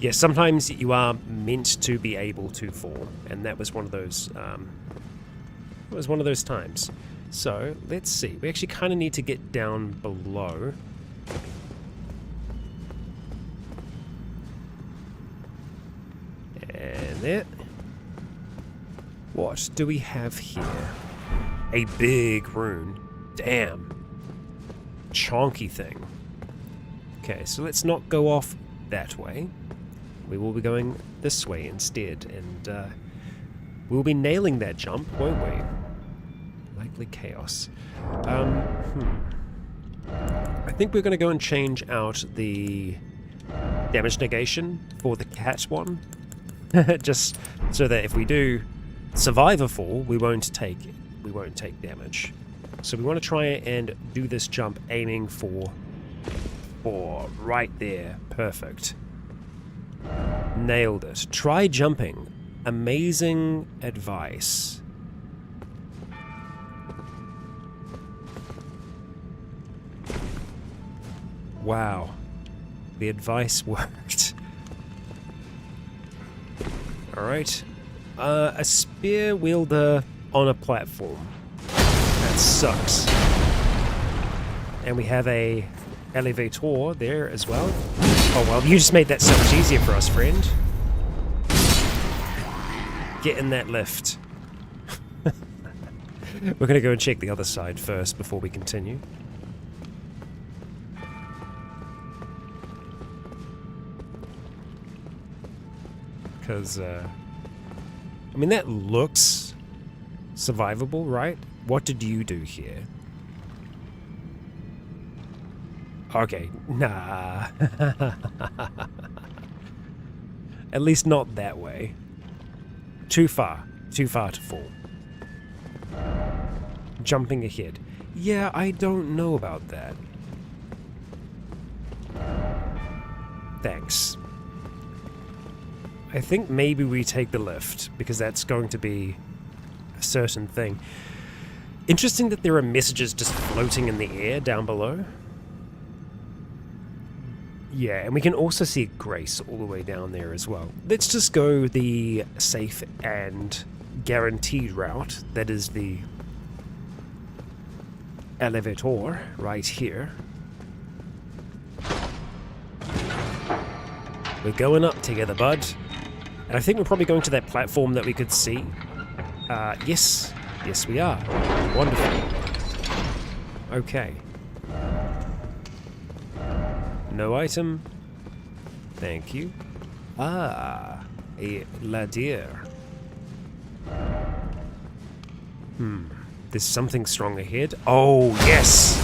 Yeah, sometimes you are meant to be able to fall, and that was one of those. It was one of those times. So let's see. We actually kind of need to get down below. And there. What do we have here? A big rune. Damn. Chonky thing. Okay, so let's not go off that way. We will be going this way instead, and we'll be nailing that jump, won't we? Likely chaos. I think we're going to go and change out the damage negation for the cat one, just so that if we do survive a fall, we won't take damage. So we want to try and do this jump aiming for right there. Perfect. Nailed it. Try jumping. Amazing advice. Wow. The advice worked. Alright. A spear wielder on a platform. That sucks. And we have a elevator there as well. Oh well, you just made that so much easier for us, friend. Get in that lift. We're gonna go and check the other side first before we continue. Because, I mean, that looks survivable, right? What did you do here? Okay, nah. At least not that way. Too far to fall. Jumping ahead. Yeah, I don't know about that. Thanks. I think maybe we take the lift, because that's going to be a certain thing. Interesting that there are messages just floating in the air down below. Yeah, and we can also see Grace all the way down there as well. Let's just go the safe and guaranteed route. That is the elevator right here. We're going up together, bud. And I think we're probably going to that platform that we could see. Yes. Yes, we are. Wonderful. Okay. No item. Thank you. Ah, a ladder. There's something strong ahead. Oh, yes!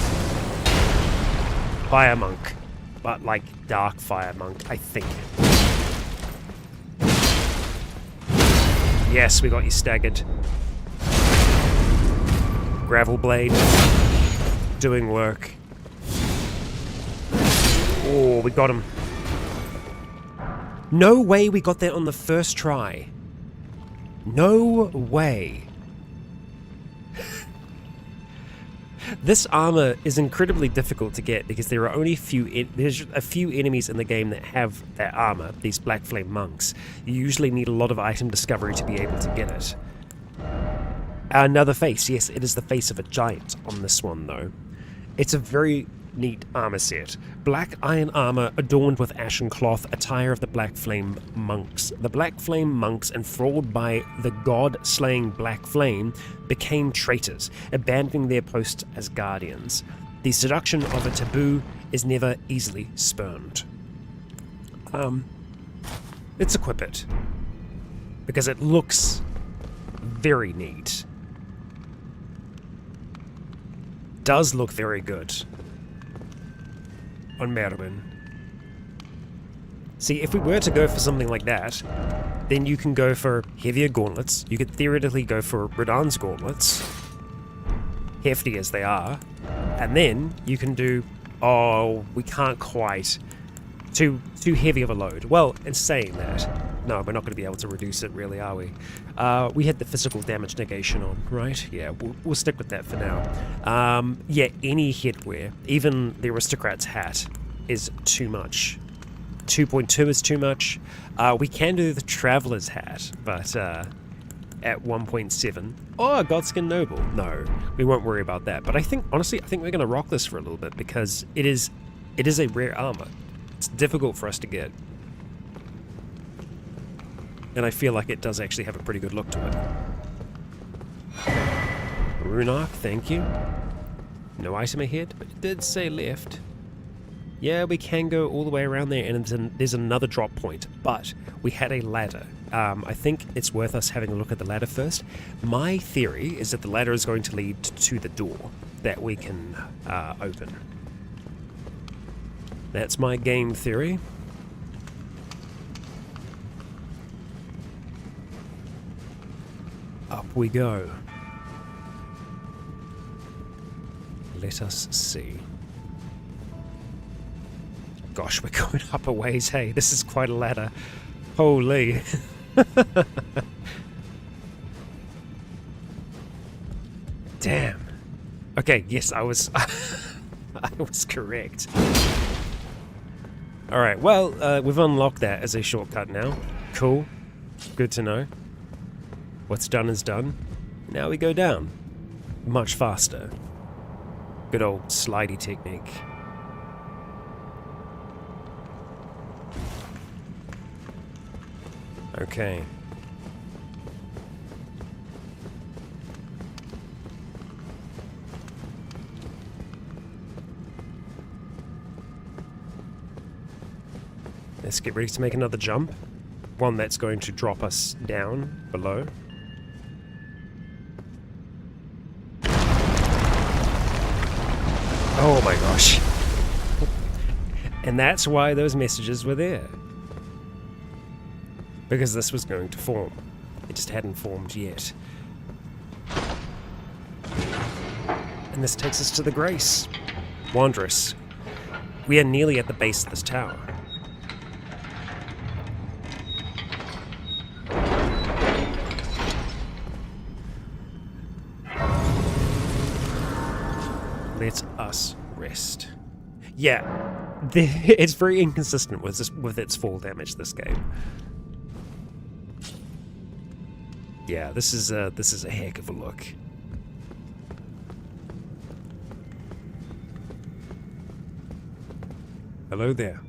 Fire monk. But like dark fire monk, I think. Yes, we got you staggered. Gravel blade. Doing work. Oh, we got him. No way we got that on the first try. No way. This armor is incredibly difficult to get because there are only there's a few enemies in the game that have that armor, these Black Flame monks. You usually need a lot of item discovery to be able to get it. Another face, yes, it is the face of a giant on this one though. It's a very neat armor set. Black iron armor adorned with ashen cloth, attire of the Black Flame monks. The Black Flame monks, enthralled by the god-slaying Black Flame, became traitors, abandoning their post as guardians. The seduction of a taboo is never easily spurned. Let's equip it, because it looks very neat. Does look very good on Merwin. See, if we were to go for something like that, then you can go for heavier gauntlets. You could theoretically go for Radahn's gauntlets, hefty as they are, and then you can do, oh, we can't quite, too heavy of a load. Well, in saying that, no, we're not going to be able to reduce it, really, are we? We had the physical damage negation on, right? Yeah, we'll stick with that for now. Yeah, any headwear, even the aristocrat's hat, is too much. 2.2 is too much. We can do the traveler's hat, but at 1.7. Oh, Godskin Noble. No, we won't worry about that. But I think, honestly, I think we're going to rock this for a little bit because it is a rare armor. It's difficult for us to get. And I feel like it does actually have a pretty good look to it. Runark, thank you. No item ahead, but it did say left. Yeah, we can go all the way around there, and there's another drop point, but we had a ladder. I think it's worth us having a look at the ladder first. My theory is that the ladder is going to lead to the door that we can open. That's my game theory. Up we go. Let us see. Gosh, we're going up a ways, hey. This is quite a ladder. Holy. Damn. Okay, yes, I was I was correct. Alright, well, we've unlocked that as a shortcut now. Cool. Good to know. What's done is done. Now we go down. Much faster. Good old slidey technique. Okay. Let's get ready to make another jump. One that's going to drop us down below. Oh my gosh. And that's why those messages were there. Because this was going to form. It just hadn't formed yet. And this takes us to the Grace. Wondrous. We are nearly at the base of this tower. Let us rest. Yeah, it's very inconsistent with its fall damage, this game. Yeah, this is a heck of a look. Hello there.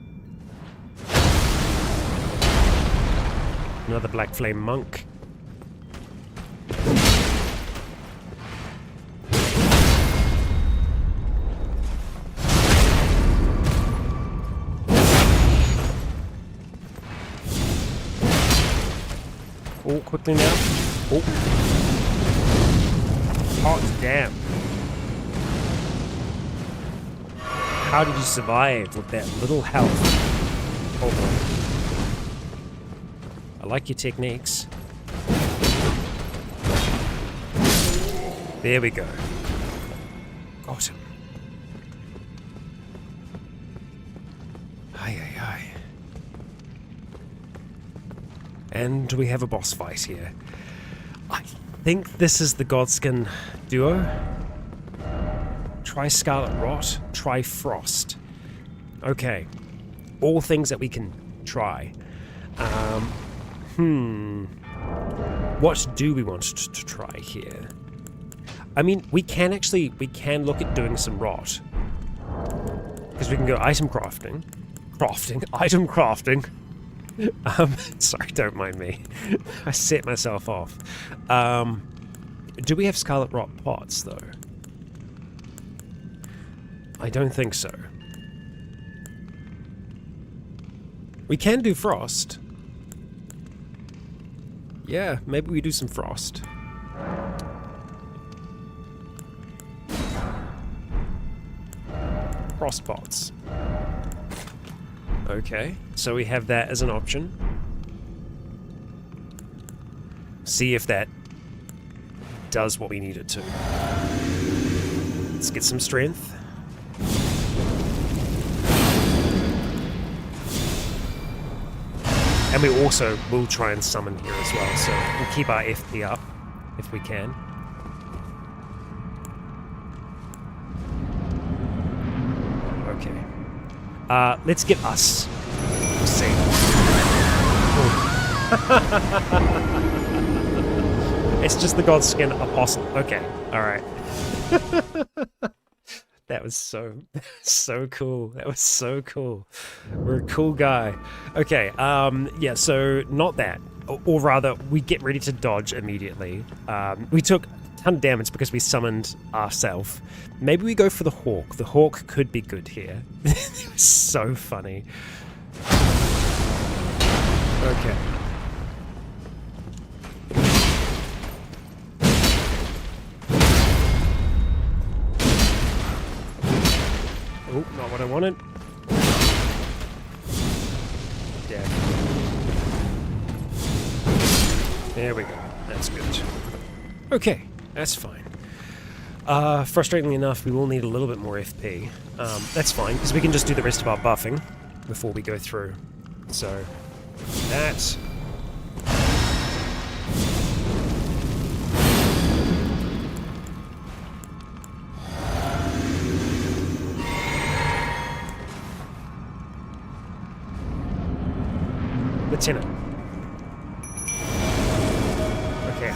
Another Black Flame Monk. Oh, quickly now. Oh. Hot damn. How did you survive with that little health? Hold on. I like your techniques. There we go. Got him. Aye, aye, aye. And we have a boss fight here. I think this is the Godskin duo. Try Scarlet Rot, try Frost. Okay. All things that we can try. What do we want to try here? I mean, we can look at doing some Rot. Because we can go item crafting. Item crafting. Sorry, don't mind me. I set myself off. Do we have Scarlet Rot pots, though? I don't think so. We can do Frost. Yeah, maybe we do some Frost. Frost pots. Okay, so we have that as an option. See if that does what we need it to. Let's get some strength. And we also will try and summon here as well, so we'll keep our FP up if we can. Okay. Let's get us. Let's see. It's just the Godskin Apostle. Okay, alright. That was so cool. That was so cool. We're a cool guy. Okay, yeah, so not that. Or rather, we get ready to dodge immediately. We took a ton of damage because we summoned ourselves. Maybe we go for the Hawk. The Hawk could be good here. It was so funny. Okay. Oh, not what I wanted. Dead. There we go. That's good. Okay, that's fine. Frustratingly enough, we will need a little bit more FP. That's fine, because we can just do the rest of our buffing before we go through. So, that... Lieutenant. Okay.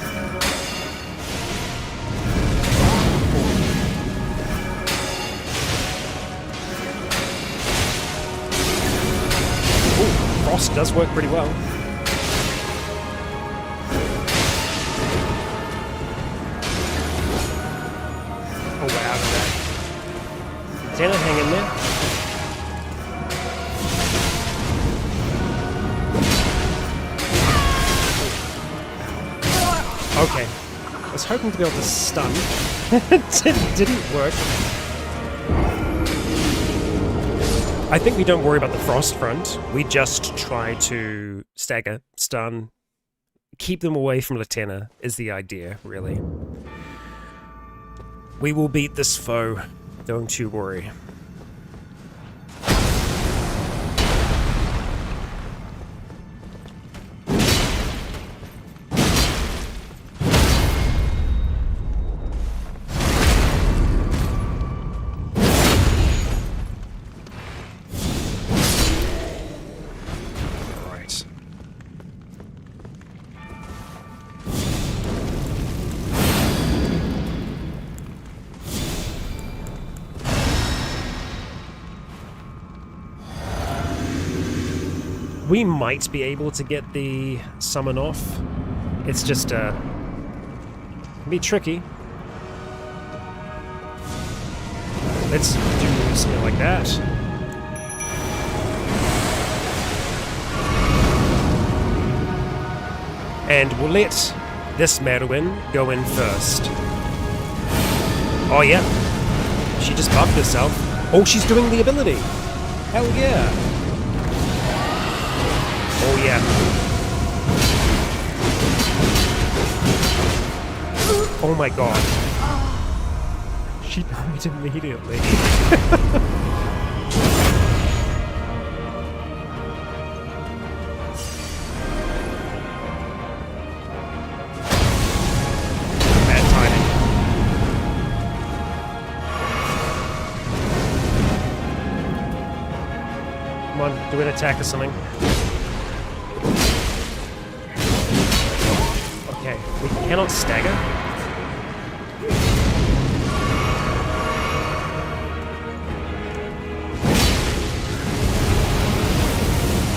Ooh, Frost does work pretty well. Oh, we're out of that. Lieutenant, hang in there. Okay. I was hoping to be able to stun. It didn't work. I think we don't worry about the frost front. We just try to stagger, stun, keep them away from Lieutenant is the idea, really. We will beat this foe. Don't you worry. We might be able to get the summon off. It's just, can be tricky. Let's do something like that. And we'll let this Merwin go in first. Oh yeah, she just buffed herself. Oh, she's doing the ability. Hell yeah. Oh yeah. Oh my god. She died immediately. Bad timing. Come on, do an attack or something. Okay, we cannot stagger.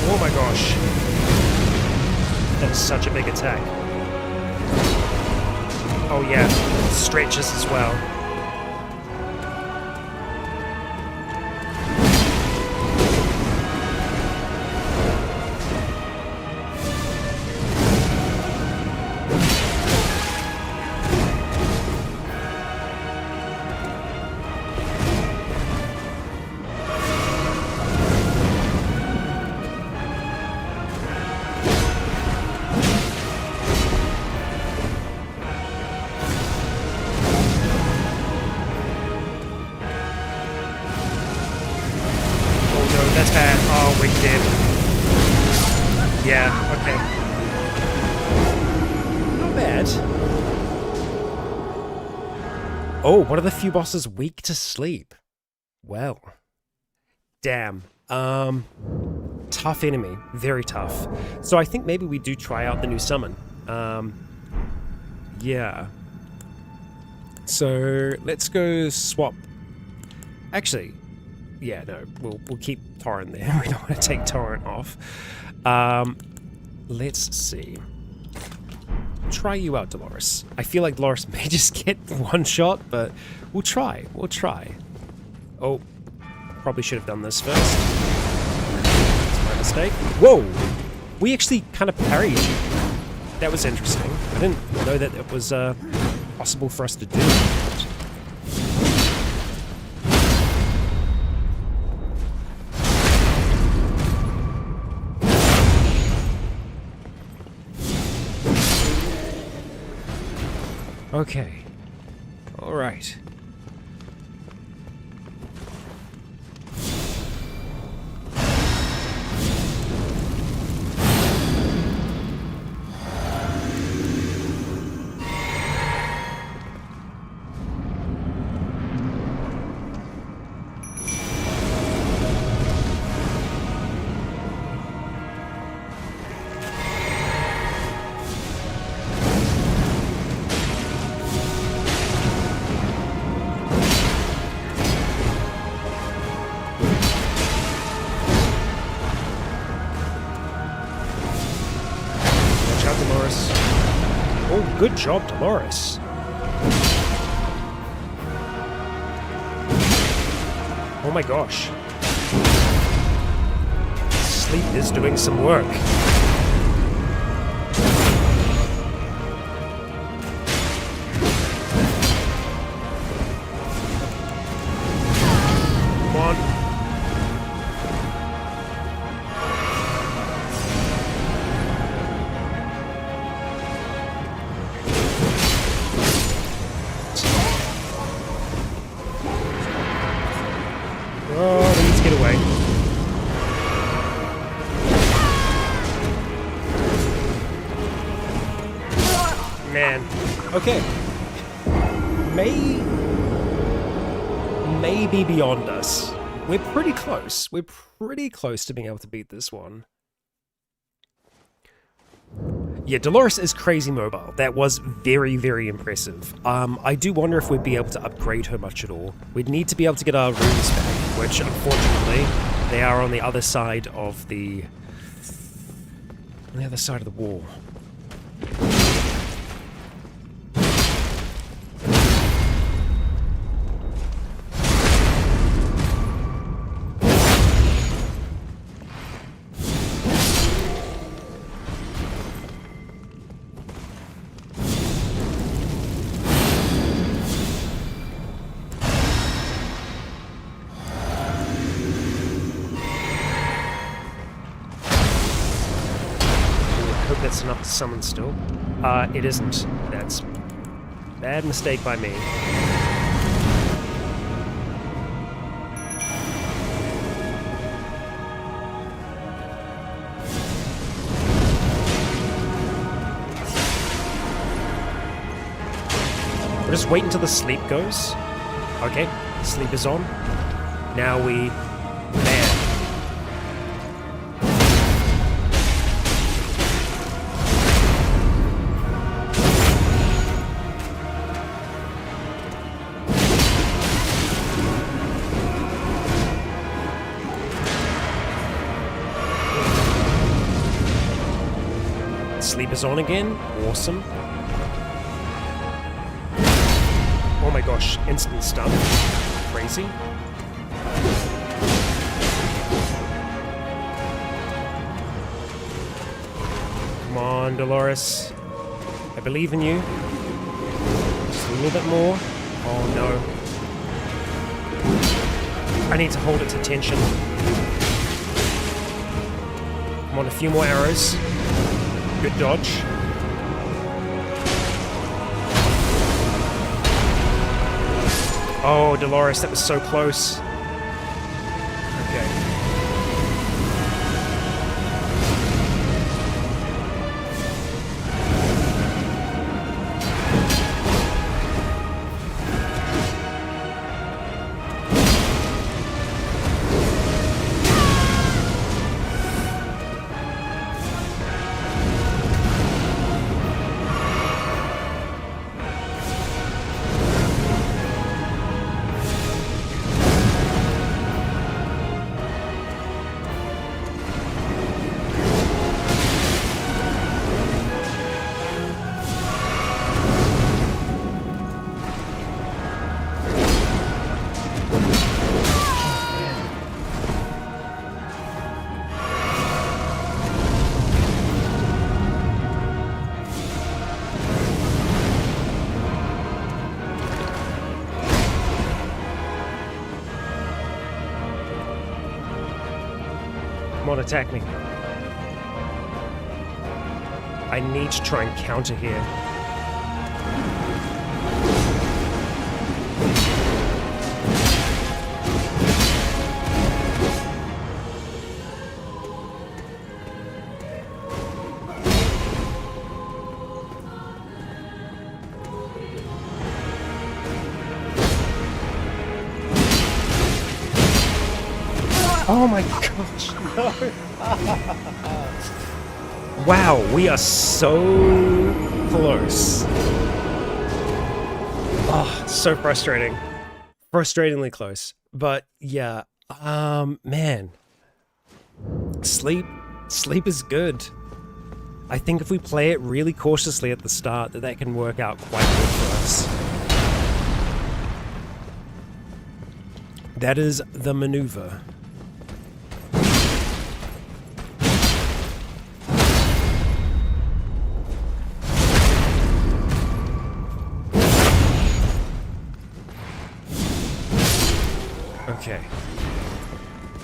Oh my gosh. That's such a big attack. Oh yeah, stretches as well. Yeah, okay. Not bad. Oh, one of the few bosses weak to sleep. Well. Damn. Tough enemy. Very tough. So I think maybe we do try out the new summon. Yeah. So let's go swap. Actually, yeah, no, we'll keep Torrent there. We don't want to take Torrent off. Let's see. Try you out, Dolores. I feel like Dolores may just get one shot, but we'll try. We'll try. Oh, probably should have done this first. That's my mistake. Whoa! We actually kind of parried. That was interesting. I didn't know that it was possible for us to do that. Okay. All right. Good job, Dolores. Oh my gosh. Sleep is doing some work. Come on. Oh, we need to get away. Man. Okay. Maybe beyond us. We're pretty close. We're pretty close to being able to beat this one. Yeah, Dolores is crazy mobile. That was very, very impressive. I do wonder if we'd be able to upgrade her much at all. We'd need to be able to get our runes back, which unfortunately they are on the other side of the wall. That's enough to summon still. It isn't. That's bad mistake by me. We'll just wait until the sleep goes. Okay, sleep is on. Now we... Man. Sleep is on again. Awesome. Oh my gosh, instant stun. Crazy. Come on, Dolores. I believe in you. Just a little bit more. Oh no. I need to hold its attention. Come on, a few more arrows. Good dodge. Oh, Dolores, that was so close. Okay. Come on, attack me. I need to try and counter here. Oh my gosh, no! Wow, we are so close. Oh, so frustrating. Frustratingly close. But yeah, man. Sleep is good. I think if we play it really cautiously at the start, that can work out quite good for us. That is the maneuver. Okay.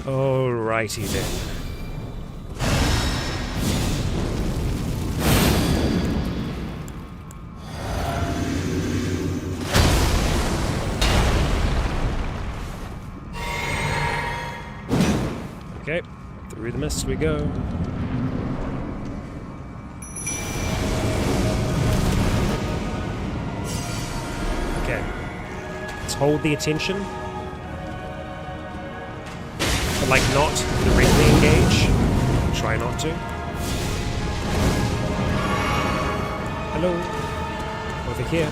Alrighty then. Okay, through the mist we go. Okay, let's hold the attention. But like not directly engage. Try not to. Hello. Over here.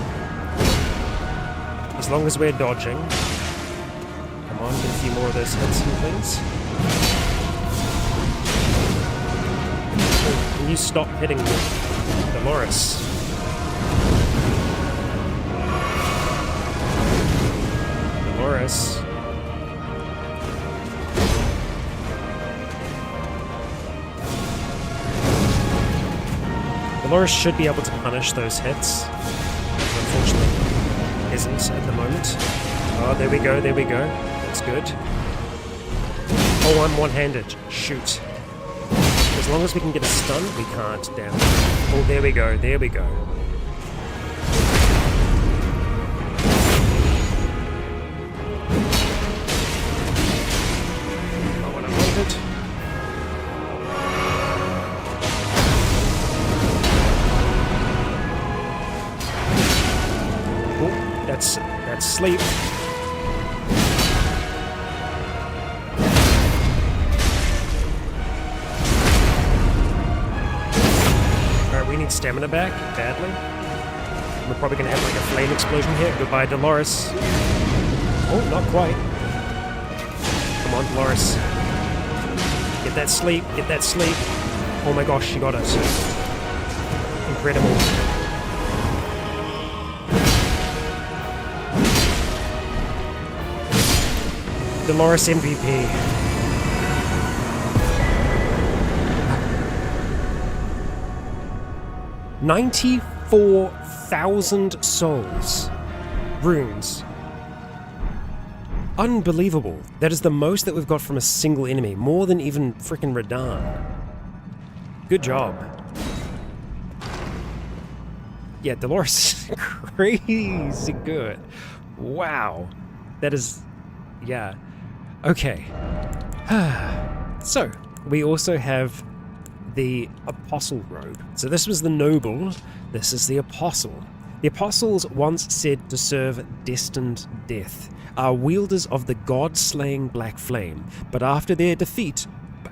As long as we're dodging. Come on, get a few more of those hits and things. Can you stop hitting Dolores? Dolores. Dolores should be able to punish those hits. Unfortunately, isn't at the moment. Oh, there we go, there we go. That's good. Oh, I'm one-handed. Shoot. As long as we can get a stun, we can't damage. Oh, there we go, there we go. Not what I wanted. Oh, that's sleep. We need stamina back, badly. We're probably going to have like a flame explosion here. Goodbye, Dolores. Oh, not quite. Come on, Dolores. Get that sleep, get that sleep. Oh my gosh, she got it. Incredible. Dolores MVP. 94,000 souls. Runes. Unbelievable. That is the most that we've got from a single enemy. More than even frickin' Radahn. Good job. Yeah, Dolores is crazy good. Wow. That is... yeah. Okay. So, we also have the Apostle robe. So this was the noble, this is the Apostle. The Apostles, once said to serve destined death, are wielders of the god-slaying Black Flame, but after their defeat,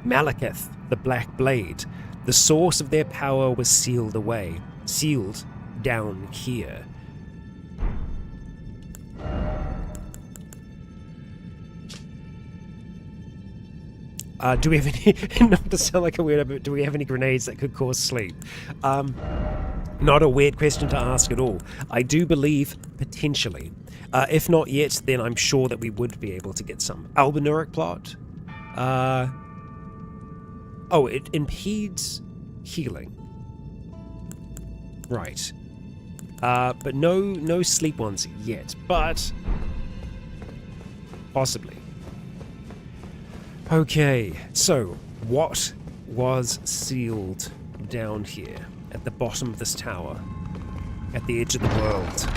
Malekith, the Black Blade, the source of their power was sealed away, sealed down here. Do we have any, not to sound like a weirdo, but do we have any grenades that could cause sleep? Not a weird question to ask at all. I do believe, potentially. If not yet, then I'm sure that we would be able to get some. Albinuric plot? Oh, it impedes healing. Right. But no sleep ones yet, but possibly. Okay, so what was sealed down here at the bottom of this tower, at the edge of the world?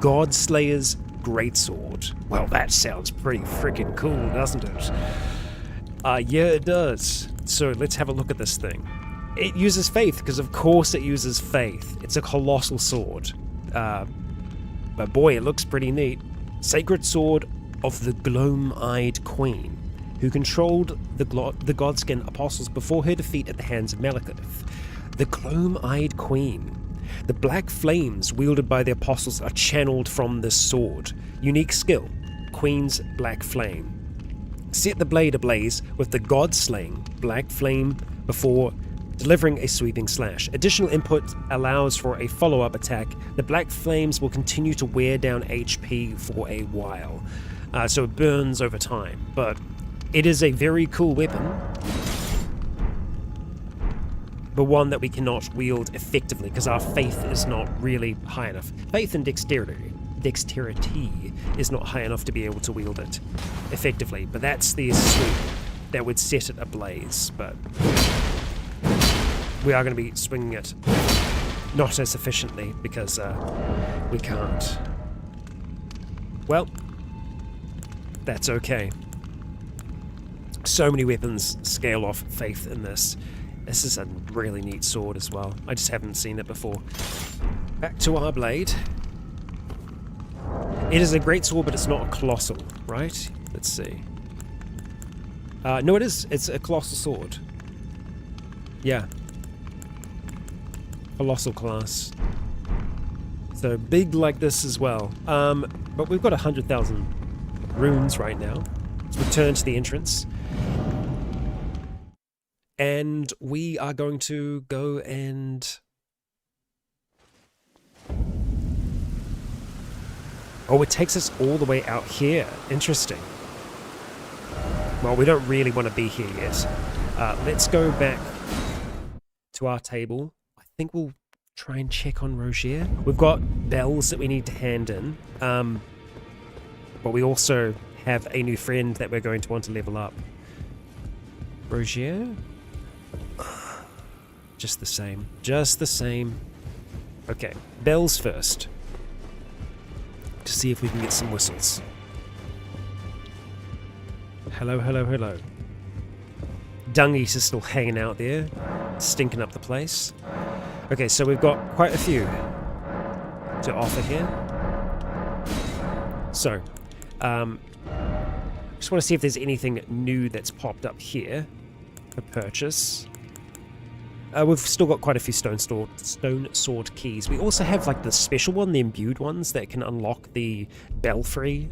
Godslayer's Greatsword. Well, that sounds pretty freaking cool, doesn't it? Yeah, it does. So let's have a look at this thing. It uses faith, because of course it uses faith. It's a colossal sword. But boy, it looks pretty neat. Sacred Sword of the Gloam-Eyed Queen, who controlled the Godskin Apostles before her defeat at the hands of Malekith. The Gloam-Eyed Queen. The black flames wielded by the Apostles are channeled from this sword. Unique skill, Queen's Black Flame. Set the blade ablaze with the God-slaying Black Flame before delivering a sweeping slash. Additional input allows for a follow-up attack. The black flames will continue to wear down HP for a while, so it burns over time, but it is a very cool weapon, but one that we cannot wield effectively because our faith is not really high enough. Faith and dexterity is not high enough to be able to wield it effectively, but that's the sweep that would set it ablaze. But we are going to be swinging it not as efficiently because we can't. Well, that's okay. So many weapons scale off faith in this. This is a really neat sword as well. I just haven't seen it before. Back to our blade. It is a great sword, but it's not a colossal, right? Let's see. No, it is. It's a colossal sword. Yeah. Colossal class. So big like this as well. But we've got 100,000 runes right now. Let's return to the entrance. And we are going to go and... Oh, it takes us all the way out here. Interesting. Well, we don't really want to be here yet. Let's go back to our table. I think we'll try and check on Rogier. We've got bells that we need to hand in. But we also have a new friend that we're going to want to level up. Rogier? Just the same. Just the same. Okay, bells first. To see if we can get some whistles. Hello, hello, hello. Dungies is still hanging out there, stinking up the place. Okay, so we've got quite a few to offer here. So, just want to see if there's anything new that's popped up here for purchase. We've still got quite a few stone sword keys. We also have like the special one, the imbued ones that can unlock the belfry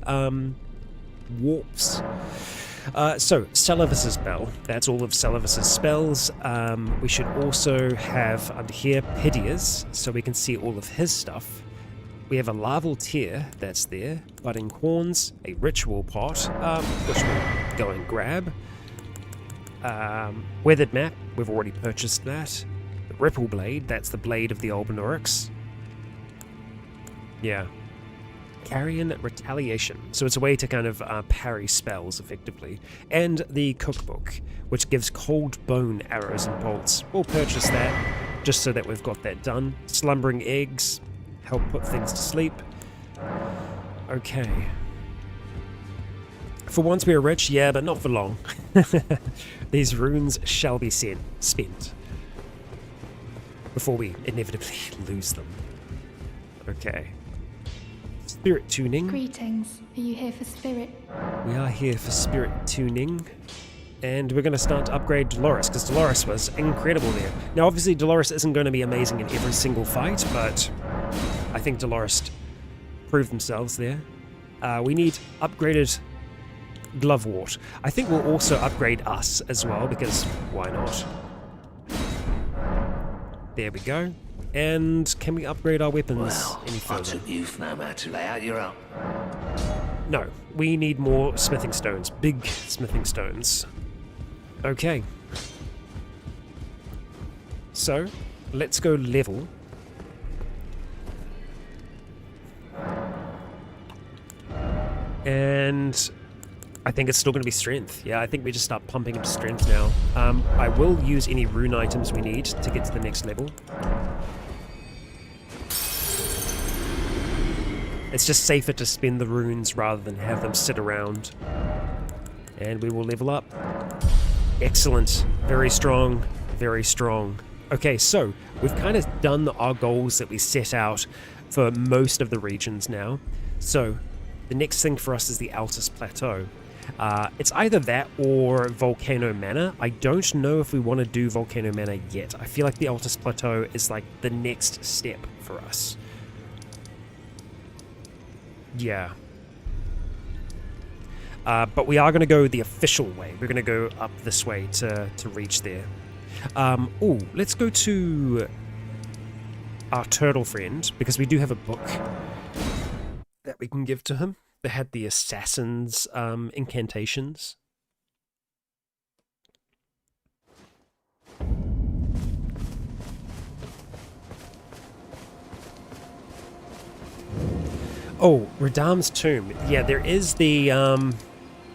warps. So, Celavis's bell. That's all of Celavis's spells. We should also have under here Pidia's, so we can see all of his stuff. We have a larval tear that's there, budding horns, a ritual pot, which we'll go and grab. Weathered map, we've already purchased that. The ripple blade, that's the blade of the Albinaurix. Yeah. Carian retaliation, so it's a way to kind of parry spells effectively. And the cookbook, which gives cold bone arrows and bolts. We'll purchase that, just so that we've got that done. Slumbering eggs, help put things to sleep. Okay. For once we are rich, yeah, but not for long. These runes shall be spent before we inevitably lose them. Okay. Spirit tuning. Greetings. Are you here for spirit? We are here for spirit tuning. And we're going to start to upgrade Dolores, because Dolores was incredible there. Now, obviously, Dolores isn't going to be amazing in every single fight, but I think Dolores proved themselves there. We need upgraded Glovewort. I think we'll also upgrade us as well, because why not? There we go. And can we upgrade our weapons any further? I took you for no matter to lay out your own. No, we need more smithing stones. Big smithing stones. Okay. So, let's go level. And I think it's still going to be strength. Yeah, I think we just start pumping into strength now. I will use any rune items we need to get to the next level. It's just safer to spend the runes rather than have them sit around. And we will level up. Excellent. Very strong. Very strong. Okay, so we've kind of done our goals that we set out for most of the regions now. So the next thing for us is the Altus Plateau. It's either that or Volcano Manor. I don't know if we want to do Volcano Manor yet. I feel like the Altus Plateau is like the next step for us. Yeah. But we are going to go the official way. We're going to go up this way to reach there. Oh, let's go to our turtle friend, because we do have a book that we can give to him that had the assassin's incantations. Oh, Radam's tomb. Yeah, there is the,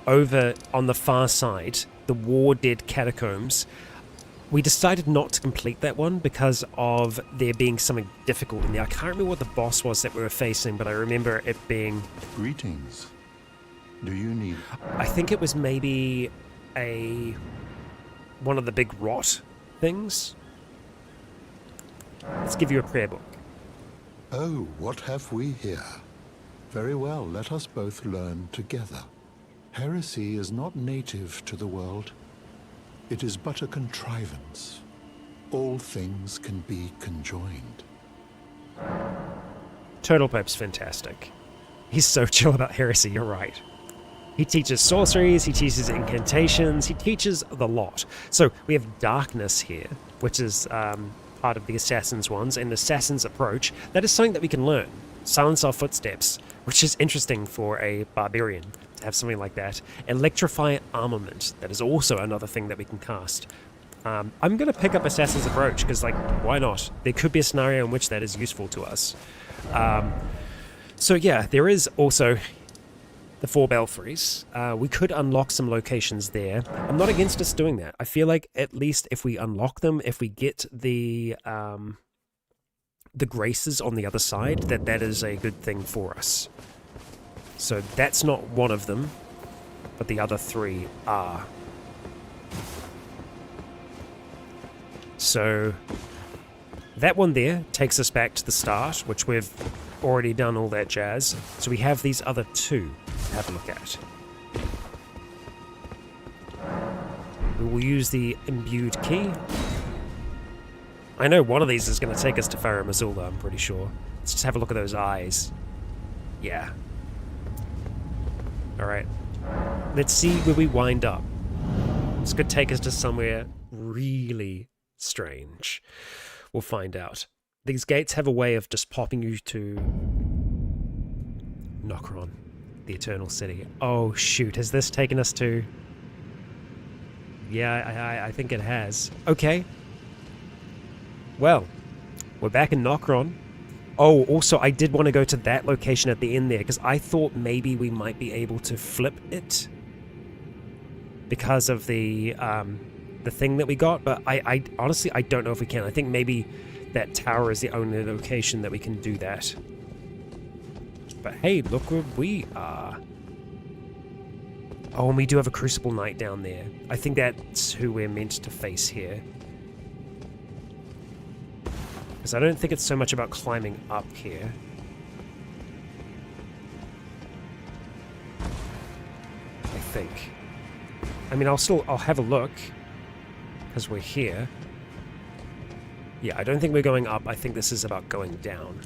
over on the far side, the War Dead Catacombs. We decided not to complete that one because of there being something difficult in there. I can't remember what the boss was that we were facing, but I remember it being... Greetings. Do you need... I think it was maybe one of the big rot things. Let's give you a prayer book. Oh, what have we here? Very well, let us both learn together. Heresy is not native to the world. It is but a contrivance. All things can be conjoined. Turtle Pope's fantastic. He's so chill about heresy, you're right. He teaches sorceries, he teaches incantations, he teaches the lot. So we have darkness here, which is part of the Assassin's ones, and Assassin's approach. That is something that we can learn. Silence our footsteps, which is interesting for a barbarian to have something like that. Electrify armament. That is also another thing that we can cast. I'm going to pick up Assassin's approach because, like, why not? There could be a scenario in which that is useful to us. So yeah, there is also the 4 belfries. We could unlock some locations there. I'm not against us doing that. I feel like at least if we unlock them, if we get the graces on the other side, that is a good thing for us. So that's not one of them, but the other 3 are. So that one there takes us back to the start, which we've already done all that jazz. So we have these other 2 to have a look at. We will use the imbued key. I know one of these is going to take us to Farum, Azula, I'm pretty sure. Let's just have a look at those eyes. Yeah. Alright. Let's see where we wind up. This could take us to somewhere really strange. We'll find out. These gates have a way of just popping you to Nokron, the Eternal City. Oh shoot, has this taken us to... Yeah, I think it has. Okay. Well, we're back in Nokron. Oh, also, I did want to go to that location at the end there, because I thought maybe we might be able to flip it because of the thing that we got, but I honestly, I don't know if we can. I think maybe that tower is the only location that we can do that. But hey, look where we are. Oh, and we do have a Crucible Knight down there. I think that's who we're meant to face here. Because I don't think it's so much about climbing up here. I think. I mean, I'll have a look. Because we're here. Yeah, I don't think we're going up. I think this is about going down.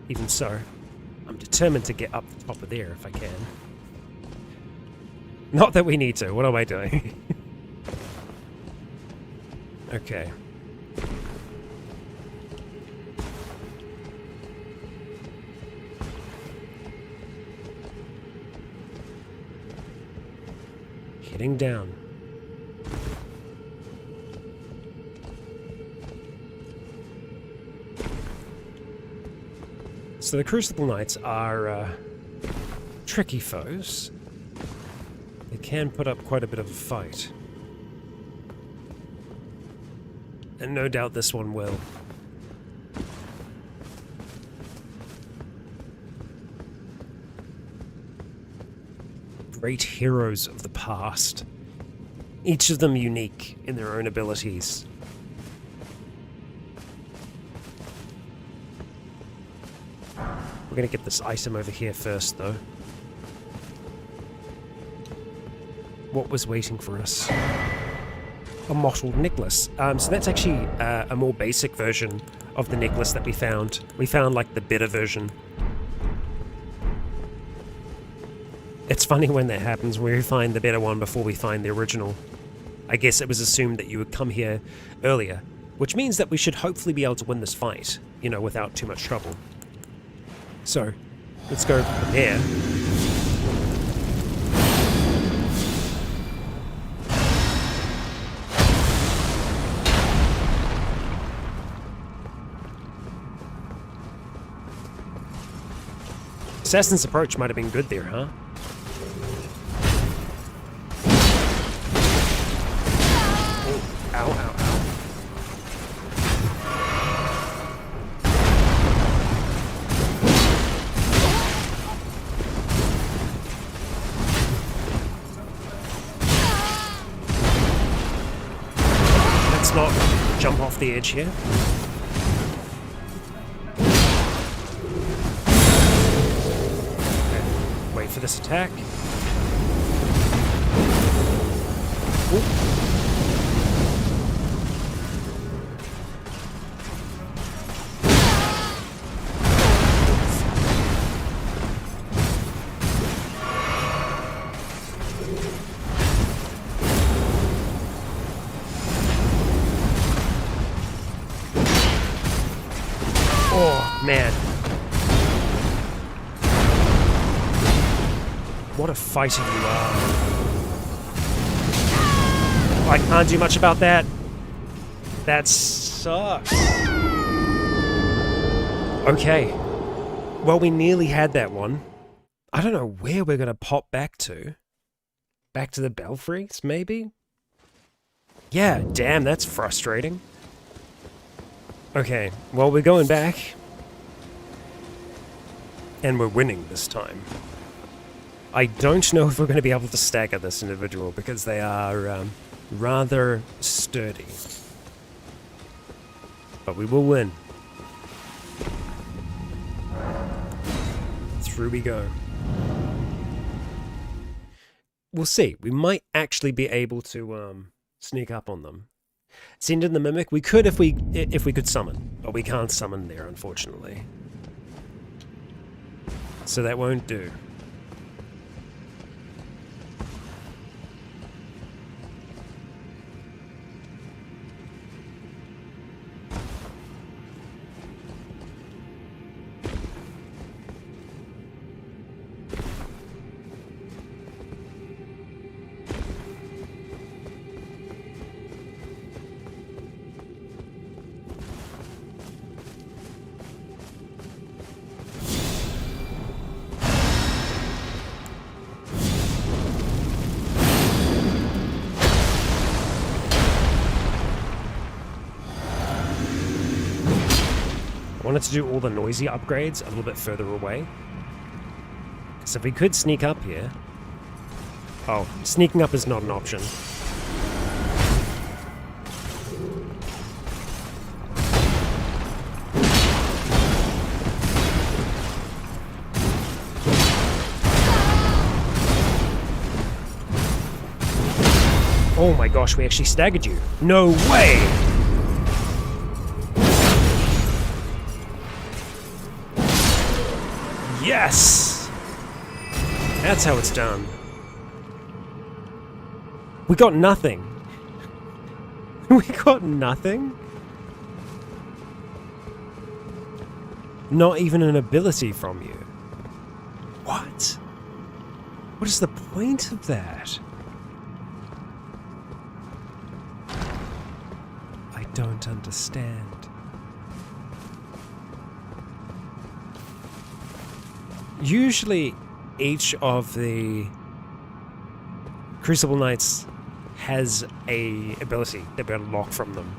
Even so, I'm determined to get up the top of there if I can. Not that we need to. What am I doing? Okay. Heading down. So the Crucible Knights are tricky foes. They can put up quite a bit of a fight. And no doubt this one will. Great heroes of the past. Each of them unique in their own abilities. We're gonna get this item over here first, though. What was waiting for us? A mottled necklace. So that's actually a more basic version of the necklace that we found. We found, like, the better version. It's funny when that happens, where we find the better one before we find the original. I guess it was assumed that you would come here earlier, which means that we should hopefully be able to win this fight, you know, without too much trouble. So, let's go from here. Assassin's approach might have been good there, huh? Oh, ow, ow, ow. Let's not jump off the edge here. For this attack. Ooh. Oh, man. What a fighter you are. I can't do much about that. That sucks. Okay. Well, we nearly had that one. I don't know where we're going to pop back to. Back to the belfries, maybe? Yeah, damn, that's frustrating. Okay, well, we're going back. And we're winning this time. I don't know if we're going to be able to stagger this individual because they are rather sturdy. But we will win. Through we go. We'll see. We might actually be able to sneak up on them. Send in the Mimic. We could if we could summon, but we can't summon there, unfortunately. So that won't do. I wanted to do all the noisy upgrades a little bit further away. So if we could sneak up here... Oh, sneaking up is not an option. Oh my gosh, we actually staggered you. No way! Yes! That's how it's done. We got nothing. We got nothing? Not even an ability from you. What? What is the point of that? I don't understand. Usually, each of the Crucible Knights has a ability that we unlock from them.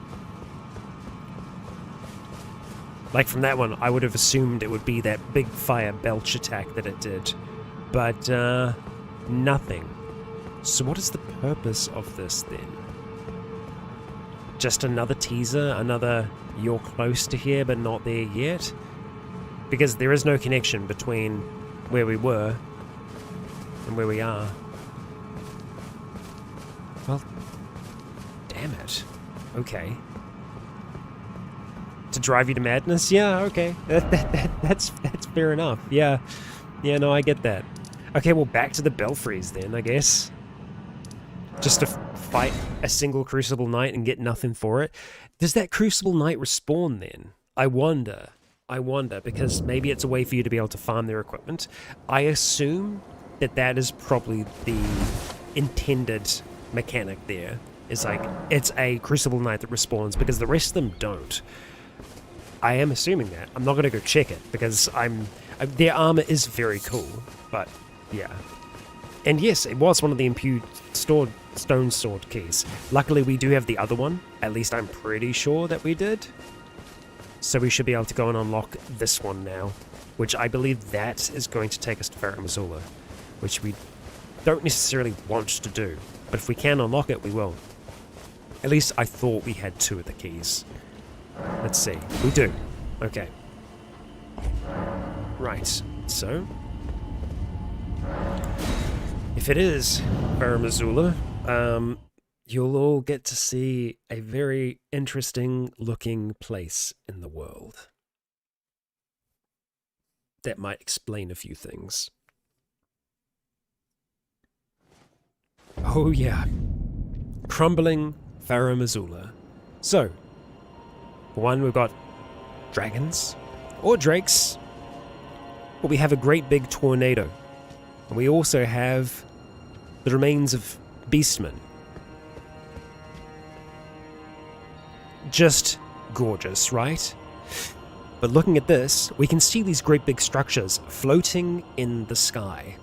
Like from that one, I would have assumed it would be that big fire belch attack that it did. But, nothing. So what is the purpose of this then? Just another teaser? Another you're close to here but not there yet? Because there is no connection between where we were and where we are. Well, damn it. Okay. To drive you to madness? Yeah, okay. That's fair enough. Yeah. Yeah, no, I get that. Okay, well, back to the belfries then, I guess. just to fight a single Crucible Knight and get nothing for it. Does that Crucible Knight respawn then? I wonder, because maybe it's a way for you to be able to farm their equipment. I assume that that is probably the intended mechanic there. It's like, it's a Crucible Knight that respawns, because the rest of them don't. I am assuming that. I'm not going to go check it, because their armor is very cool, but yeah. And yes, it was one of the imbued stone sword keys. Luckily, we do have the other one. At least I'm pretty sure that we did. So we should be able to go and unlock this one now, which I believe that is going to take us to Farum, Azula, which we don't necessarily want to do. But if we can unlock it, we will. At least I thought we had 2 of the keys. Let's see. We do. Okay. Right. So, if it is Farum, Azula, you'll all get to see a very interesting looking place in the world. That might explain a few things. Oh yeah. Crumbling Farum, Azula. So, for one, we've got dragons, or drakes, but we have a great big tornado. And we also have the remains of beastmen. Just gorgeous, right? But looking at this, we can see these great big structures floating in the sky.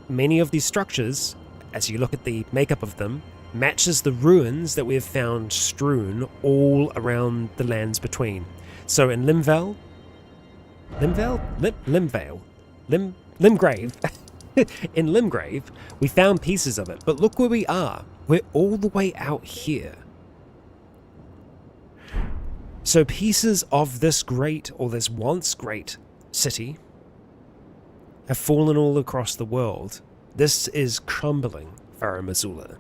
Many of these structures, as you look at the makeup of them, matches the ruins that we have found strewn all around the lands between. So in Limgrave, in Limgrave, we found pieces of it, but look where we are. We're all the way out here. So pieces of this great, or this once great, city have fallen all across the world. This is crumbling Farum, Azula.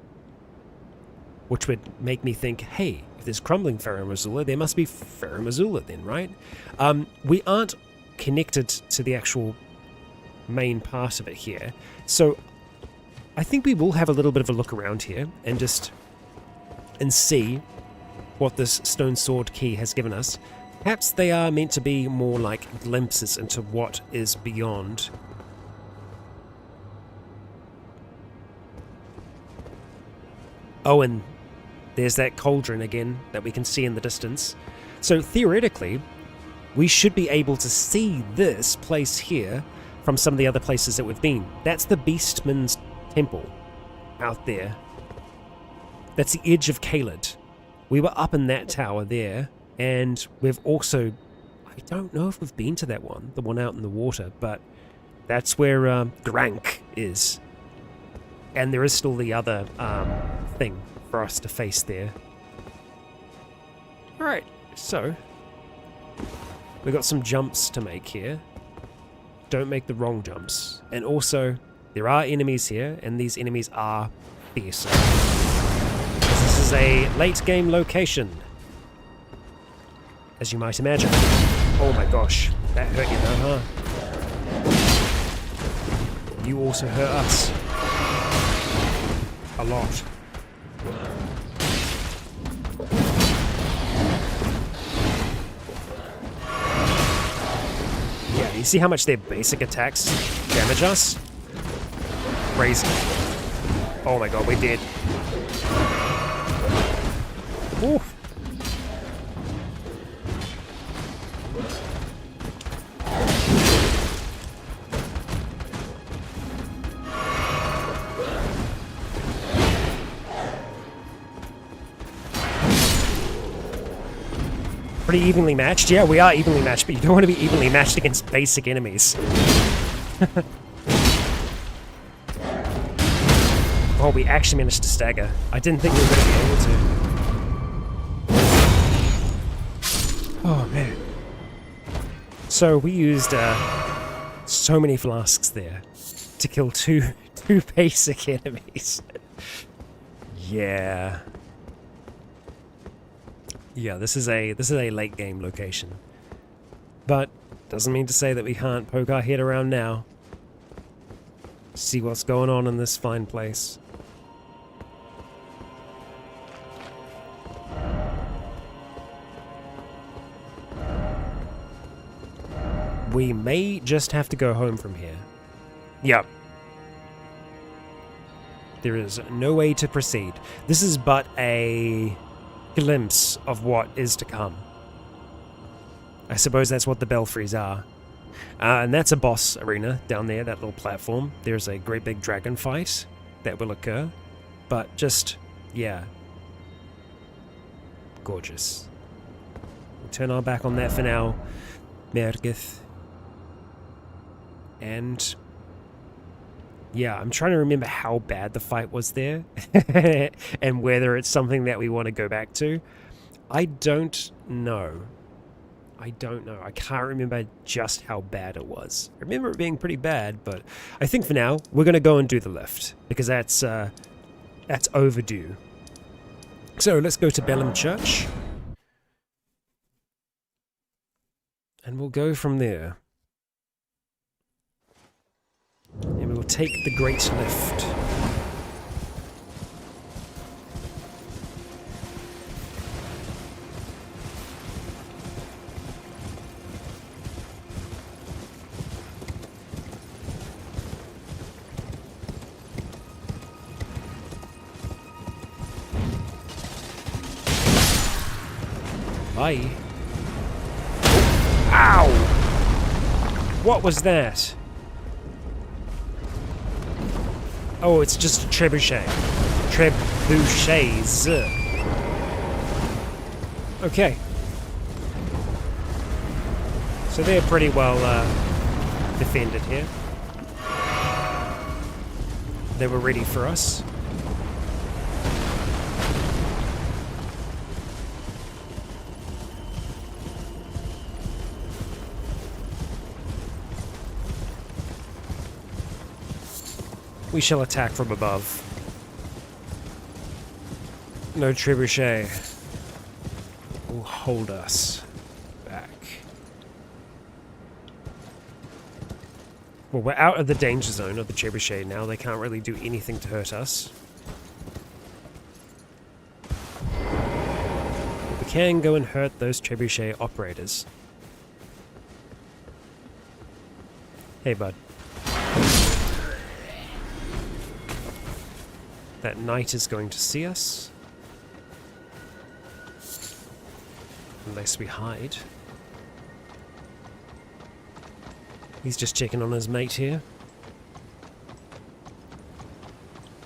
Which would make me think, hey, if there's crumbling Farum, Azula, there must be Farum, Azula then, right? We aren't connected to the actual main part of it here. So I think we will have a little bit of a look around here and see what this stone sword key has given us. Perhaps they are meant to be more like glimpses into what is beyond. Oh, and there's that cauldron again that we can see in the distance. So theoretically, we should be able to see this place here from some of the other places that we've been. That's the Beastman's Temple out there. That's the edge of Caelid. We were up in that tower there, and we've also... I don't know if we've been to that one, the one out in the water, but that's where Grank is. And there is still the other thing for us to face there. Alright, so we've got some jumps to make here. Don't make the wrong jumps. And also, there are enemies here, and these enemies are fierce. This is a late game location, as you might imagine. Oh my gosh, that hurt you though, huh? You also hurt us. A lot. Yeah, you see how much their basic attacks damage us? Crazy. Oh my god, we're dead. Oof. Pretty evenly matched? Yeah, we are evenly matched, but you don't want to be evenly matched against basic enemies. Oh, we actually managed to stagger. I didn't think we were going to be able to. Oh, man. So we used so many flasks there to kill two basic enemies. Yeah. Yeah, this is a late game location. But doesn't mean to say that we can't poke our head around now. See what's going on in this fine place. We may just have to go home from here. Yep. There is no way to proceed. This is but a glimpse of what is to come. I suppose that's what the belfries are. And that's a boss arena down there, that little platform. There's a great big dragon fight that will occur. But just, yeah. Gorgeous. We'll turn our back on that for now. Mergith. And yeah, I'm trying to remember how bad the fight was there. And whether it's something that we want to go back to. I don't know. I can't remember just how bad it was. I remember it being pretty bad, but I think for now, we're going to go and do the lift. Because that's overdue. So let's go to Bellum Church. And we'll go from there. And we will take the Great Lift. Bye. Ow! What was that? Oh, it's just a trebuchet. Trebuchets. Okay. So they're pretty well defended here. They were ready for us. We shall attack from above. No trebuchet will hold us back. Well, we're out of the danger zone of the trebuchet now. They can't really do anything to hurt us. But we can go and hurt those trebuchet operators. Hey, bud. That knight is going to see us. Unless we hide. He's just checking on his mate here.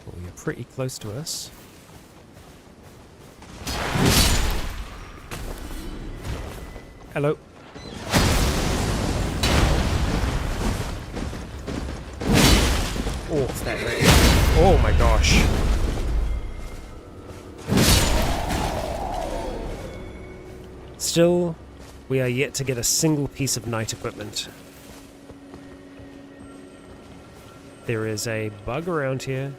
Well, you're pretty close to us. Hello. Oh, that way. Oh my gosh. Still, we are yet to get a single piece of knight equipment. There is a bug around here.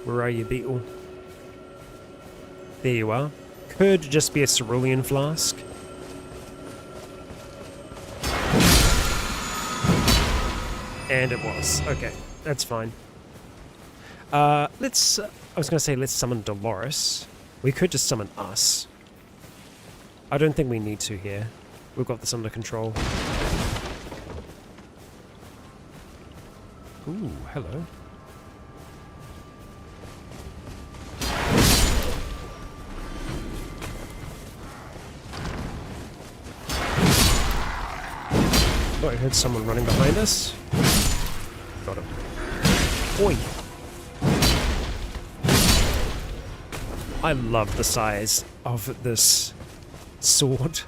Where are you, beetle? There you are. Could just be a cerulean flask. And it was. Okay, that's fine. I was gonna say let's summon Dolores. We could just summon us. I don't think we need to here. We've got this under control. Ooh, hello. Oh, I heard someone running behind us. Got him. Oi! I love the size of this sword.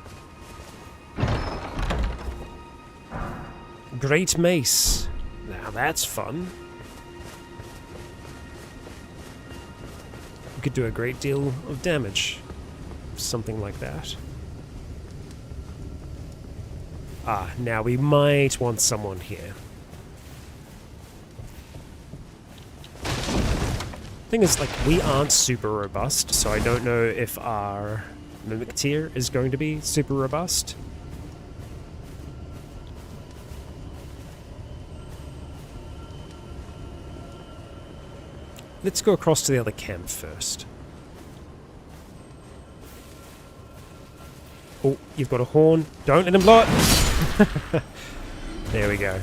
Great mace. Now that's fun. You could do a great deal of damage. Something like that. Ah, now we might want someone here. Thing is, like, we aren't super robust, so I don't know if our Mimic tier is going to be super robust. Let's go across to the other camp first. Oh, you've got a horn. Don't let him blow it. There we go.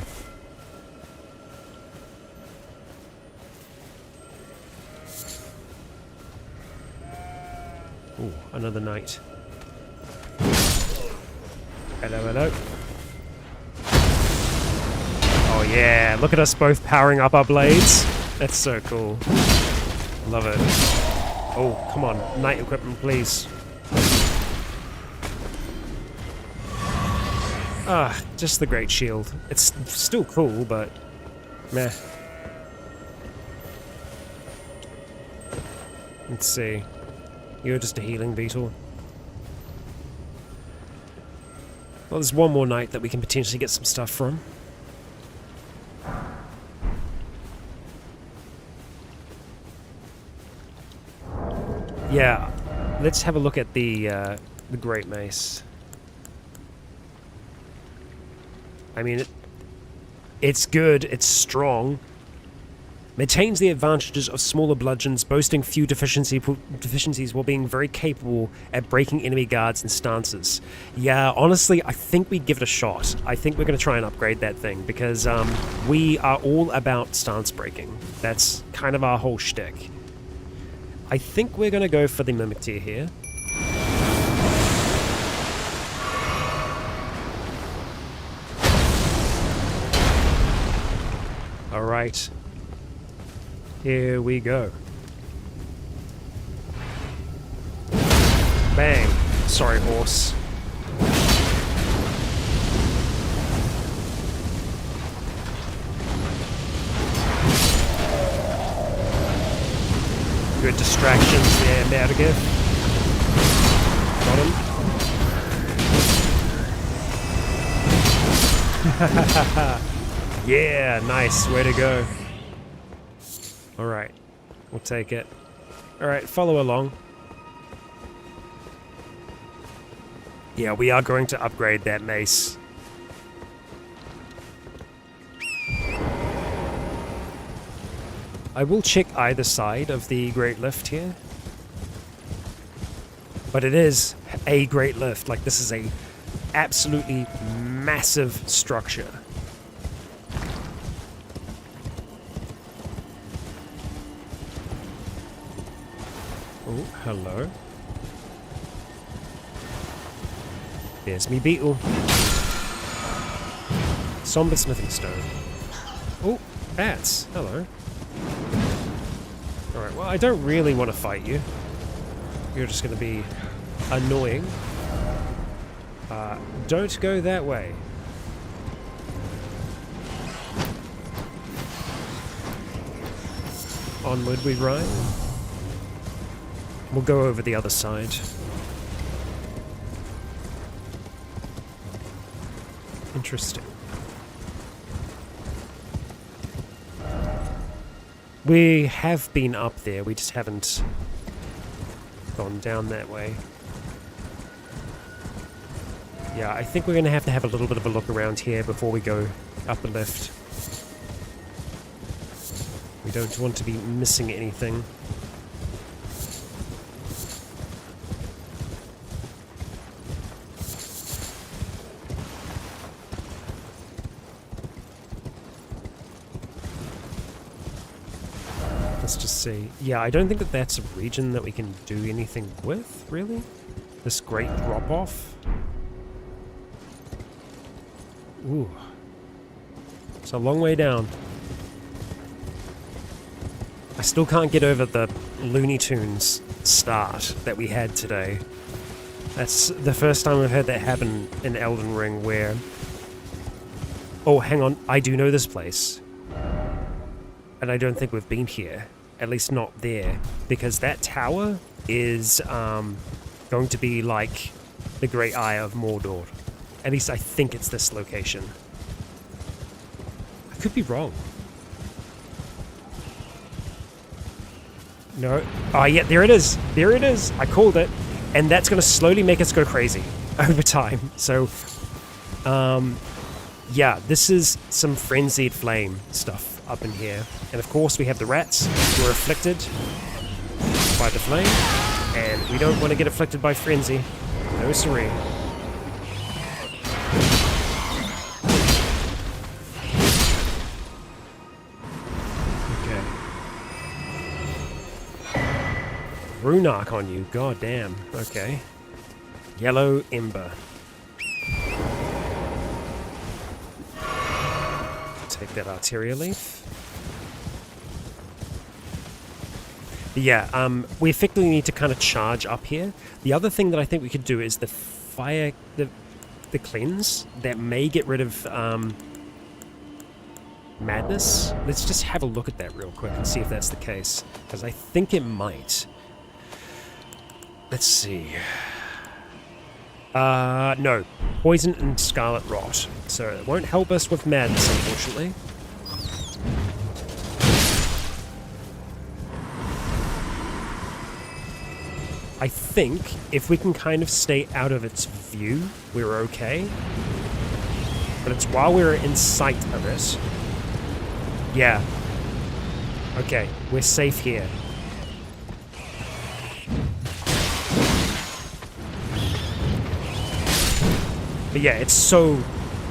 Oh, another knight. Hello, hello. Oh yeah, look at us both powering up our blades. That's so cool. Love it. Oh, come on, knight equipment, please. Ah, just the great shield. It's still cool, but meh. Let's see. You're just a healing beetle. Well, there's one more knight that we can potentially get some stuff from. Yeah, let's have a look at the Great Mace. I mean, it's good, it's strong. Maintains the advantages of smaller bludgeons, boasting few deficiencies while being very capable at breaking enemy guards and stances. Yeah, honestly, I think we'd give it a shot. I think we're going to try and upgrade that thing, because we are all about stance breaking. That's kind of our whole shtick. I think we're going to go for the Mimic Tier here. Alright. Here we go. Bang. Sorry, horse. Good distractions there, Merge. Got him. Yeah, nice. Way to go. Alright. We'll take it. Alright, follow along. Yeah, we are going to upgrade that mace. I will check either side of the Great Lift here. But it is a Great Lift. Like, this is a absolutely massive structure. Oh, hello. There's me beetle. Somber smithing stone. Oh, bats. Hello. Alright, well, I don't really want to fight you. You're just going to be annoying. Don't go that way. Onward we ride. We'll go over the other side. Interesting. We have been up there, we just haven't gone down that way. Yeah, I think we're going to have a little bit of a look around here before we go up the lift. We don't want to be missing anything. Let's just see. Yeah, I don't think that that's a region that we can do anything with, really. This great drop-off. Ooh. It's a long way down. I still can't get over the Looney Tunes start that we had today. That's the first time I've heard that happen in Elden Ring where... Oh, hang on. I do know this place. And I don't think we've been here. At least not there. Because that tower is going to be like the Great Eye of Mordor. At least I think it's this location. I could be wrong. No. Oh, yeah, there it is. There it is. I called it. And that's going to slowly make us go crazy over time. So, yeah, this is some frenzied flame stuff up in here. And of course we have the rats who are afflicted by the flame. And we don't want to get afflicted by frenzy. No siree. rune arc on you. God damn. Okay. Yellow ember. Take that arteria leaf. Yeah, we effectively need to kind of charge up here. The other thing that I think we could do is the fire, the cleanse. That may get rid of madness. Let's just have a look at that real quick and see if that's the case, because I think it might. Let's see. No. Poison and scarlet rot. So it won't help us with madness, unfortunately. I think if we can kind of stay out of its view, we're okay. But it's while we're in sight of it. Yeah. Okay, we're safe here. But yeah, it's so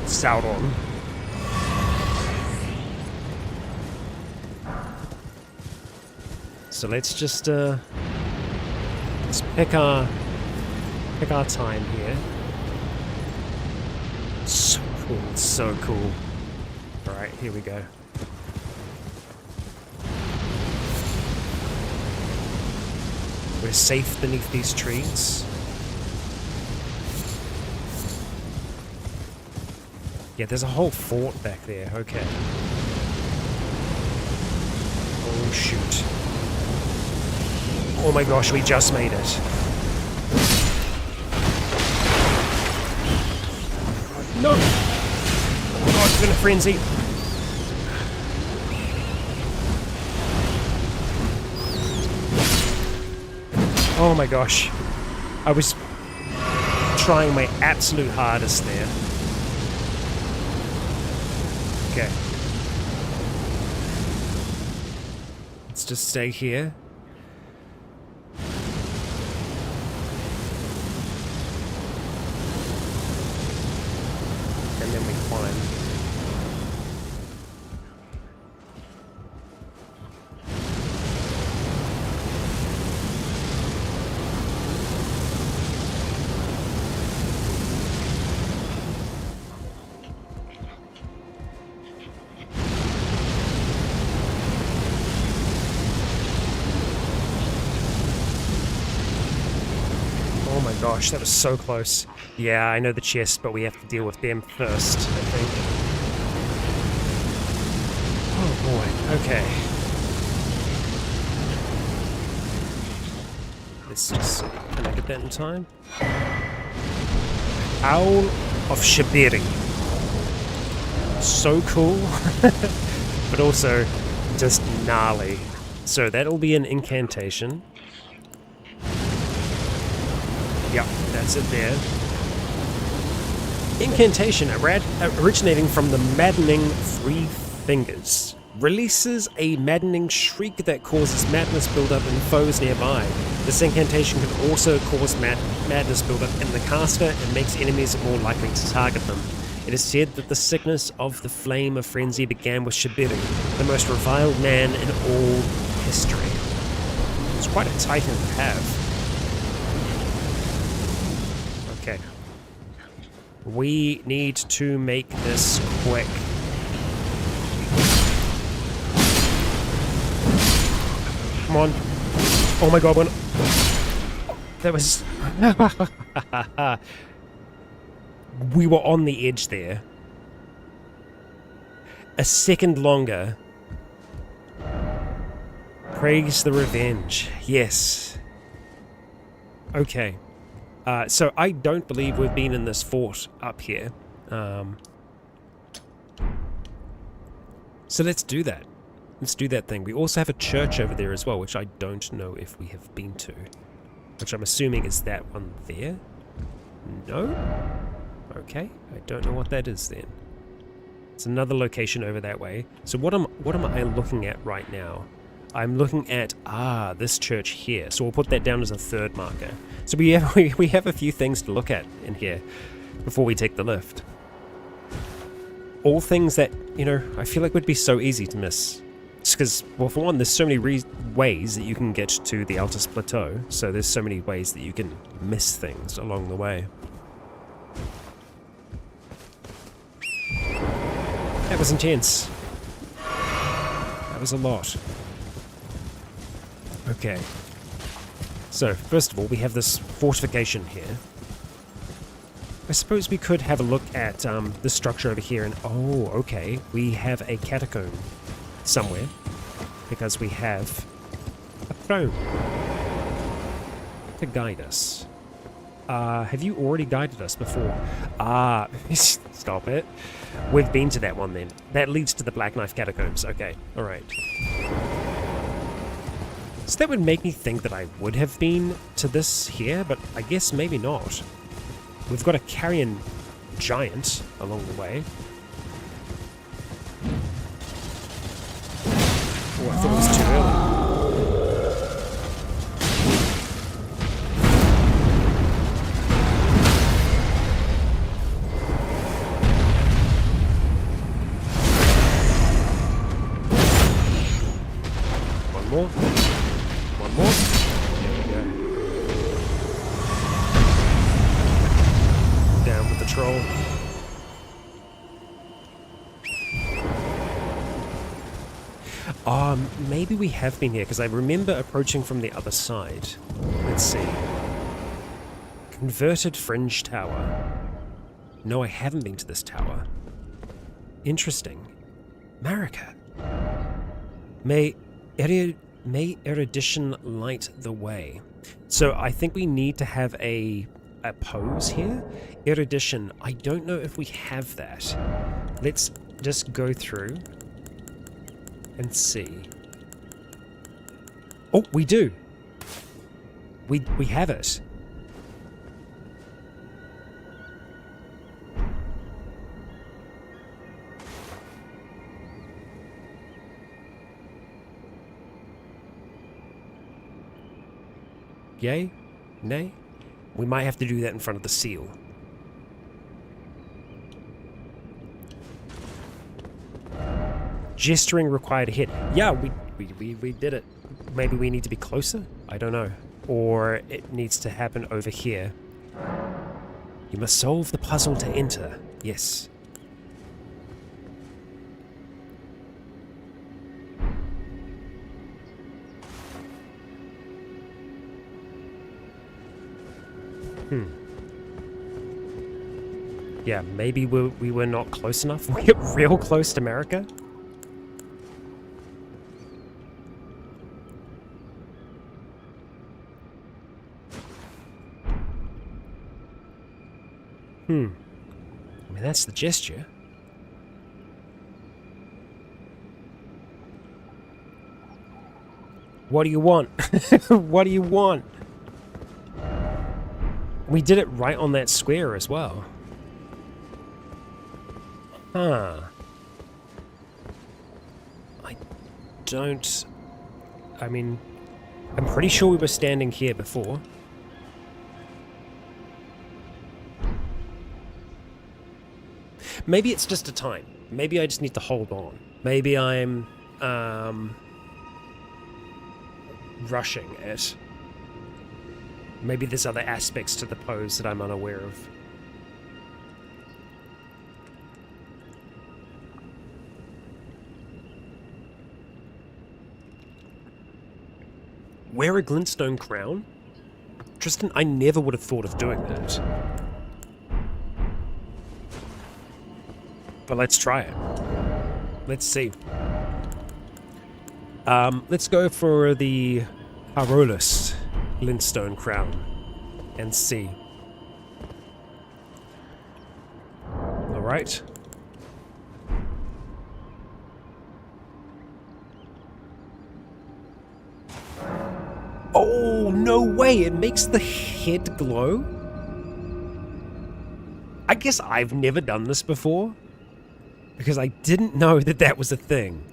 Sauron. So let's just let's pick our time here. So cool, so cool. Alright, here we go. We're safe beneath these trees. Yeah, there's a whole fort back there. Okay. Oh, shoot. Oh my gosh, we just made it. No! Oh god, it's in a frenzy. Oh my gosh. I was trying my absolute hardest there. Okay. Let's just stay here. And then we climb. Oh my gosh, that was so close. Yeah, I know the chest, but we have to deal with them first, I think. Oh boy, okay. Let's just see. Can I get that in time? Owl of Shabiri. So cool, but also just gnarly. So that'll be an incantation. Yep, that's it there. Incantation originating from the maddening Three Fingers. Releases a maddening shriek that causes madness buildup in foes nearby. This incantation can also cause madness buildup in the caster and makes enemies more likely to target them. It is said that the sickness of the flame of frenzy began with Shabiri, the most reviled man in all history. It's quite a titan to have. Okay. We need to make this quick. Come on. Oh my god, that was... We were on the edge there. A second longer. Praise the revenge. Yes. Okay. So I don't believe we've been in this fort up here. So let's do that. Let's do that thing. We also have a church over there as well, which I don't know if we have been to. Which I'm assuming is that one there? No? Okay, I don't know what that is then. It's another location over that way. So what am I looking at right now? I'm looking at, this church here. So we'll put that down as a third marker. So we have a few things to look at in here before we take the lift. All things that, you know, I feel like would be so easy to miss. because, well, for one, there's so many ways that you can get to the Altus Plateau, so there's so many ways that you can miss things along the way. That was intense. That was a lot. Okay. So, first of all, we have this fortification here. I suppose we could have a look at the structure over here and... Oh, okay. We have a catacomb somewhere. Because we have a throne to guide us. Have you already guided us before? Stop it. We've been to that one then. That leads to the Black Knife Catacombs. Okay, alright. So that would make me think that I would have been to this here, but I guess maybe not. We've got a Carian giant along the way. Oh, I thought it was too early. One more. One more. There we go. Down with the troll. Maybe we have been here, because I remember approaching from the other side. Let's see. Converted Fringe Tower. No, I haven't been to this tower. Interesting. Marika. May erudition light the way. So I think we need to have a pose here. Erudition, I don't know if we have that. Let's just go through and see. Oh, we do. We have it. Yay? Nay? We might have to do that in front of the seal. Gesturing required hit. Yeah, we did it. Maybe we need to be closer? I don't know. Or it needs to happen over here. You must solve the puzzle to enter. Yes. Yeah, maybe we were not close enough. We get real close to America. I mean, that's the gesture. What do you want? What do you want? We did it right on that square as well. Huh. I mean, I'm pretty sure we were standing here before. Maybe it's just a time. Maybe I just need to hold on. Maybe I'm, rushing it. Maybe there's other aspects to the pose that I'm unaware of. Wear a glintstone crown? Tristan, I never would have thought of doing that. But let's try it. Let's see. Let's go for the Harolus glintstone crown and see. Alright. Oh, no way! It makes the head glow? I guess I've never done this before, because I didn't know that that was a thing.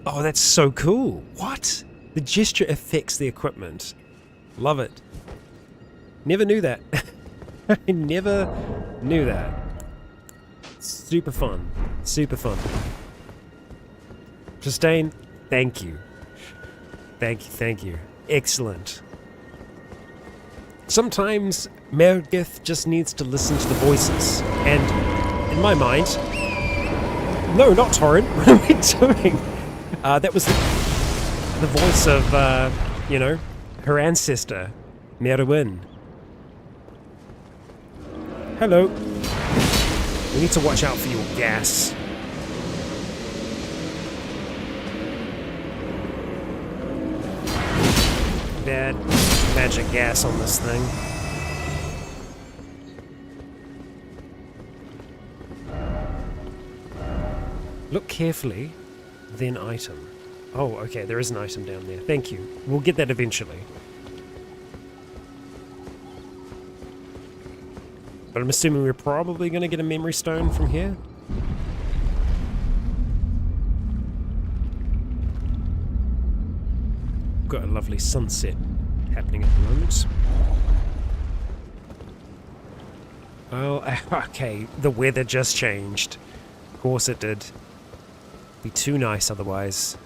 Oh, that's so cool. What? The gesture affects the equipment. Love it. Never knew that. I never knew that. Super fun. Super fun. Justine, thank you. Thank you. Excellent. Sometimes Meredith just needs to listen to the voices. And in my mind... No, not Torrent. What are we doing? That was the voice of, you know, her ancestor, Merwin. Hello. We need to watch out for your gas. Bad magic gas on this thing. Look carefully, then item. Oh, okay, there is an item down there. Thank you. We'll get that eventually. But I'm assuming we're probably going to get a memory stone from here. Got a lovely sunset happening at the moment. Well, okay, the weather just changed. Of course it did. Be too nice otherwise.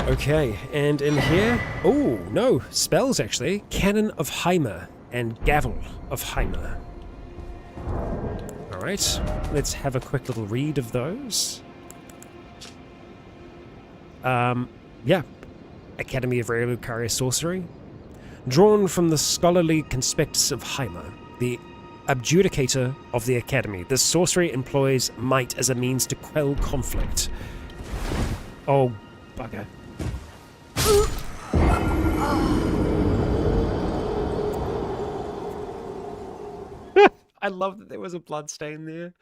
Okay, and in here... Oh, no, spells actually. Cannon of Heimer and Gavel of Heimer. Alright, let's have a quick little read of those. Yeah. Academy of Rare Lucaria Sorcery. Drawn from the scholarly conspectus of Heimer, the adjudicator of the Academy. This sorcery employs might as a means to quell conflict. Oh, bugger. I love that there was a bloodstain there.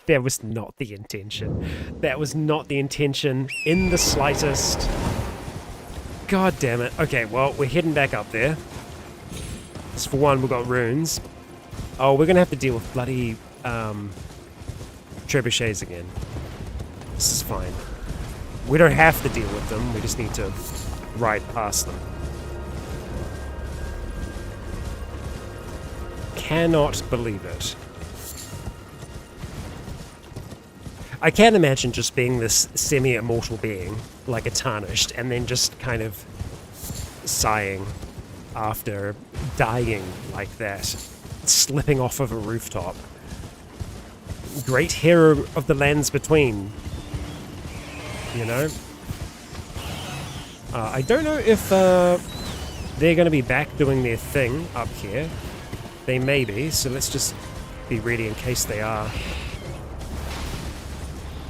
That was not the intention. That was not the intention in the slightest. God damn it. Okay, well, we're heading back up there. Just for one, we've got runes. Oh, we're gonna have to deal with bloody, trebuchets again. This is fine. We don't have to deal with them, we just need to ride past them. Cannot believe it. I can't imagine just being this semi-immortal being, like a tarnished, and then just kind of sighing after dying like that, slipping off of a rooftop. Great hero of the lands between, you know? I don't know if they're going to be back doing their thing up here. They may be, so let's just be ready in case they are.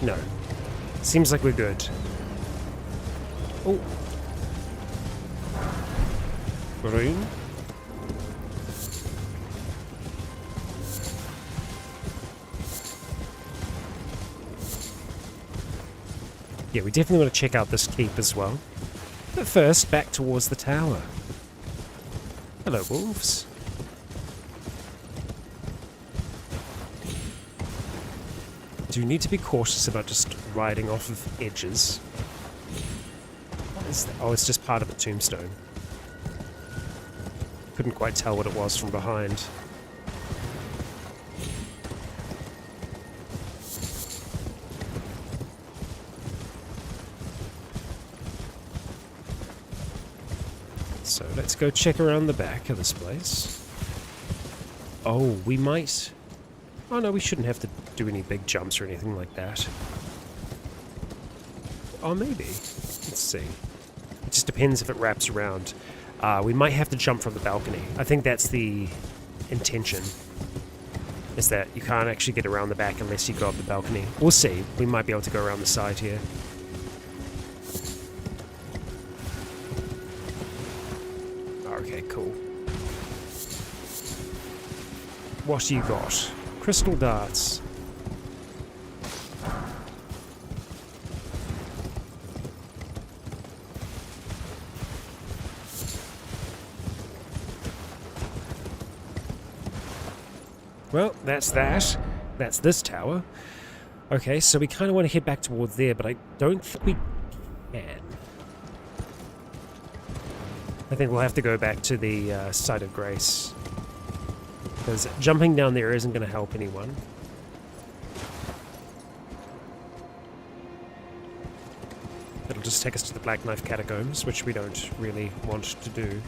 No. Seems like we're good. Oh. Green. Yeah, we definitely want to check out this keep as well. But first, back towards the tower. Hello, wolves. Do need to be cautious about just riding off of edges. What is that? Oh, it's just part of a tombstone. Couldn't quite tell what it was from behind. So let's go check around the back of this place. Oh, we might... Oh no, we shouldn't have to do any big jumps or anything like that. Oh, maybe. Let's see. It just depends if it wraps around. We might have to jump from the balcony. I think that's the intention. Is that you can't actually get around the back unless you go up the balcony. We'll see. We might be able to go around the side here. Okay, cool. What do you got? Crystal darts. Well, that's that. That's this tower. Okay, so we kind of want to head back towards there, but I don't think we can. I think we'll have to go back to the Site of Grace. because jumping down there isn't going to help anyone. It'll just take us to the Black Knife Catacombs, which we don't really want to do.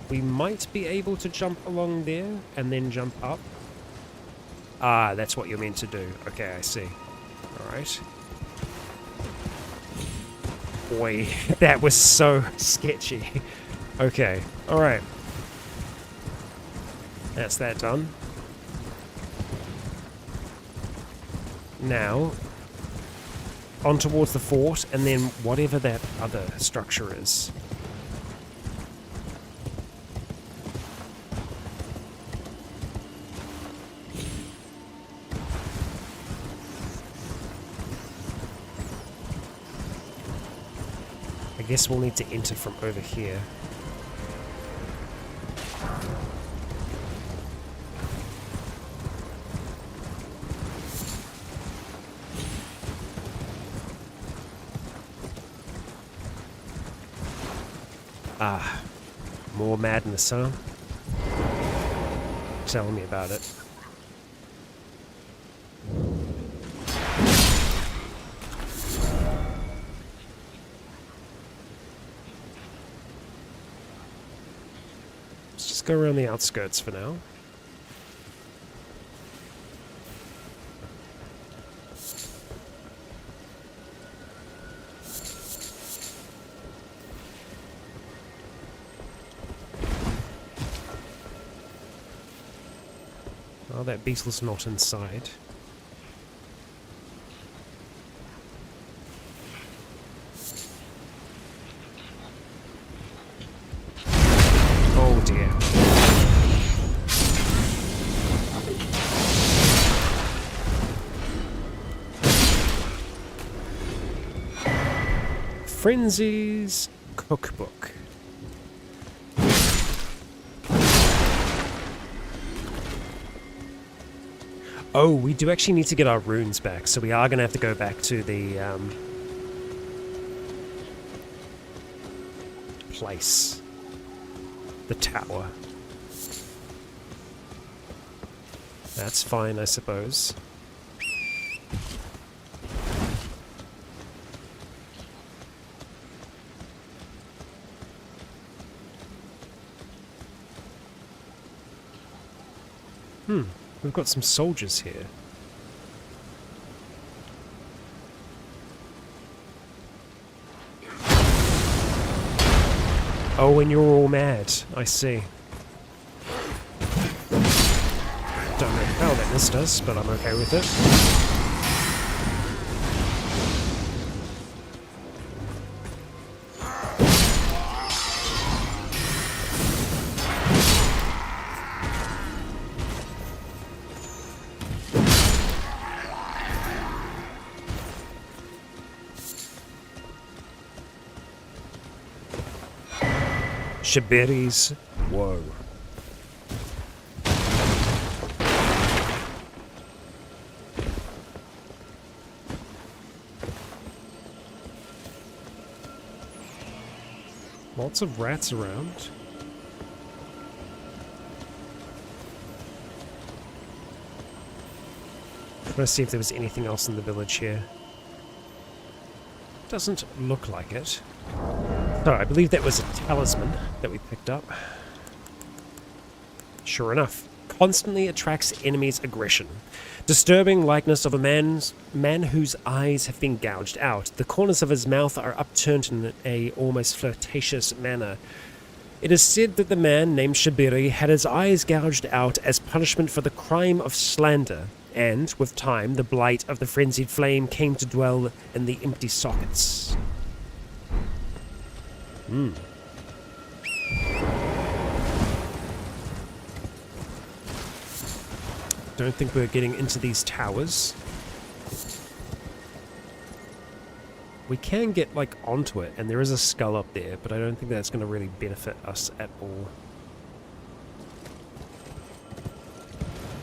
We might be able to jump along there and then jump up. Ah, that's what you're meant to do. Okay, I see. Alright. Boy, that was so sketchy. Okay, alright. That's that done. Now, on towards the fort, and then whatever that other structure is. I guess we'll need to enter from over here. Ah, more madness, huh? Tell me about it. Let's just go around the outskirts for now. Oh, that beetle's not inside. Oh dear. Frenzy's Cookbook. Oh, we do actually need to get our runes back, so we are going to have to go back to the place. The tower. That's fine, I suppose. We've got some soldiers here. Oh, and you're all mad. I see. Don't know how that missed us, but I'm okay with it. Shibiri's Woe. Lots of rats around. Let's see if there was anything else in the village here. Doesn't look like it. So I believe that was a talisman that we picked up. Sure enough, constantly attracts enemies' aggression. Disturbing likeness of a man whose eyes have been gouged out. The corners of his mouth are upturned in a almost flirtatious manner. It is said that the man named Shibiri had his eyes gouged out as punishment for the crime of slander, and, with time, the blight of the frenzied flame came to dwell in the empty sockets. Don't think we're getting into these towers. We can get, like, onto it, and there is a skull up there, but I don't think that's going to really benefit us at all.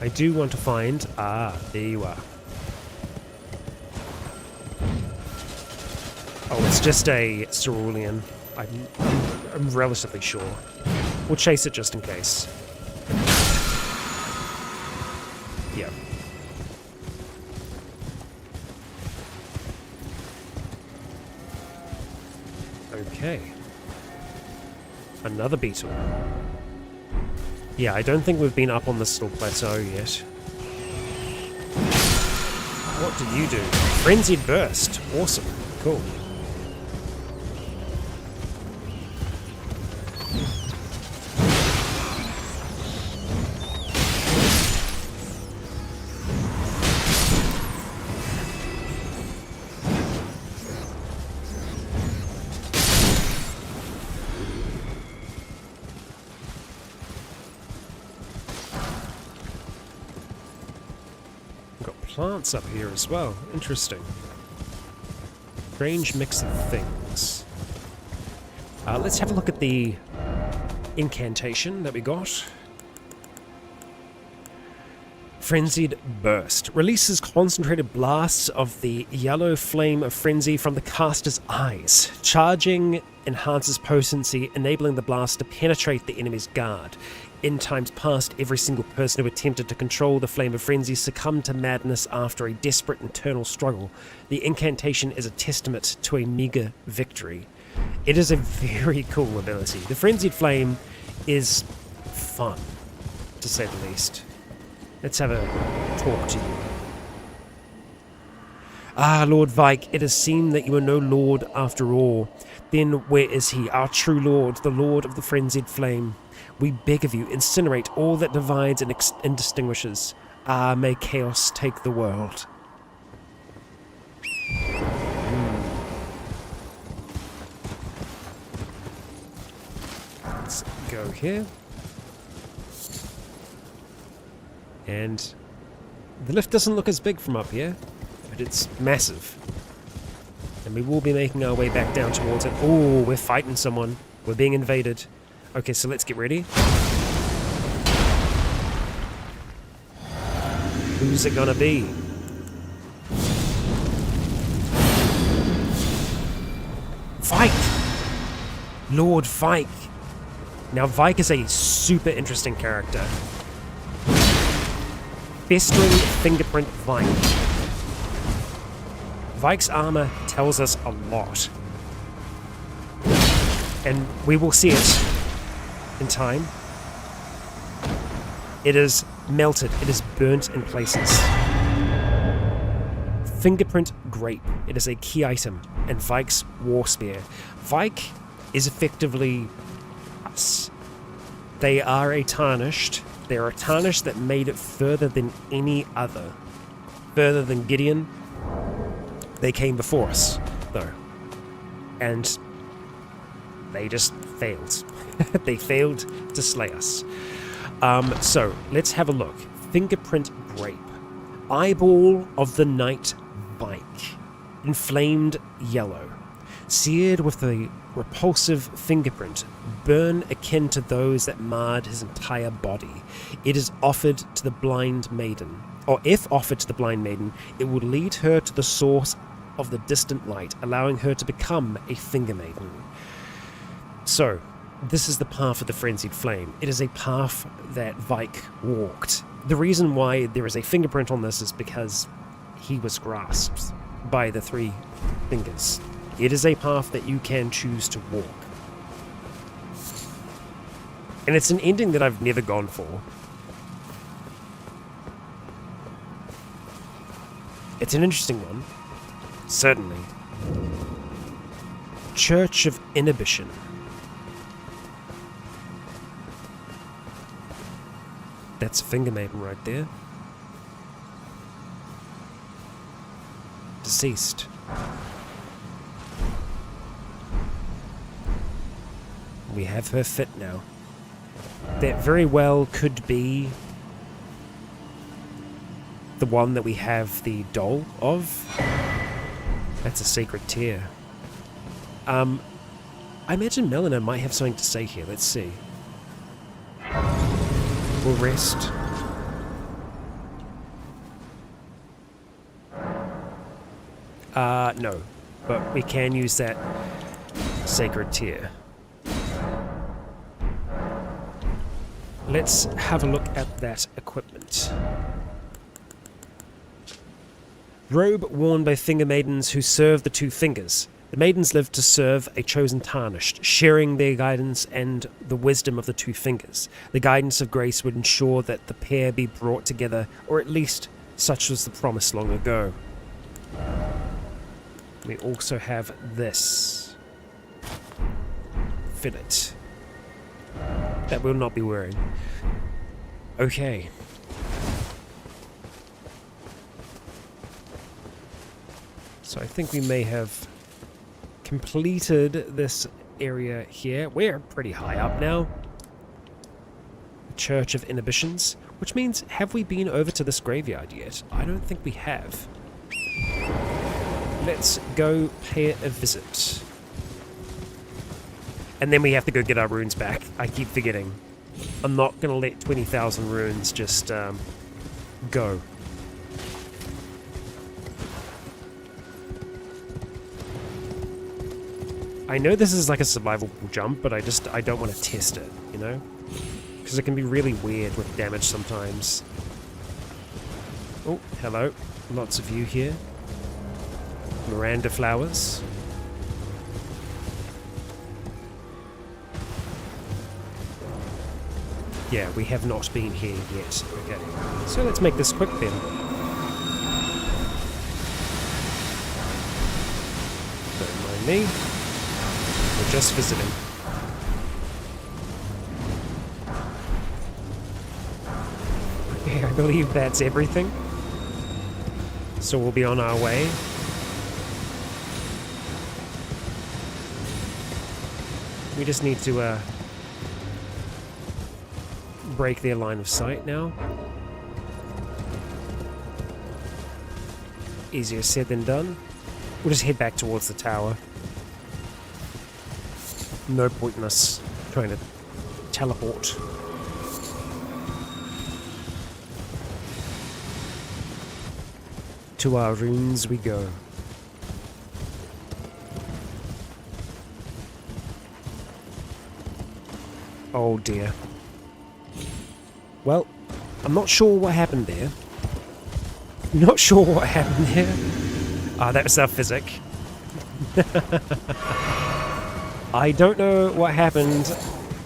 I do want to find... Ah, there you are. Oh, it's just a cerulean. I'm relatively sure. We'll chase it just in case. Yeah. Okay. Another beetle. Yeah, I don't think we've been up on this little plateau yet. What did you do? Frenzied Burst. Awesome. Cool. Plants up here as well. Interesting. Strange mix of things. Let's have a look at the incantation that we got. Frenzied Burst. Releases concentrated blasts of the yellow flame of frenzy from the caster's eyes. Charging enhances potency, enabling the blast to penetrate the enemy's guard. In times past, every single person who attempted to control the flame of frenzy succumbed to madness after a desperate internal struggle. The incantation is a testament to a meager victory. It is a very cool ability. The frenzied flame is fun, to say the least. Let's have a talk to you. Ah, Lord Vyke, it has seemed that you are no lord after all. Then where is he, our true lord, the lord of the frenzied flame? We beg of you, incinerate all that divides and distinguishes. Ah, may chaos take the world. Let's go here. And the lift doesn't look as big from up here, but it's massive. And we will be making our way back down towards it. Oh, we're fighting someone. We're being invaded. Okay, so let's get ready. Who's it gonna be? Vyke! Lord Vyke. Now, Vyke is a super interesting character. Festering Fingerprint Vyke. Vyke's armor tells us a lot. And we will see it in time. It is melted. It is burnt in places. Fingerprint Grape. It is a key item in Vyke's War Spear. Vyke is effectively us. They are a tarnished. They are a tarnished that made it further than any other. Further than Gideon. They came before us, though. And they just failed. They failed to slay us. So, let's have a look. Fingerprint Grape. Eyeball of the Night Vyke. Inflamed yellow. Seared with a repulsive fingerprint. Burn akin to those that marred his entire body. It is offered to the blind maiden. Or if offered to the blind maiden, it will lead her to the source of the distant light, allowing her to become a finger maiden. So, this is the path of the frenzied flame. It is a path that Vyke walked. The reason why there is a fingerprint on this is because he was grasped by the three fingers. It is a path that you can choose to walk. And it's an ending that I've never gone for. It's an interesting one. Certainly. Church of Inhibition. That's Finger Maiden right there. Deceased. We have her fit now. That very well could be the one that we have the doll of. That's a sacred tear. I imagine Melina might have something to say here. Let's see. We'll rest. No. But we can use that sacred tear. Let's have a look at that equipment. Robe worn by finger maidens who serve the two fingers. The maidens live to serve a chosen tarnished, sharing their guidance and the wisdom of the two fingers. The guidance of grace would ensure that the pair be brought together, or at least such was the promise long ago. We also have this fillet that we'll not be wearing. Okay. So I think we may have completed this area here. We're pretty high up now. Church of Inhibitions, which means, have we been over to this graveyard yet? I don't think we have. Let's go pay it a visit. And then we have to go get our runes back. I keep forgetting. I'm not going to let 20,000 runes just go. I know this is like a survival jump, but I don't want to test it, you know? Because it can be really weird with damage sometimes. Oh, hello. Lots of you here. Miranda flowers. Yeah, we have not been here yet. Okay, so let's make this quick then. Don't mind me. We're just visiting. Yeah, I believe that's everything. So we'll be on our way. We just need to break their line of sight now. Easier said than done. We'll just head back towards the tower. No point in us trying to teleport. To our runes we go. Oh dear. Well, I'm not sure what happened there. Not sure what happened there. Ah, that was our physic. I don't know what happened.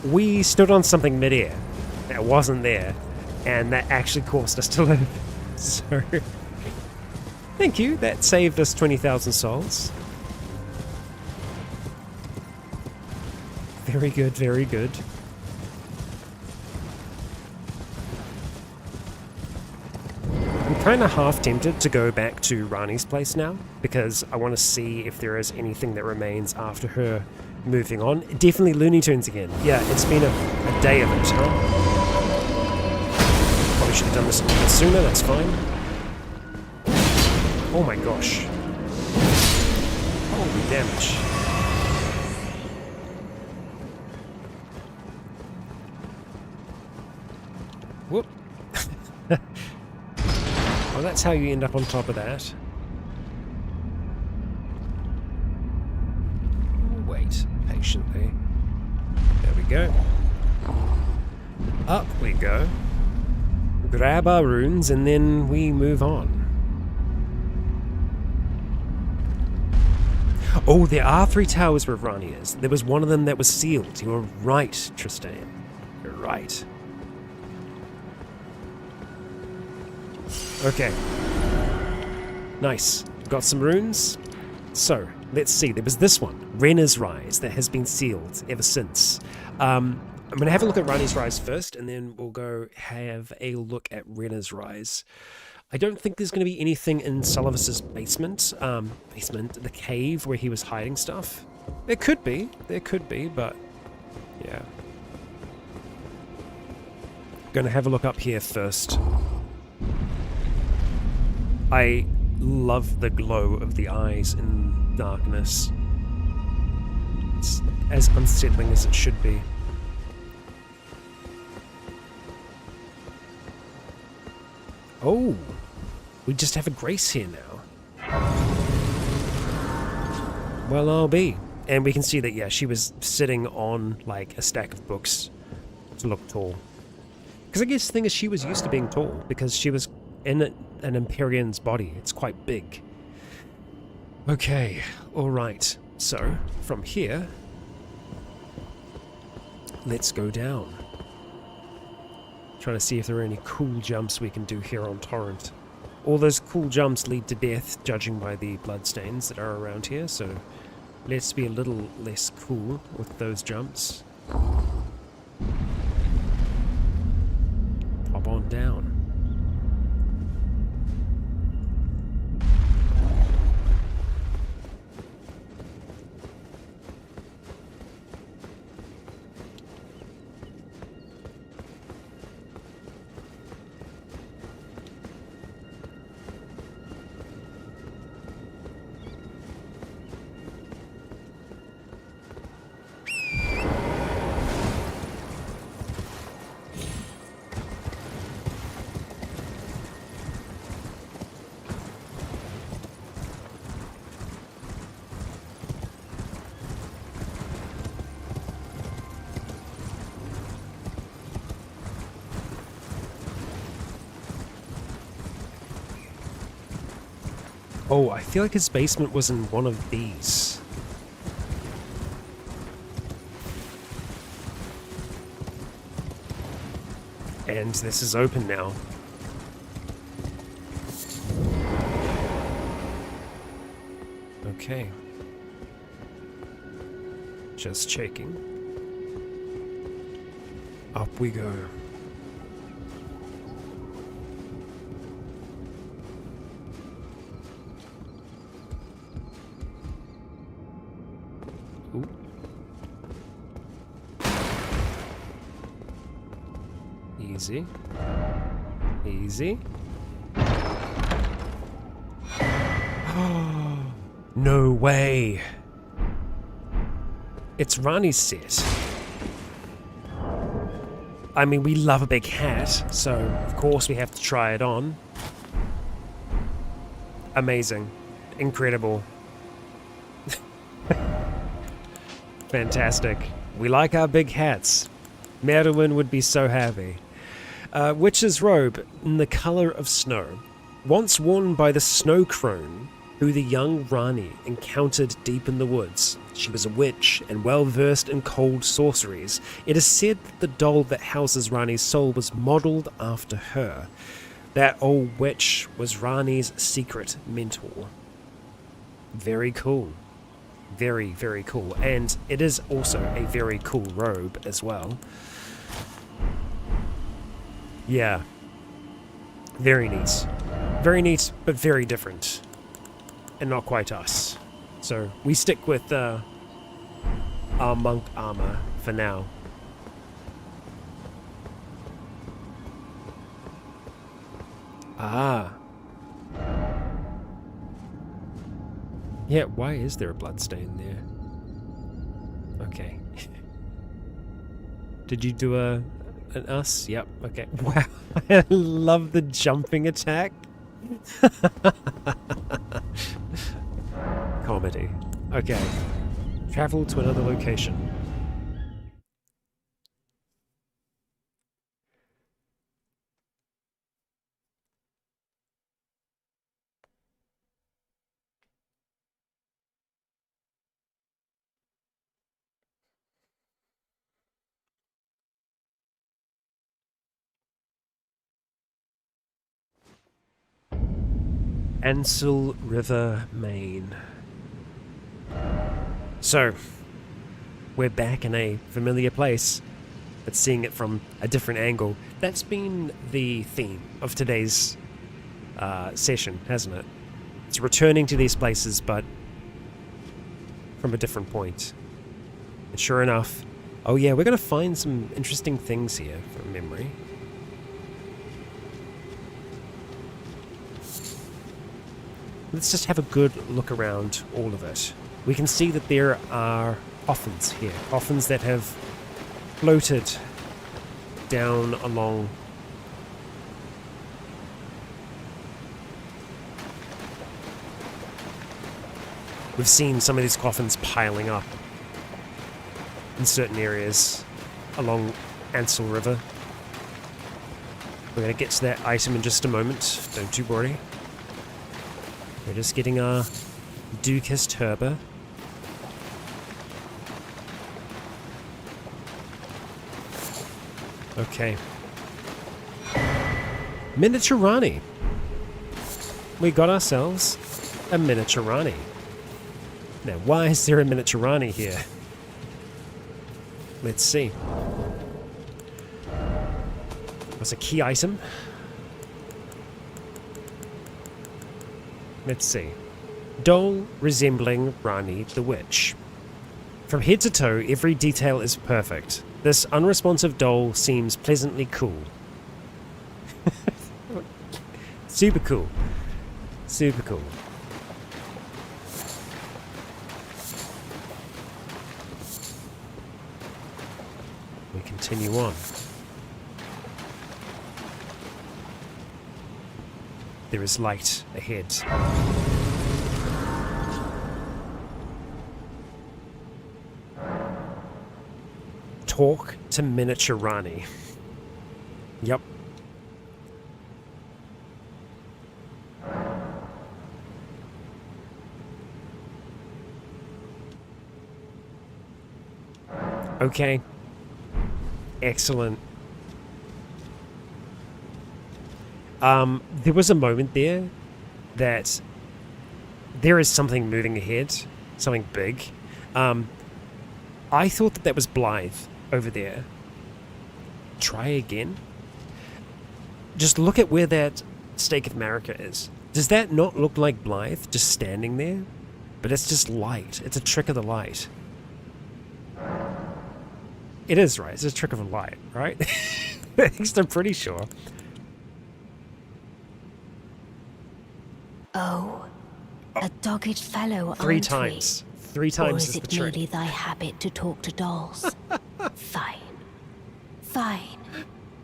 We stood on something mid-air that wasn't there, and that actually caused us to live. So, thank you. That saved us 20,000 souls. Very good, very good. I'm kind of half tempted to go back to Ranni's place now, because I want to see if there is anything that remains after her moving on. Definitely Looney Tunes again. Yeah, it's been a day of it, huh? Probably should have done this a little bit sooner, that's fine. Oh my gosh. Holy damage. Whoop. Well, that's how you end up on top of that. Wait patiently. There we go. Up we go. Grab our runes and then we move on. Oh, there are 3 towers where Ranni is. There was one of them that was sealed. You were right, Tristan. You're right. Okay. Nice. Got some runes. So, let's see. There was this one, Renna's Rise, that has been sealed ever since. I'm going to have a look at Ranni's Rise first, and then we'll go have a look at Renna's Rise. I don't think there's going to be anything in Sullivan's basement, the cave where he was hiding stuff. There could be, but yeah. Going to have a look up here first. I love the glow of the eyes in darkness. It's as unsettling as it should be. Oh, we just have a Grace here now. Well, I'll be. And we can see that, yeah, she was sitting on, like, a stack of books to look tall. Because I guess the thing is, she was used to being tall, because she was in an Empyrean's body. It's quite big. Okay, alright. So, from here, let's go down. Trying to see if there are any cool jumps we can do here on Torrent. All those cool jumps lead to death, judging by the bloodstains that are around here, so let's be a little less cool with those jumps. Pop on down. Oh, I feel like his basement was in one of these. And this is open now. Okay. Just checking. Up we go. Ooh. Easy. Easy. No way. It's Ranni's set. I mean, we love a big hat, so of course we have to try it on. Amazing. Incredible. Fantastic. We like our big hats. Merwin would be so happy. Witch's robe in the color of snow. Once worn by the snow crone, who the young Ranni encountered deep in the woods. She was a witch and well versed in cold sorceries. It is said that the doll that houses Ranni's soul was modelled after her. That old witch was Ranni's secret mentor. Very cool. Very, very cool. And it is also a very cool robe as well. Yeah. Very neat. Very neat, but very different. And not quite us. So we stick with our monk armor for now. Ah. Yeah, why is there a bloodstain there? Okay. Did you do an us? Yep, okay. Wow, I love the jumping attack. Comedy. Okay. Travel to another location. Ansel River, Maine. So, we're back in a familiar place, but seeing it from a different angle. That's been the theme of today's session, hasn't it? It's returning to these places, but from a different point. And sure enough, oh yeah, we're going to find some interesting things here from memory. Let's just have a good look around all of it. We can see that there are coffins here. Coffins that have floated down along. We've seen some of these coffins piling up in certain areas along Ansel River. We're going to get to that item in just a moment. Don't you worry. We're just getting our Ducus Turbo. Okay. Miniature Ranni. We got ourselves a miniature Ranni. Now, why is there a miniature Ranni here? Let's see. What's a key item? Let's see. Doll resembling Ranni the Witch. From head to toe, every detail is perfect. This unresponsive doll seems pleasantly cool. Super cool. Super cool. We continue on. There is light ahead. Talk to miniature Ranni. Yep. Okay. Excellent. There was a moment there that there is something moving ahead, something big. I thought that was Blythe over there. Try again. Just look at where that stake of Marika is. Does that not look like Blythe just standing there? But it's just light. It's a trick of the light. It is, right? It's a trick of the light, right? At least I'm pretty sure. Oh, a dogged fellow, Three aren't times. we? 3 times Or is is the it trick. merely thy habit to talk to dolls? Fine. Fine.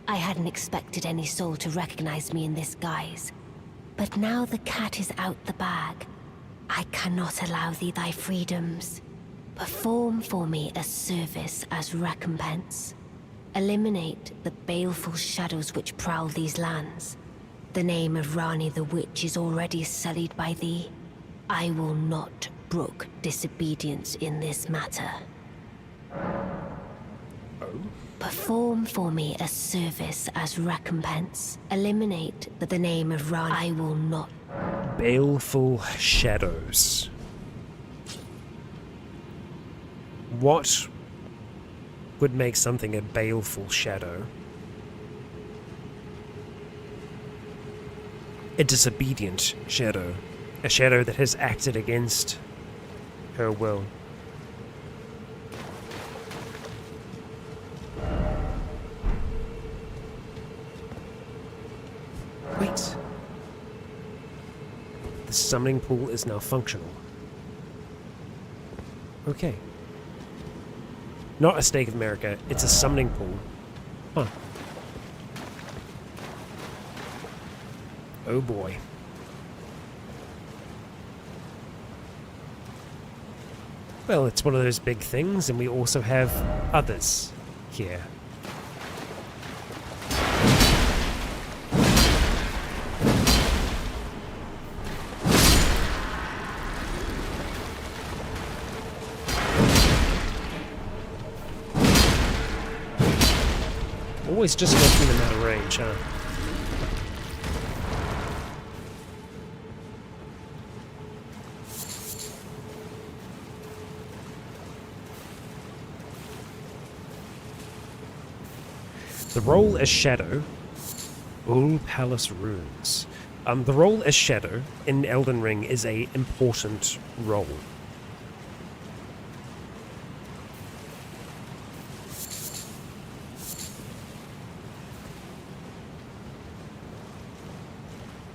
I hadn't expected any soul to recognize me in this guise. But now the cat is out the bag. I cannot allow thee thy freedoms. Perform for me a service as recompense. Eliminate the baleful shadows which prowl these lands. The name of Ranni the Witch is already sullied by thee. I will not brook disobedience in this matter. Perform for me a service as recompense. Eliminate the name of Ranni. I will not. Baleful shadows. What would make something a baleful shadow? A disobedient shadow. A shadow that has acted against her will. Wait. The summoning pool is now functional. Okay. Not a stake of Marika, it's a summoning pool. Huh. Oh boy. Well, it's one of those big things, and we also have others here. Always just looking them out of range, huh? The role as Shadow. Ul Palace Runes. The role as Shadow in Elden Ring is a important role.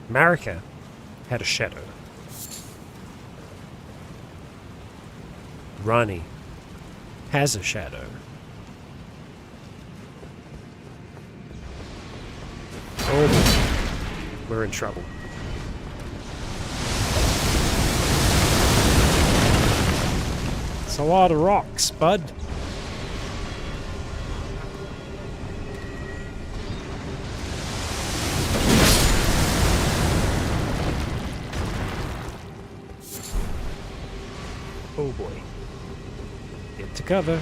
Marika had a shadow. Ranni has a shadow. Oh boy. We're in trouble. It's a lot of rocks, bud. boy. Get to cover.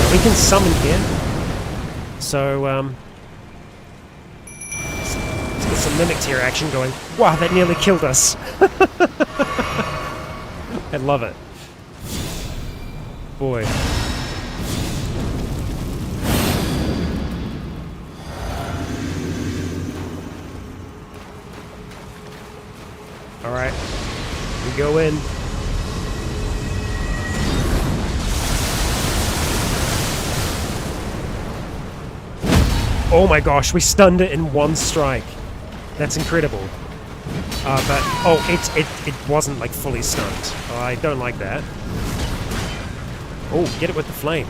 We can summon here. So, let's get some Mimic Tier action going. Wow, that nearly killed us. I love it. Boy. Alright. We go in. Oh my gosh, we stunned it in one strike. That's incredible. But, oh, it wasn't like fully stunned. Oh, I don't like that. Oh, get it with the flame.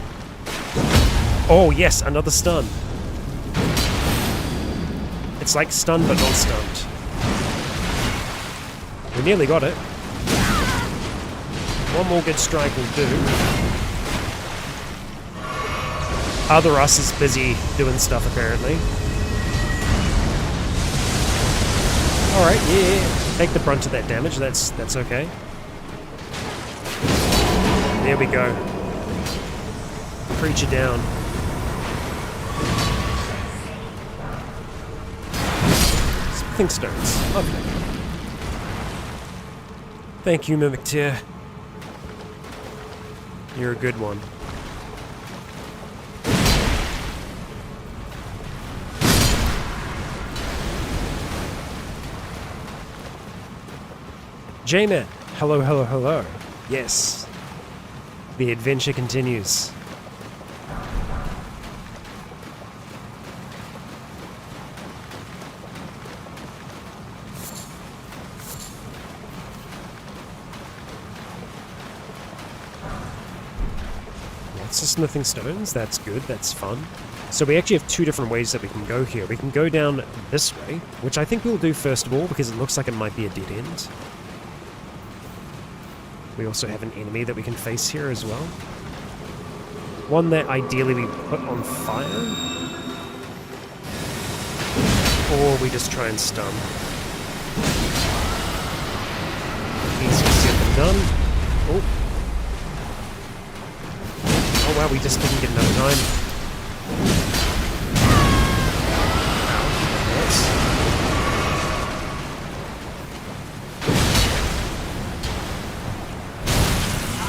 Oh, yes, another stun. It's like stunned but not stunned. We nearly got it. One more good strike will do. Other us is busy doing stuff, apparently. Alright, yeah. Take the brunt of that damage, that's okay. There we go. Creature down. Smithing stones. Lovely. Thank you, Mimic Tier. You're a good one. J-Man, hello, hello, hello. Yes, the adventure continues. Lots of smithing stones, that's good, that's fun. So we actually have two different ways that we can go here. We can go down this way, which I think we'll do first of all because it looks like it might be a dead end. We also have an enemy that we can face here as well. One that ideally we put on fire. Or we just try and stun. Easy said than done. Oh. Oh wow, we just didn't get enough time.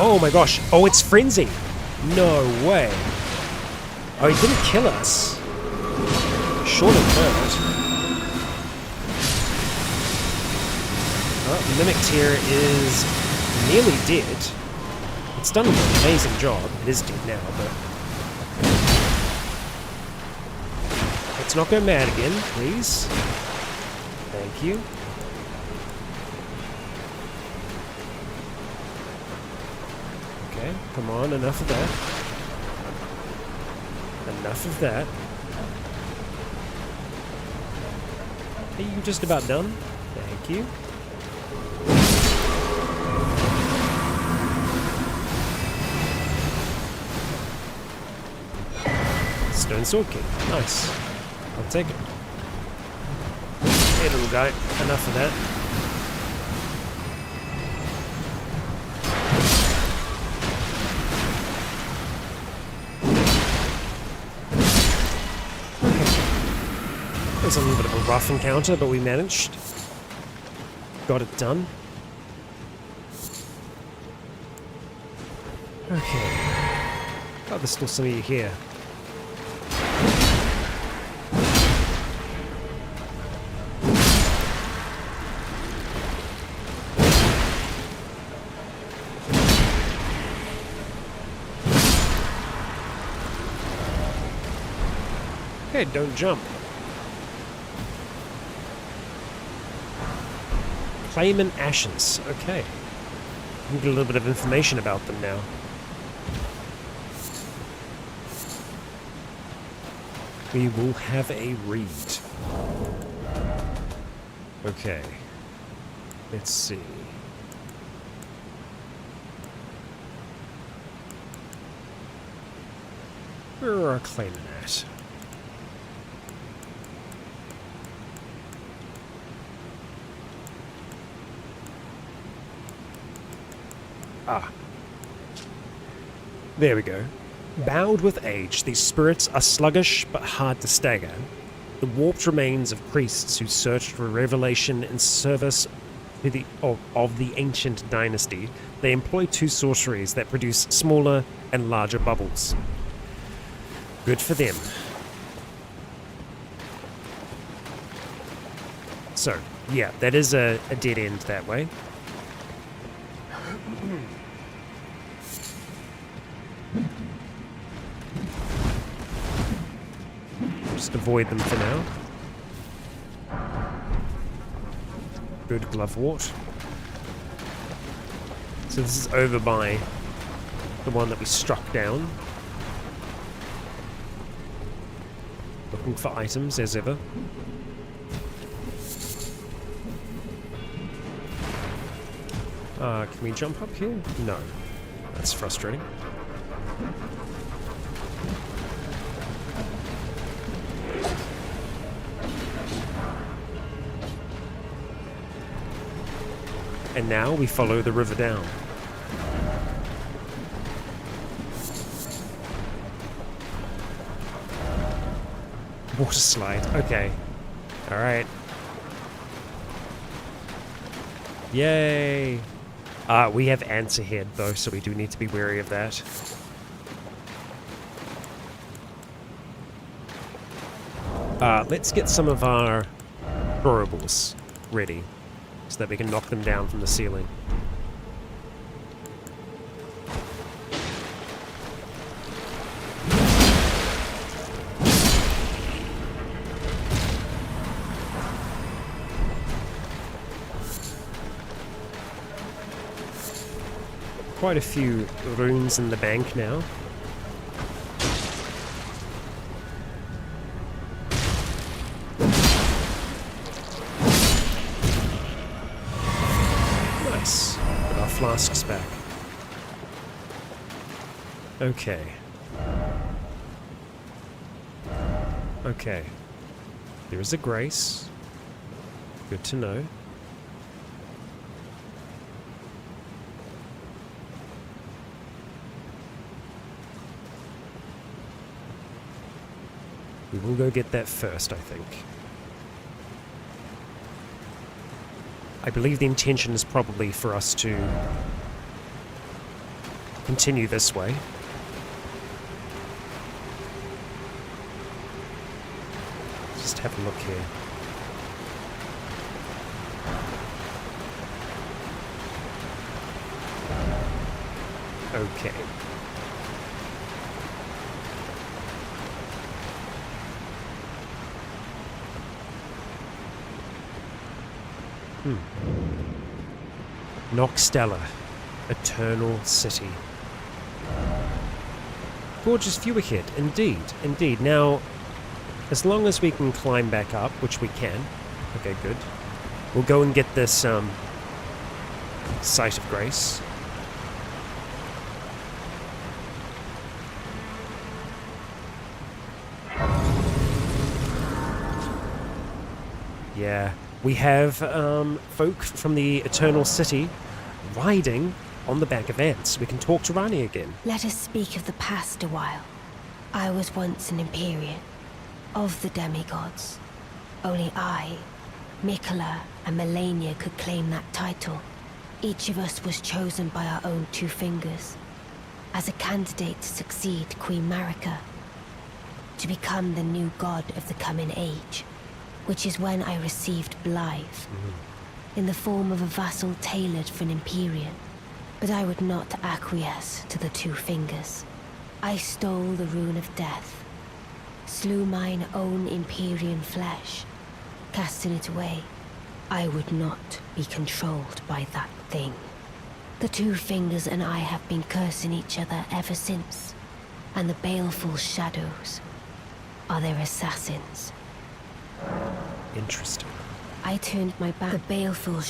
Oh my gosh. Oh, it's Frenzy. No way. Oh, he didn't kill us. Short of hurt. Oh, Mimic Tier is nearly dead. It's done an amazing job. It is dead now, but... let's not go mad again, please. Thank you. Okay, come on, enough of that. Enough of that. Are you just about done? Thank you. Stone Sword King. Nice. I'll take it. Hey, little guy. Enough of that. It was a little bit of a rough encounter, but we managed. Got it done. Okay. Oh, there's still some of you here. Okay, don't jump. Claimant Ashes. Okay. We can get a little bit of information about them now. We will have a read. Okay. Let's see. We're cleaning that. Ah. There we go. Bowed with age, these spirits are sluggish but hard to stagger. The warped remains of priests who searched for revelation in service of the ancient dynasty. They employ two sorceries that produce smaller and larger bubbles. Good for them. So, yeah, that is a dead end that way. Just avoid them for now. Good glovewort. So this is over by the one that we struck down. Looking for items as ever. Can we jump up here? No. That's frustrating. And now we follow the river down. Water slide. Okay. Alright. Yay! We have ants ahead though, so we do need to be wary of that. Let's get some of our throwables ready, so that we can knock them down from the ceiling. Quite a few runes in the bank now. Nice. Got our flasks back. Okay. Okay. There is a grace. Good to know. We will go get that first, I think. I believe the intention is probably for us to continue this way. Just have a look here. Okay. Nokstella, Eternal City. Gorgeous view ahead, indeed, indeed. Now, as long as we can climb back up, which we can. Okay, good. We'll go and get this Site of Grace. Yeah. We have folk from the Eternal City riding on the back of ants. We can talk to Ranni again. Let us speak of the past a while. I was once an Empyrean, of the demigods. Only I, Mikola, and Melania could claim that title. Each of us was chosen by our own two fingers, as a candidate to succeed Queen Marika, to become the new god of the coming age. Which is when I received Blythe, in the form of a vassal tailored for an Empyrean. But I would not acquiesce to the two fingers. I stole the rune of death, slew mine own Empyrean flesh, casting it away. I would not be controlled by that thing. The two fingers and I have been cursing each other ever since, and the baleful shadows are their assassins. Interesting. I turned my back. The baleful.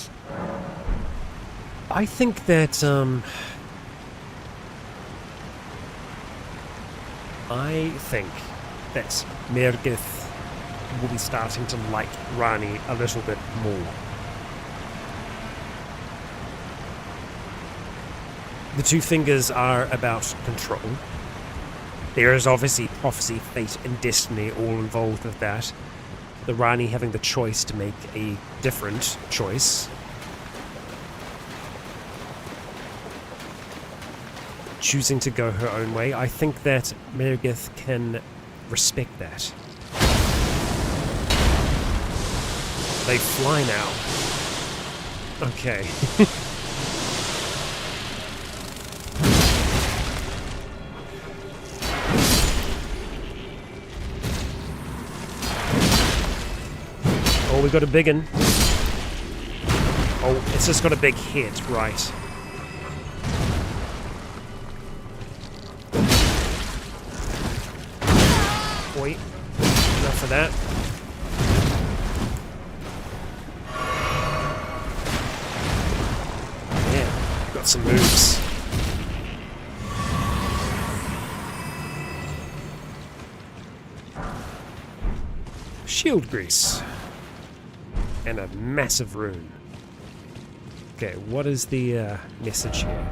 I think that I think that Mergith will be starting to like Ranni a little bit more. The two fingers are about control. There is obviously prophecy, fate, and destiny all involved with that. The Ranni having the choice to make a different choice. Choosing to go her own way. I think that Mergith can respect that. They fly now. Okay. Oh, we got a big one. Oh, it's just got a big hit, right. Wait, enough of that. Yeah, got some moves. Shield grease. And a massive rune. Okay, what is the message here?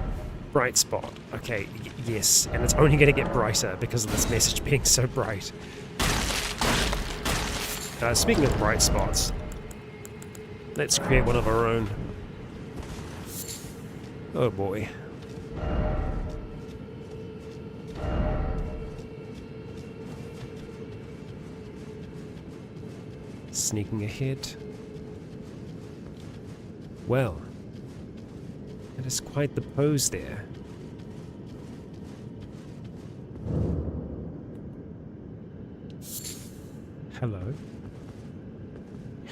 Bright spot. Okay, yes, and it's only going to get brighter because of this message being so bright. Speaking of bright spots, let's create one of our own. Oh boy. Sneaking ahead. Well, that is quite the pose there. Hello.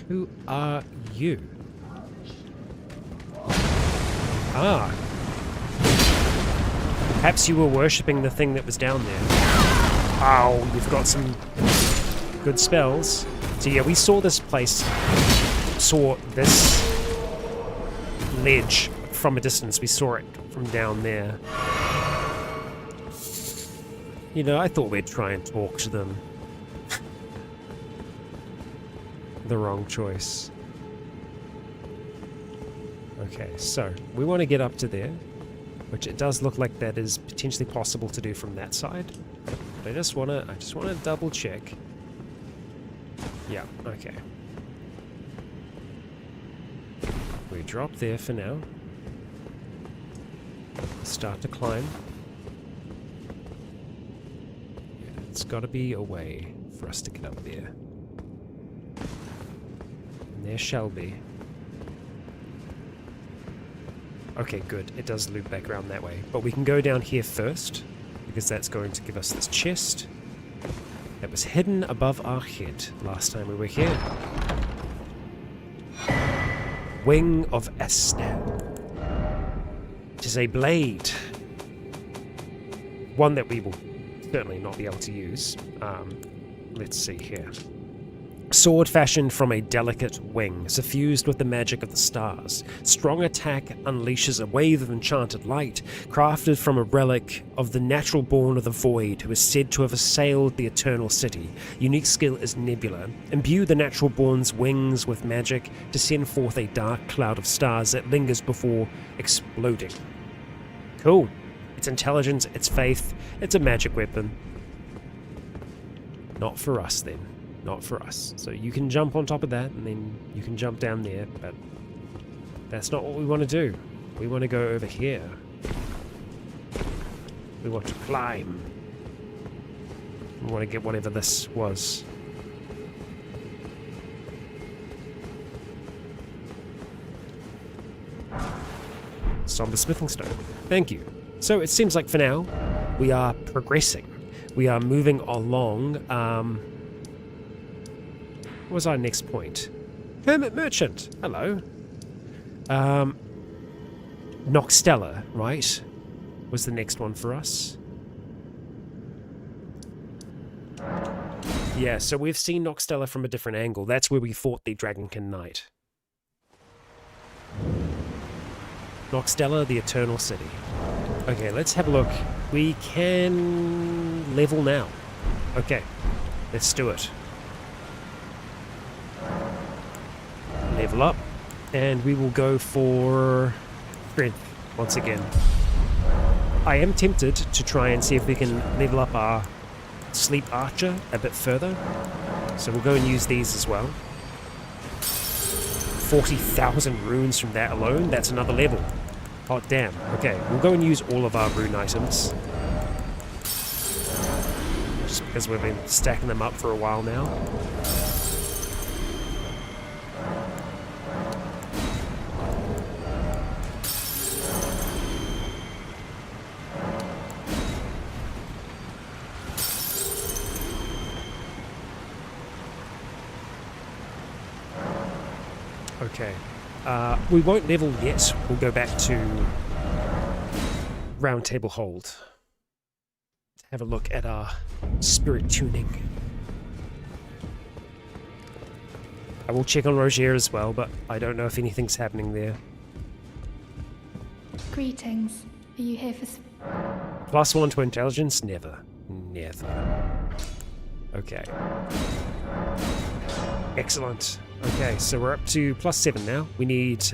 Who are you? Ah. Perhaps you were worshipping the thing that was down there. Oh, you've got some good spells. So yeah, we saw this place, saw this ledge from a distance. We saw it from down there. You know, I thought we'd try and talk to them. The wrong choice. Okay, so we want to get up to there, which it does look like that is potentially possible to do from that side. But I just want to double check. Yeah, okay. We drop there for now. Start to climb. Yeah, it's got to be a way for us to get up there. And there shall be. Okay, good. It does loop back around that way. But we can go down here first, because that's going to give us this chest that was hidden above our head last time we were here. Wing of Esther. It is a blade. One that we will certainly not be able to use. Let's see here. Sword fashioned from a delicate wing, suffused with the magic of the stars. Strong attack unleashes a wave of enchanted light, crafted from a relic of the natural born of the void who is said to have assailed the eternal city. Unique skill is Nebula. Imbue the natural born's wings with magic to send forth a dark cloud of stars that lingers before exploding. Cool. It's intelligence, it's faith, it's a magic weapon. Not for us then. Not for us. So you can jump on top of that, and then you can jump down there, but that's not what we want to do. We want to go over here. We want to climb. We want to get whatever this was. Somber smithing stone. Thank you. So it seems like for now, we are progressing. We are moving along. What was our next point? Hermit Merchant. Hello. Nokstella, right? Was the next one for us. Yeah, so we've seen Nokstella from a different angle. That's where we fought the Dragonkin Knight. Nokstella, the Eternal City. Okay, let's have a look. We can level now. Okay, let's do it. Level up, and we will go for strength once again. I am tempted to try and see if we can level up our sleep archer a bit further, so we'll go and use these as well. 40,000 runes from that alone, that's another level. Oh damn, okay, we'll go and use all of our rune items. Just because we've been stacking them up for a while now. Okay, we won't level yet. We'll go back to Round Table Hold. Have a look at our spirit tuning. I will check on Rogier as well, but I don't know if anything's happening there. Greetings. Are you here for... +1 to intelligence? Never. Never. Okay. Excellent. Okay, so we're up to +7 now. We need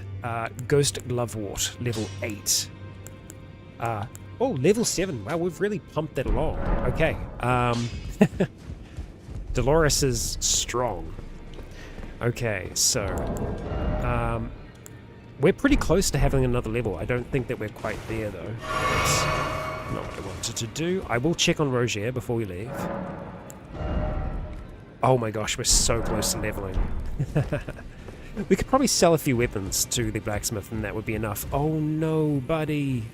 Ghost Glovewort, level 8. Oh, level 7. Wow, we've really pumped that along. Okay. Dolores is strong. Okay, so we're pretty close to having another level. I don't think that we're quite there, though. That's not what I wanted to do. I will check on Rogier before we leave. Oh my gosh, we're so close to leveling. We could probably sell a few weapons to the blacksmith and that would be enough. Oh no, buddy.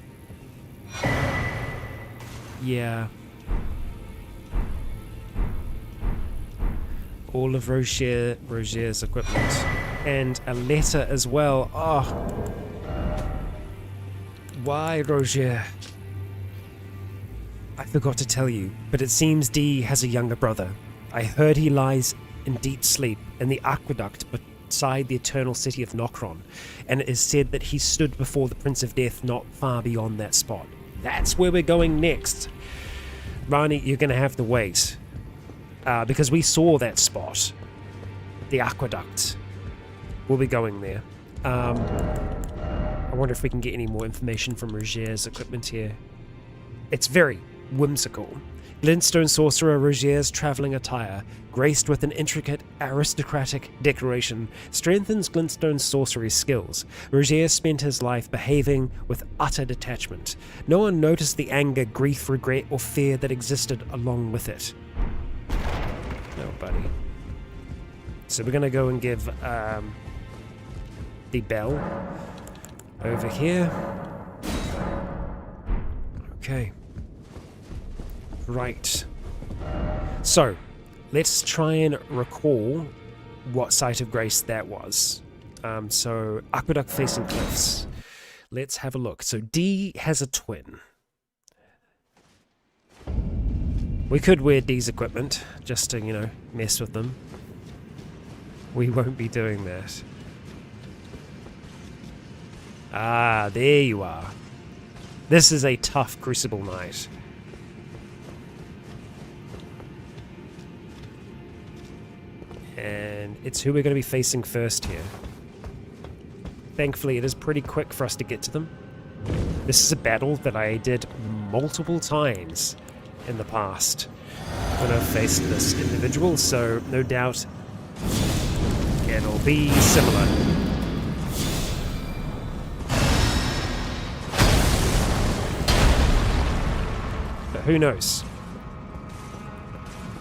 Yeah. All of Rogier's equipment. And a letter as well. Oh. Why, Rogier? I forgot to tell you, but it seems Dee has a younger brother. I heard he lies in deep sleep in the aqueduct beside the eternal city of Nokron, and it is said that he stood before the Prince of Death not far beyond that spot. That's where we're going next. Ranni, you're going to have to wait, because we saw that spot, the aqueduct. We'll be going there. I wonder if we can get any more information from Rogier's equipment here. It's very whimsical. Glintstone sorcerer Rogier's travelling attire, graced with an intricate aristocratic decoration, strengthens Glintstone's sorcery skills. Rogier spent his life behaving with utter detachment. No one noticed the anger, grief, regret, or fear that existed along with it. Nobody. So we're going to go and give the bell over here. Okay. Right. So, let's try and recall what Site of Grace that was. So, aqueduct facing cliffs. Let's have a look. So, Dee has a twin. We could wear Dee's equipment, just to, you know, mess with them. We won't be doing that. Ah, there you are. This is a tough Crucible Knight. And it's who we're going to be facing first here. Thankfully, it is pretty quick for us to get to them. This is a battle that I did multiple times in the past when I've faced this individual, so no doubt it'll be similar. But who knows?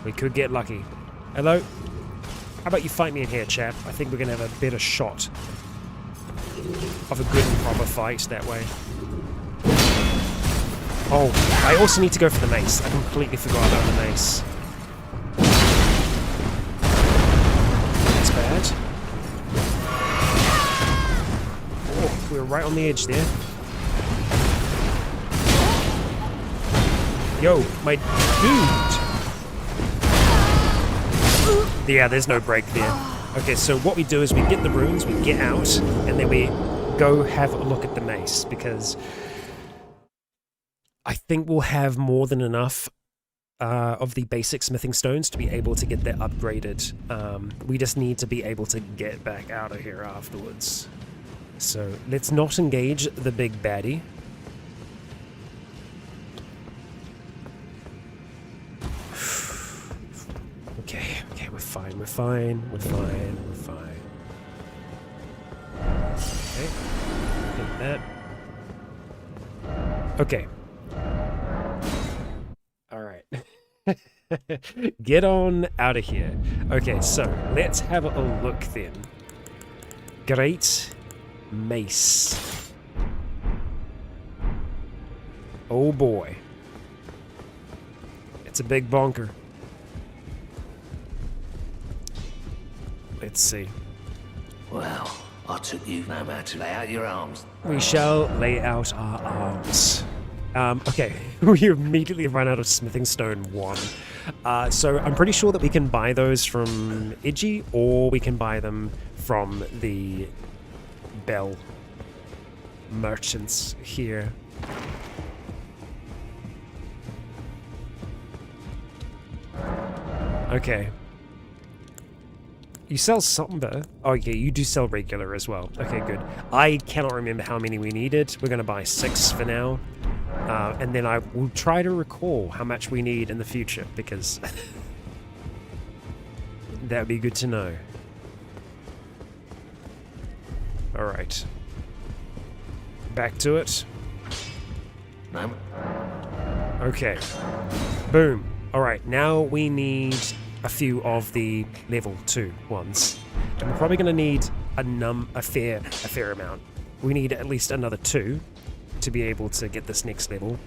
We could get lucky. Hello? How about you fight me in here, chap? I think we're going to have a better shot of a good and proper fight that way. Oh, I also need to go for the mace. I completely forgot about the mace. That's bad. Oh, we were right on the edge there. Yo, my dude! Yeah, there's no break there. Okay, so what we do is we get the runes, we get out, and then we go have a look at the mace, because I think we'll have more than enough of the basic smithing stones to be able to get that upgraded. We just need to be able to get back out of here afterwards. So let's not engage the big baddie. Okay, we're fine, we're fine. Okay, take that. Okay. Alright. Get on out of here. Okay, so let's have a look then. Great mace. Oh boy. It's a big bonker. Let's see. Well, I took you no matter. Lay out your arms. We shall lay out our arms. Okay, we immediately run out of smithing stone 1. So I'm pretty sure that we can buy those from Edgy, or we can buy them from the Bell merchants here. Okay. You sell somber. Oh, yeah, you do sell regular as well. Okay, good. I cannot remember how many we needed. We're going to buy 6 for now. And then I will try to recall how much we need in the future, because that would be good to know. Alright. Back to it. No. Okay. Boom. Alright, now we need a few of the level 2 ones. And we're probably going to need a fair amount. We need at least another 2 to be able to get this next level.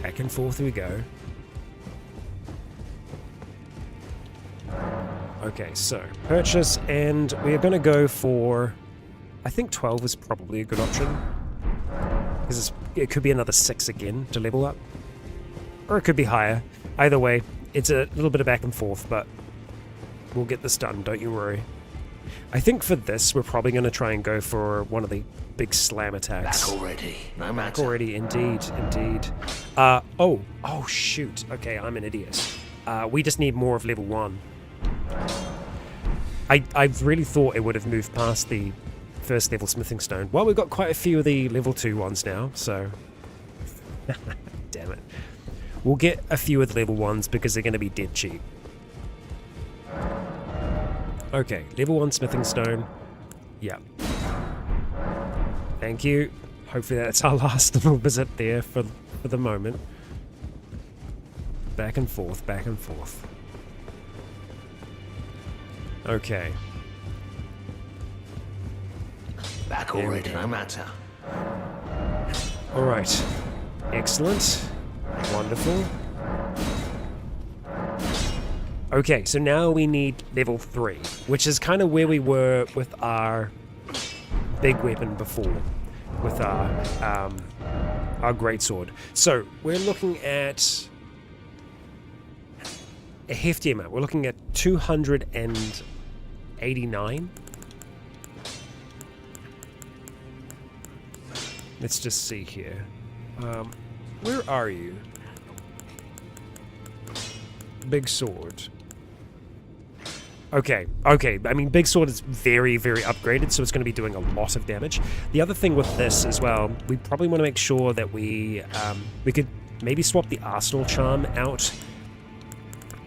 Back and forth we go. Okay, so purchase, and we are going to go for, I think 12 is probably a good option, because it could be another 6 again to level up, or it could be higher. Either way, it's a little bit of back and forth, but we'll get this done, don't you worry. I think for this, we're probably going to try and go for one of the big slam attacks. Back already. No matter. Back already, indeed. Oh shoot. Okay, I'm an idiot. We just need more of level 1. I really thought it would have moved past the first level smithing stone. Well, we've got quite a few of the level 2 ones now, so... Damn it. We'll get a few of the level 1s because they're going to be dead cheap. Okay, level 1 smithing stone. Yeah. Thank you. Hopefully that's our last little visit there for the moment. Back and forth, back and forth. Okay. Back already, no matter. Alright. Excellent. Wonderful. Okay, so now we need level 3, which is kind of where we were with our big weapon before, with our greatsword. So we're looking at a hefty amount. We're looking at 289. Let's just see here. Where are you? Big sword. Okay. I mean, big sword is very, very upgraded, so it's going to be doing a lot of damage. The other thing with this as well, we probably want to make sure that we could maybe swap the Arsenal Charm out,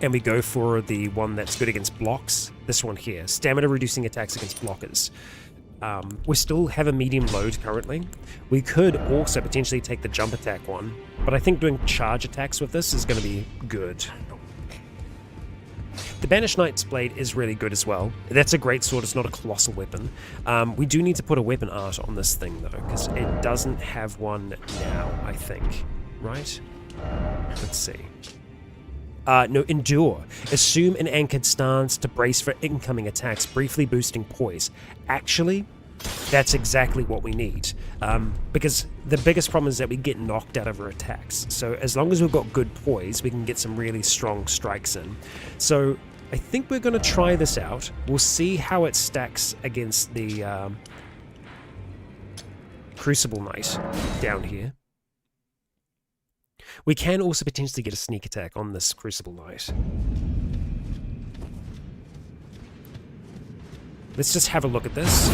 and we go for the one that's good against blocks. This one here, stamina reducing attacks against blockers. We still have a medium load currently. We could also potentially take the jump attack one, but I think doing charge attacks with this is going to be good. The Banished Knight's Blade is really good as well. That's a great sword, it's not a colossal weapon. We do need to put a weapon art on this thing though, because it doesn't have one now, I think. Right? Let's see. No, Endure. Assume an anchored stance to brace for incoming attacks, briefly boosting poise. Actually, that's exactly what we need. Because the biggest problem is that we get knocked out of our attacks. So as long as we've got good poise, we can get some really strong strikes in. So I think we're going to try this out. We'll see how it stacks against the Crucible Knight down here. We can also potentially get a sneak attack on this Crucible Knight. Let's just have a look at this.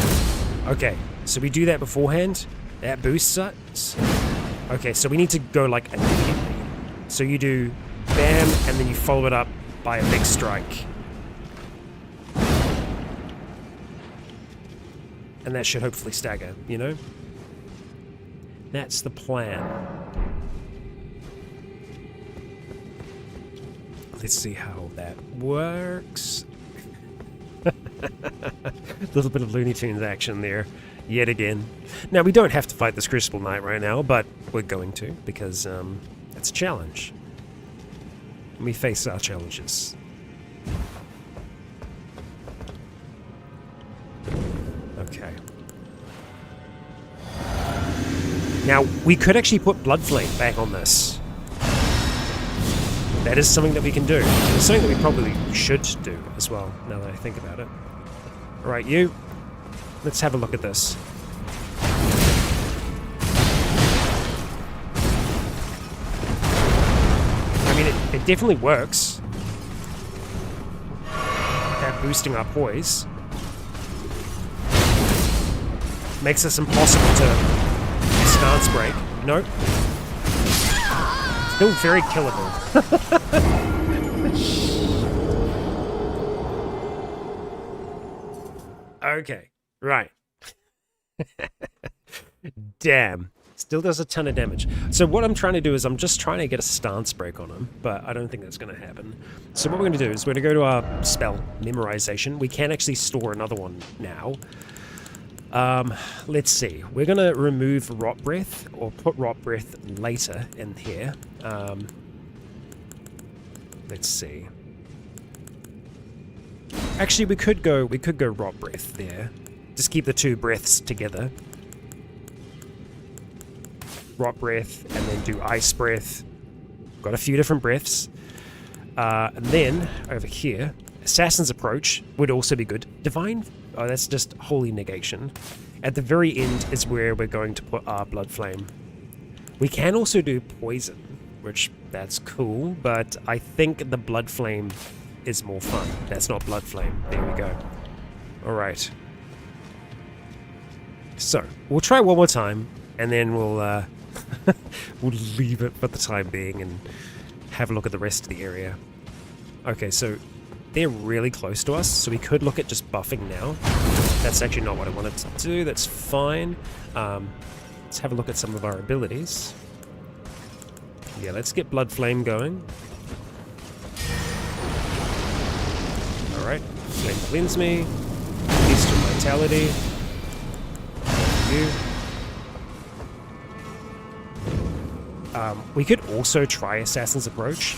Okay, so we do that beforehand. That boosts us. Okay, so we need to go like immediately. So you do bam, and then you follow it up by a big strike. And that should hopefully stagger, you know? That's the plan. Let's see how that works. A little bit of Looney Tunes action there, yet again. Now, we don't have to fight this Crucible Knight right now, but we're going to, because it's a challenge. And we face our challenges. Okay. Now, we could actually put Bloodflame back on this. That is something that we can do. It's something that we probably should do as well, now that I think about it. Alright, you. Let's have a look at this. I mean, it definitely works. That boosting our poise. Makes us impossible to stance break. Nope. Still very killable. Okay, right. Damn. Still does a ton of damage. So what I'm trying to do is I'm just trying to get a stance break on him, but I don't think that's going to happen. So what we're going to do is we're going to go to our spell, Memorization. We can actually store another one now. Let's see. We're going to remove Rot Breath, or put Rot Breath later in here. Let's see. Actually, we could go Rot Breath there. Just keep the two breaths together. Rot Breath, and then do Ice Breath. Got a few different breaths. And then, over here, Assassin's Approach would also be good. Divine... Oh, that's just Holy Negation. At the very end is where we're going to put our Blood Flame. We can also do Poison, which, that's cool, but I think the Blood Flame is more fun. That's not Blood Flame. There we go. Alright. So, we'll try one more time, and then we'll we'll leave it for the time being and have a look at the rest of the area. Okay, so they're really close to us, so we could look at just buffing now. That's actually not what I wanted to do. That's fine. Let's have a look at some of our abilities. Yeah, let's get Blood Flame going. Alright, Flame Cleanse me. Feast of Vitality. You. We could also try Assassin's Approach.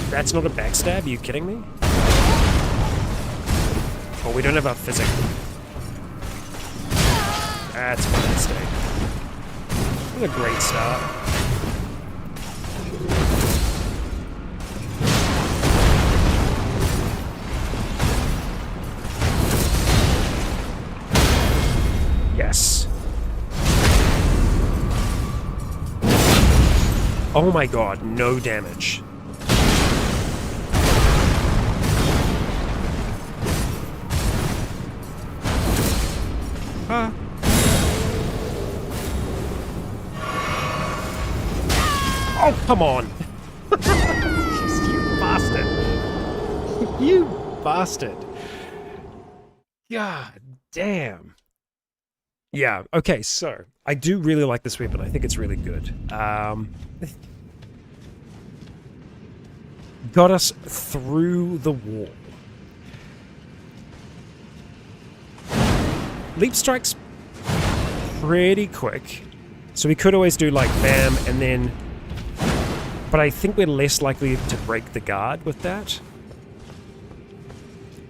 That's not a backstab? Are you kidding me? Oh, we don't have our physic. That's a mistake. What a great start. Yes. Oh my god, no damage. Oh, come on! You bastard! You bastard! God damn! Yeah, okay, so, I do really like this weapon. I think it's really good. Got us through the wall. Leap Strike's pretty quick, so we could always do like bam and then... But I think we're less likely to break the guard with that.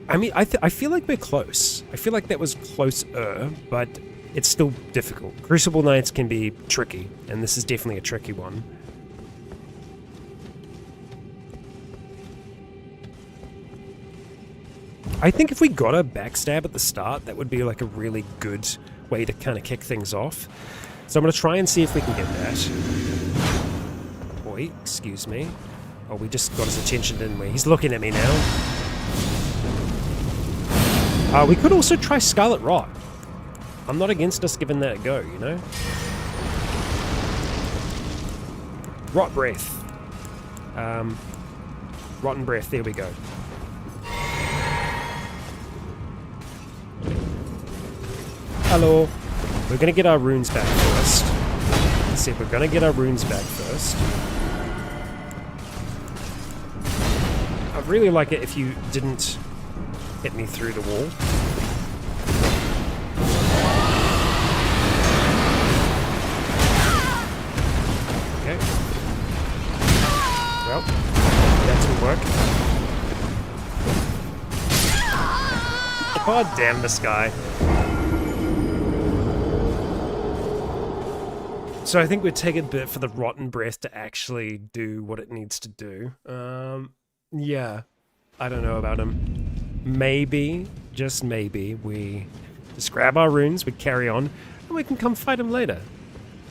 I mean, I feel like we're close. I feel like that was closer, but it's still difficult. Crucible Knights can be tricky, and this is definitely a tricky one. I think if we got a backstab at the start, that would be like a really good way to kind of kick things off. So I'm going to try and see if we can get that. Boy, excuse me. Oh, we just got his attention, didn't we? He's looking at me now. We could also try Scarlet Rot. I'm not against us giving that a go, you know? Rot Breath. Rotten Breath, there we go. Hello. We're gonna get our runes back first. Let's see, we're gonna get our runes back first. I'd really like it if you didn't hit me through the wall. Okay. Well, that didn't work. God damn this guy. So I think we'd take a bit for the Rotten Breath to actually do what it needs to do. Yeah. I don't know about him. Maybe, just maybe, we just grab our runes, we carry on, and we can come fight him later.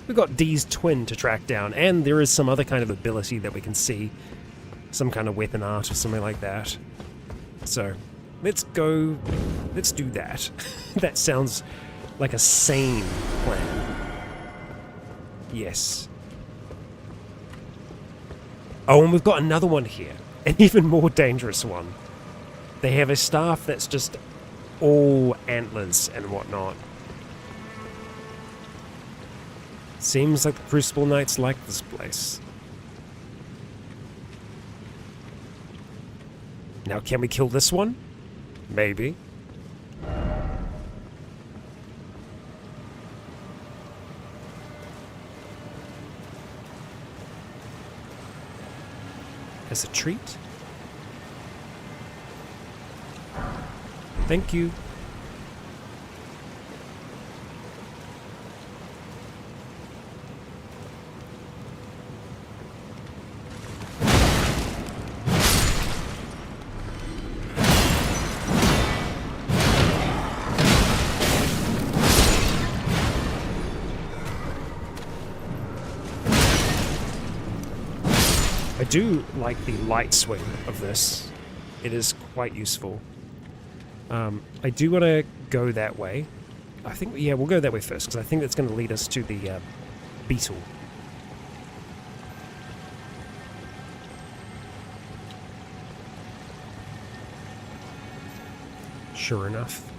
We've got Dee's twin to track down, and there is some other kind of ability that we can see. Some kind of weapon art or something like that. So, let's go... let's do that. That sounds like a sane plan. Yes. Oh, and we've got another one here. An even more dangerous one. They have a staff that's just all antlers and whatnot. Seems like the Crucible Knights like this place. Now, can we kill this one? Maybe. As a treat? Thank you. I do like the light swing of this. It is quite useful. I do want to go that way. I think, yeah, we'll go that way first, because I think that's going to lead us to the beetle. Sure enough.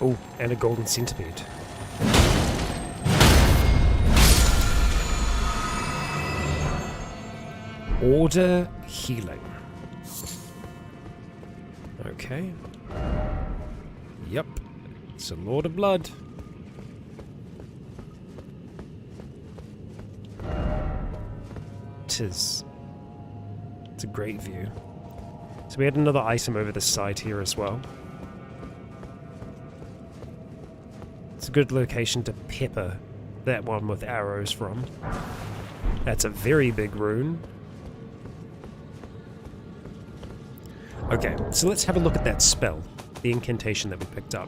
Oh, and a golden centipede. Order healing. Okay. Yep. It's a Lord of Blood. It's a great view. So we had another item over the side here as well. It's a good location to pepper that one with arrows from. That's a very big rune. Okay, so let's have a look at that spell, the incantation that we picked up.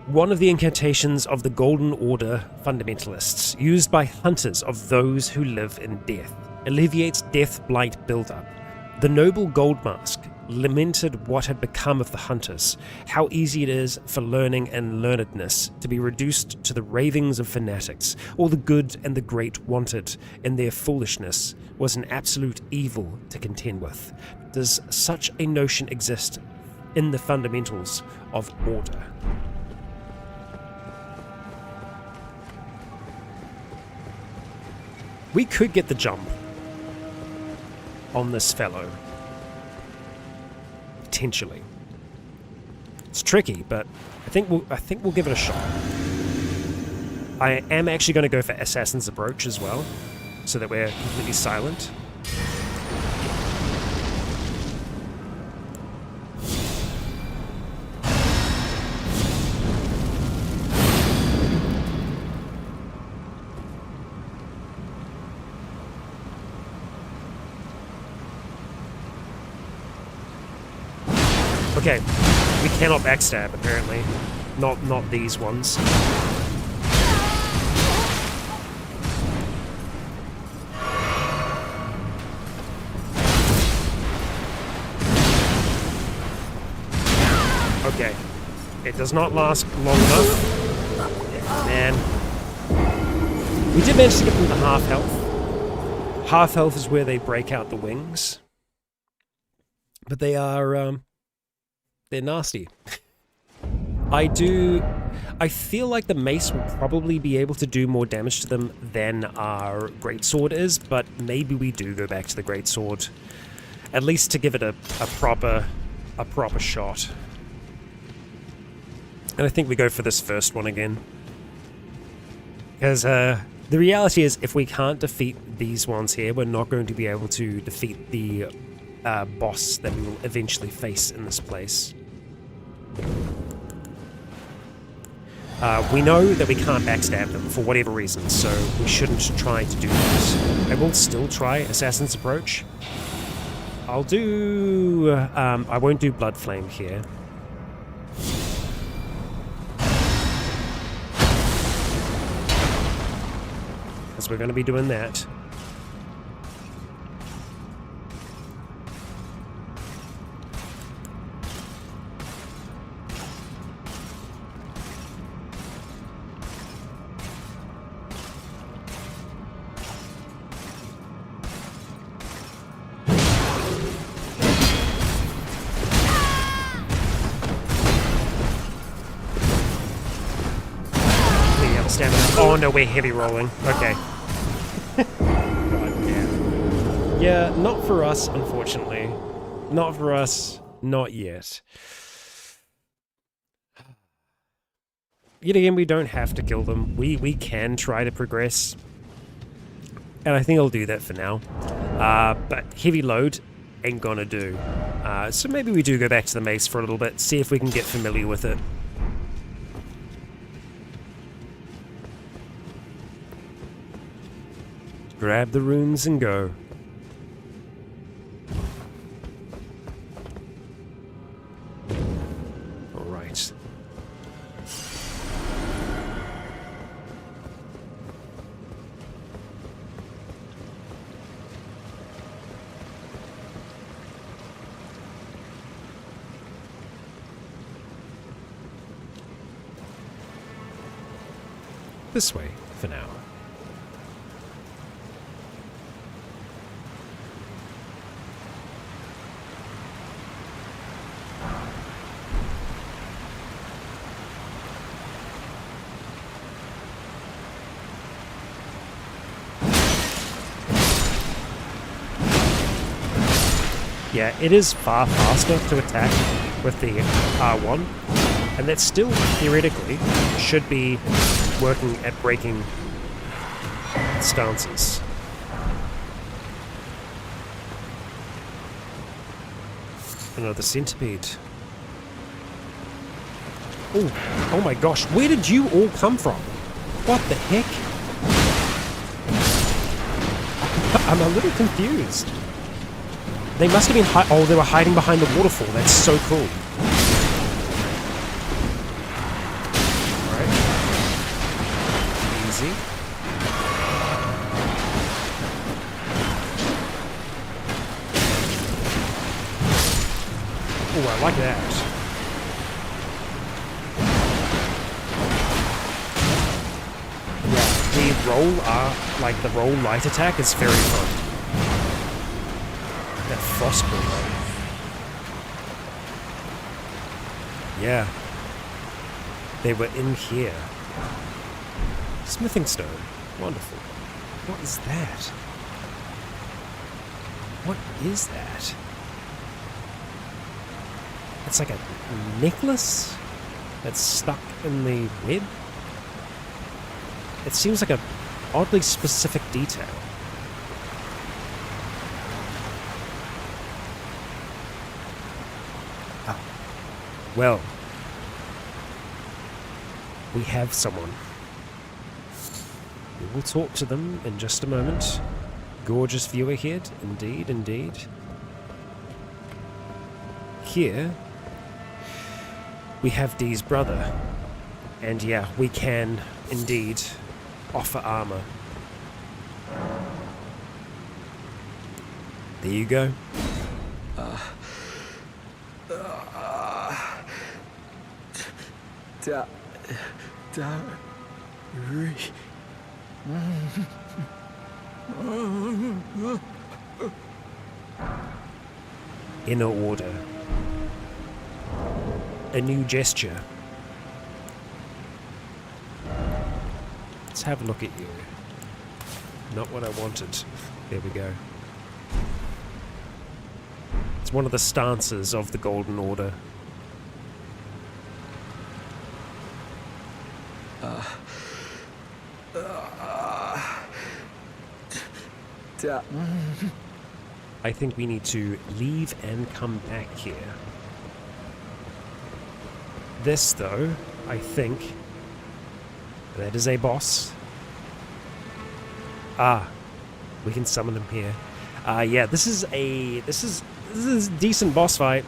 One of the incantations of the Golden Order fundamentalists, used by hunters of those who live in death, alleviates death blight buildup. The noble Gold Mask lamented what had become of the hunters, how easy it is for learning and learnedness to be reduced to the ravings of fanatics. All the good and the great wanted in their foolishness was an absolute evil to contend with. Does such a notion exist in the fundamentals of order? We could get the jump on this fellow. Potentially. It's tricky, but I think we'll give it a shot. I am actually going to go for Assassin's Approach as well, so that we're completely silent. Okay, we cannot backstab, apparently. Not these ones. Okay. It does not last long enough. Man. We did manage to get them to half health. Half health is where they break out the wings. But they are, they're nasty. I feel like the mace will probably be able to do more damage to them than our greatsword is, but maybe we do go back to the greatsword. At least to give it a proper shot. And I think we go for this first one again. Because the reality is, if we can't defeat these ones here, we're not going to be able to defeat the boss that we will eventually face in this place. We know that we can't backstab them for whatever reason, so we shouldn't try to do that. I will still try Assassin's Approach. I'll do... I won't do Blood Flame here. Because we're going to be doing that. Oh no, we're heavy rolling. Okay. God damn. Yeah, not for us, unfortunately. Not for us, not yet. Yet again, we don't have to kill them. We can try to progress. And I think I'll do that for now. But heavy load ain't gonna do. So maybe we do go back to the mace for a little bit, see if we can get familiar with it. Grab the runes and go. All right. This way for now. Yeah, it is far faster to attack with the R1, and that still, theoretically, should be working at breaking stances. Another centipede. Oh my gosh, where did you all come from? What the heck? I'm a little confused. They must have been oh, they were hiding behind the waterfall. That's so cool. Alright. Easy. Oh, I like that. Yeah, the roll light attack is very fun. That frostball. Yeah. They were in here. Smithing stone. Wonderful. What is that? What is that? It's like a necklace that's stuck in the web. It seems like a oddly specific detail. Well, we have someone. We will talk to them in just a moment. Gorgeous view ahead, indeed, indeed. Here we have Dee's brother. And yeah, we can indeed offer armor. There you go. Inner order. A new gesture. Let's have a look at you. Not what I wanted. There we go. It's one of the stances of the Golden Order. I think we need to leave and come back here. This, though, I think that is a boss. Ah, we can summon him here. Yeah, this is a decent boss fight.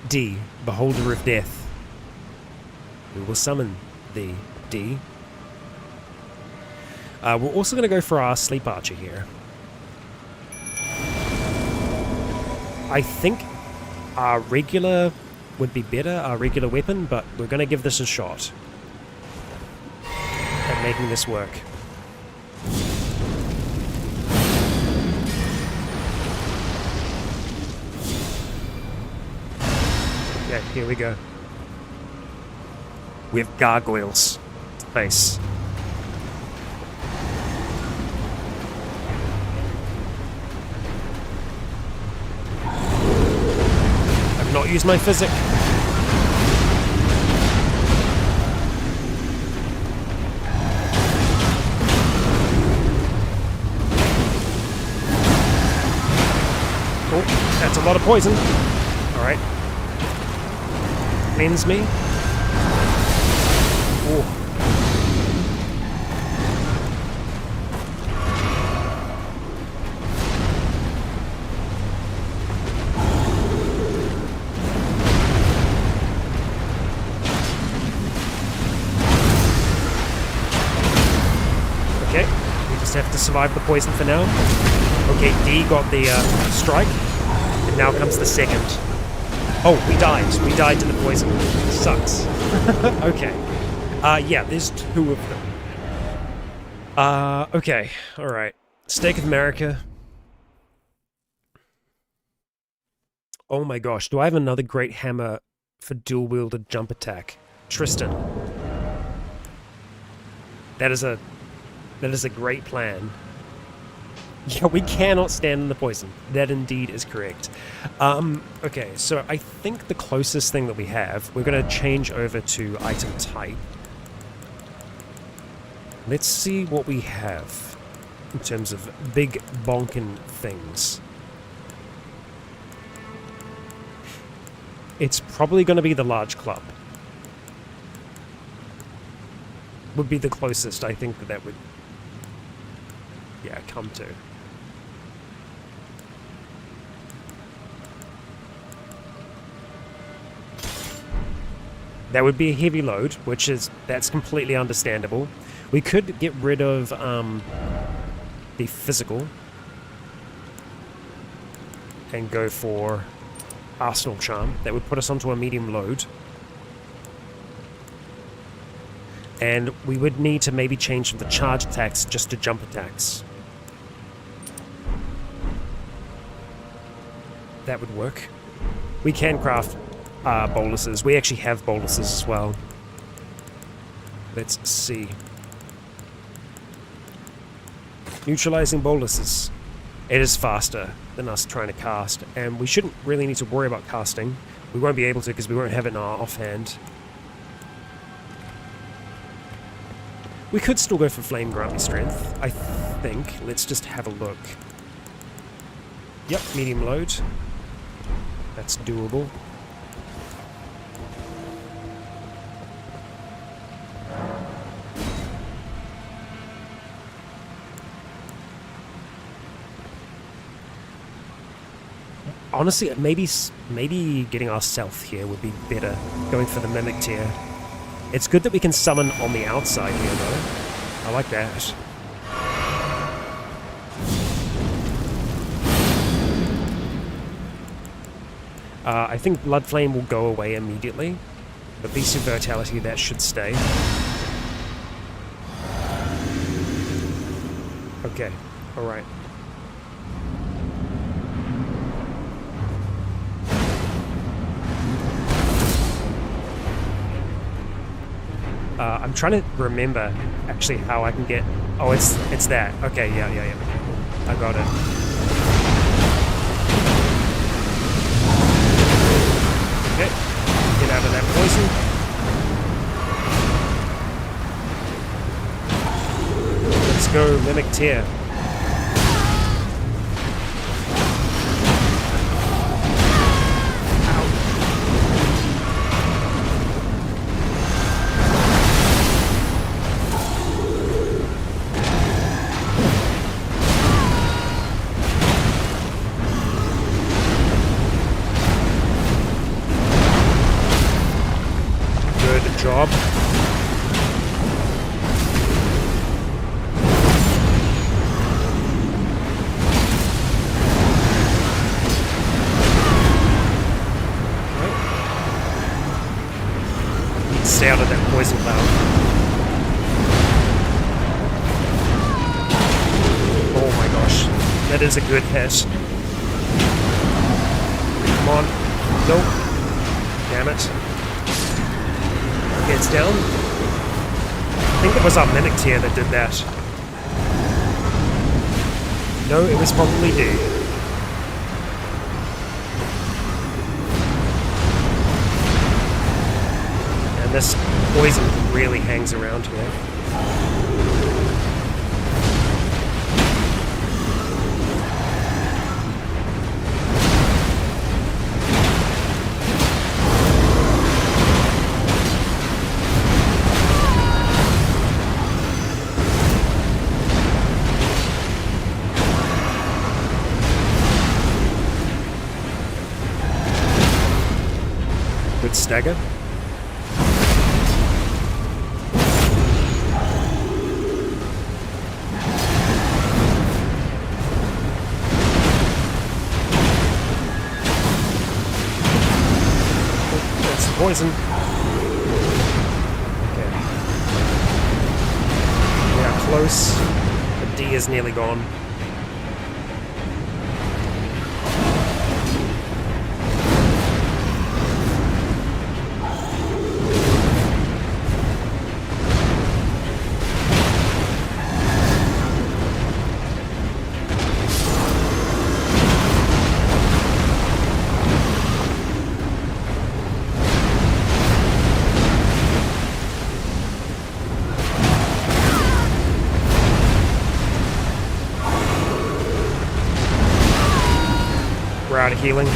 D, Beholder of Death. We will summon thee, D. We're also going to go for our Sleep Archer here. I think our regular would be better, our regular weapon, but we're going to give this a shot at making this work. Okay, here we go. We have gargoyles to face. I've not used my physic. Oh, that's a lot of poison. Alright. Cleanse me. Oh. Okay, we just have to survive the poison for now. Okay, D got the strike, and now comes the second. Oh, we died. We died to the poison. Sucks. Okay. Yeah, there's two of them. Okay. Alright. Stake of America. Oh my gosh. Do I have another great hammer for dual-wielded jump attack? Tristan. That is a great plan. Yeah, we cannot stand in the poison. That indeed is correct. Okay, so I think the closest thing that we have, we're going to change over to item type. Let's see what we have in terms of big bonkin' things. It's probably going to be the large club. Would be the closest I think that would, yeah, come to. That would be a heavy load, that's completely understandable. We could get rid of the physical and go for Arsenal Charm. That would put us onto a medium load. And we would need to maybe change from the charge attacks just to jump attacks. That would work. We can craft boluses. We actually have boluses as well. Let's see. Neutralizing boluses. It is faster than us trying to cast, and we shouldn't really need to worry about casting. We won't be able to because we won't have it in our offhand. We could still go for Flame Grumpy Strength, I think. Let's just have a look. Yep, medium load. That's doable. Honestly, maybe getting our stealth here would be better. Going for the Mimic tier. It's good that we can summon on the outside here, though. I like that. I think Blood Flame will go away immediately. But Beast of Vitality, that should stay. Okay, alright. I'm trying to remember actually how I can get... Oh, it's that. Okay, yeah. I got it. Okay, get out of that poison. Let's go Mimic Tear. Job. Stay out of that poison cloud. Oh my gosh, that is a good hit. Come on. Nope. Damn it. Gets down. I think it was our Mimic tier that did that. No, it was probably D. And this poison really hangs around here. Stagger. That's the poison. Okay. We are close. The D is nearly gone. We're out of healing.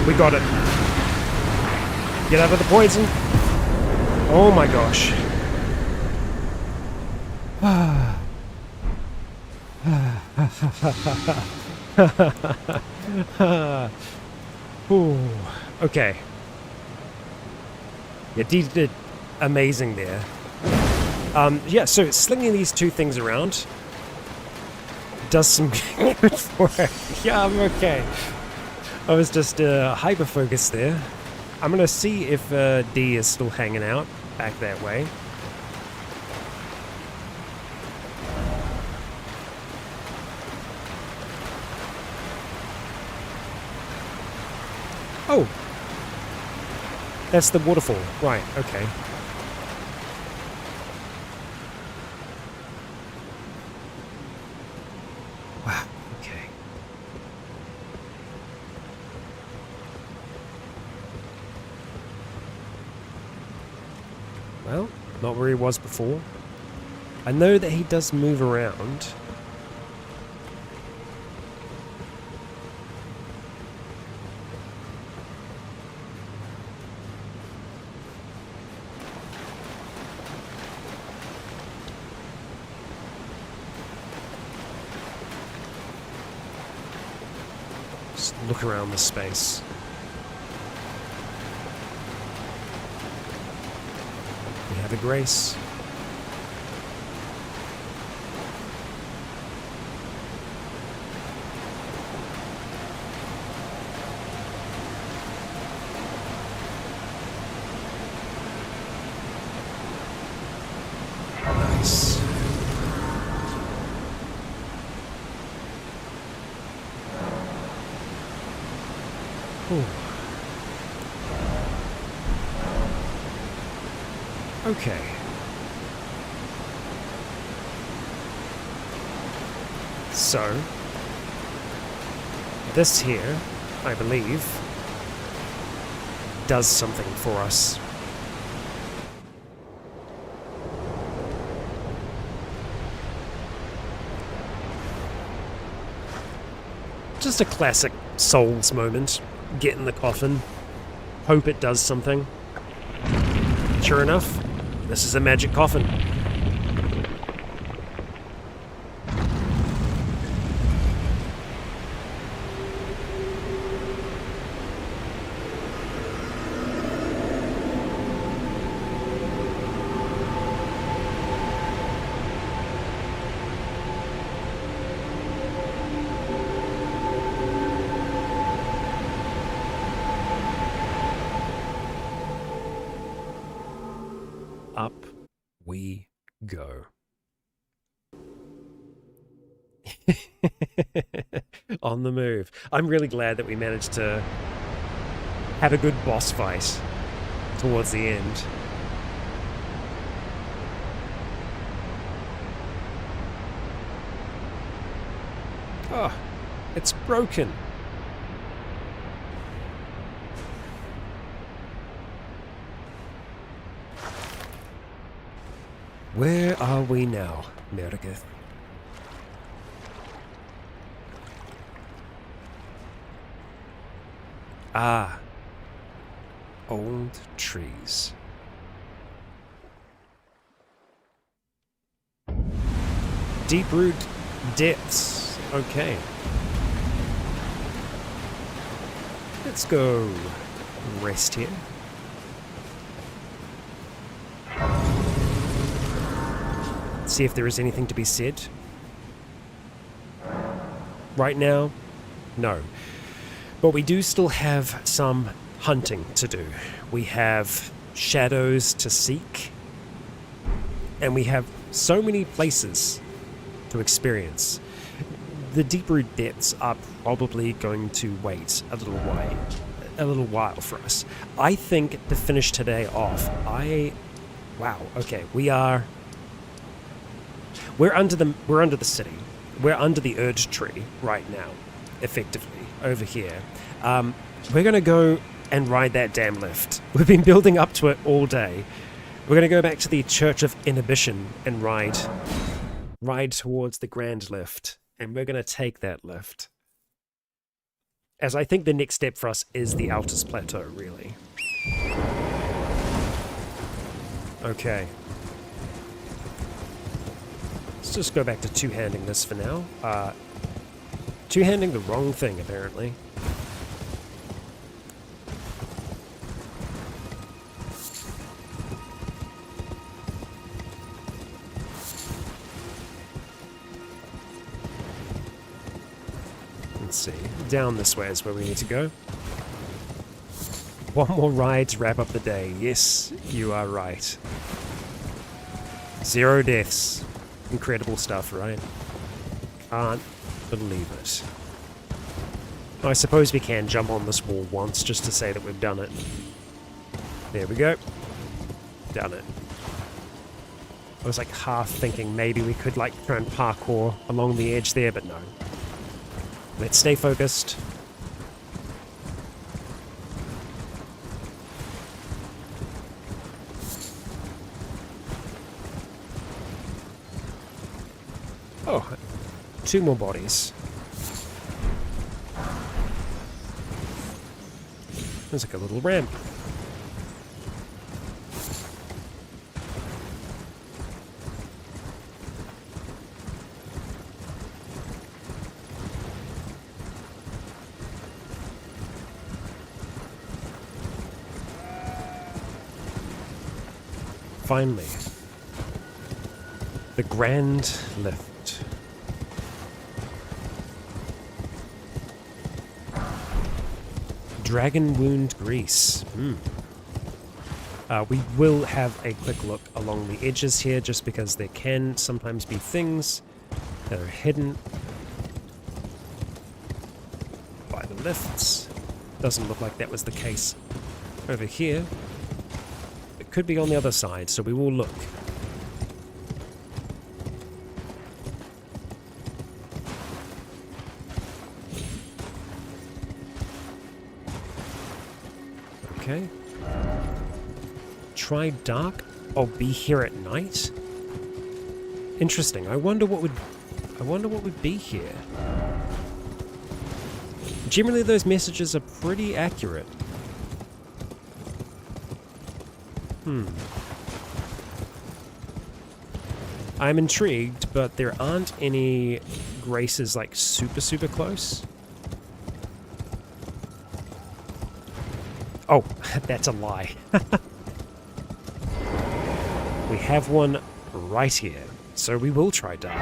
We got it. Get out of the poison. Oh my gosh. Ooh. Okay. Yeah, D did amazing there. Yeah, so slinging these two things around does some good work. Yeah, I'm okay. I was just hyper-focused there. I'm gonna see if D is still hanging out back that way. Oh! That's the waterfall. Right, okay. Wow, okay. Well, not where he was before. I know that he does move around. Just look around the space. We have a grace. Nice. Ooh. Okay. So, this here, I believe, does something for us. Just a classic Souls moment. Get in the coffin. Hope it does something. Sure enough, this is a magic coffin. Up we go. On the move. I'm really glad that we managed to have a good boss fight towards the end. Oh, it's broken. Where are we now, Meredith? Ah. Old trees. Deeproot Depths. Okay. Let's go rest here. See if there is anything to be said. Right now, no. But we do still have some hunting to do. We have shadows to seek. And we have so many places to experience. The Deeproot Depths are probably going to wait a little while for us. I think to finish today off, wow, okay, we're under the city. We're under the Erd tree right now, effectively, over here. We're going to go and ride that damn lift. We've been building up to it all day. We're going to go back to the Church of Inhibition and ride towards the Grand Lift. And we're going to take that lift. As I think the next step for us is the Altus Plateau, really. Okay. Let's just go back to two-handing this for now. Two-handing the wrong thing, apparently. Let's see. Down this way is where we need to go. One more ride to wrap up the day. Yes, you are right. 0 deaths. Incredible stuff, right? Can't believe it. I suppose we can jump on this wall once just to say that we've done it. There we go. Done it. I was like half thinking maybe we could like try and parkour along the edge there, but no. Let's stay focused. Oh, 2 more bodies. There's like a little ramp. Finally. The Grand Lift. Dragon Wound Grease. We will have a quick look along the edges here, just because there can sometimes be things that are hidden by the lifts. Doesn't look like that was the case over here. It could be on the other side, so we will look. Okay. Try dark? Oh, be here at night? Interesting. I wonder what would be here. Generally those messages are pretty accurate. I'm intrigued, but there aren't any graces like super close. Oh, that's a lie. We have one right here, so we will try dark.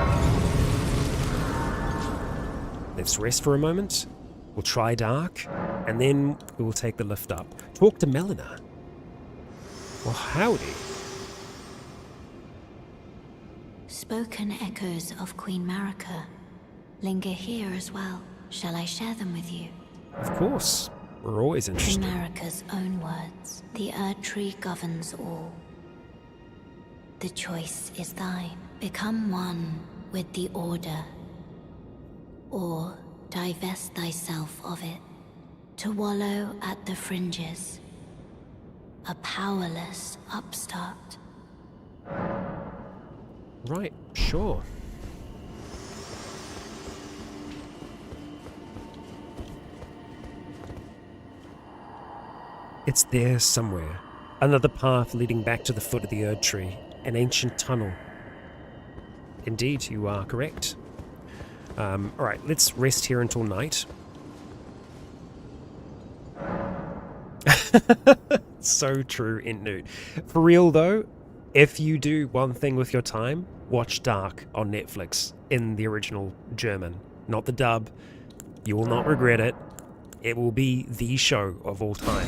Let's rest for a moment. We'll try dark, and then we will take the lift up. Talk to Melina. Well, howdy. Spoken echoes of Queen Marika linger here as well. Shall I share them with you? Of course. We're always interested. In Marika's own words, the Erd Tree governs all. The choice is thine. Become one with the Order, or divest thyself of it, to wallow at the fringes, a powerless upstart. Right, sure. It's there somewhere. Another path leading back to the foot of the Erd Tree. An ancient tunnel. Indeed, you are correct. Alright, let's rest here until night. So true, Intnute. For real though, if you do one thing with your time, watch Dark on Netflix in the original German, not the dub. You will not regret it. It will be the show of all time.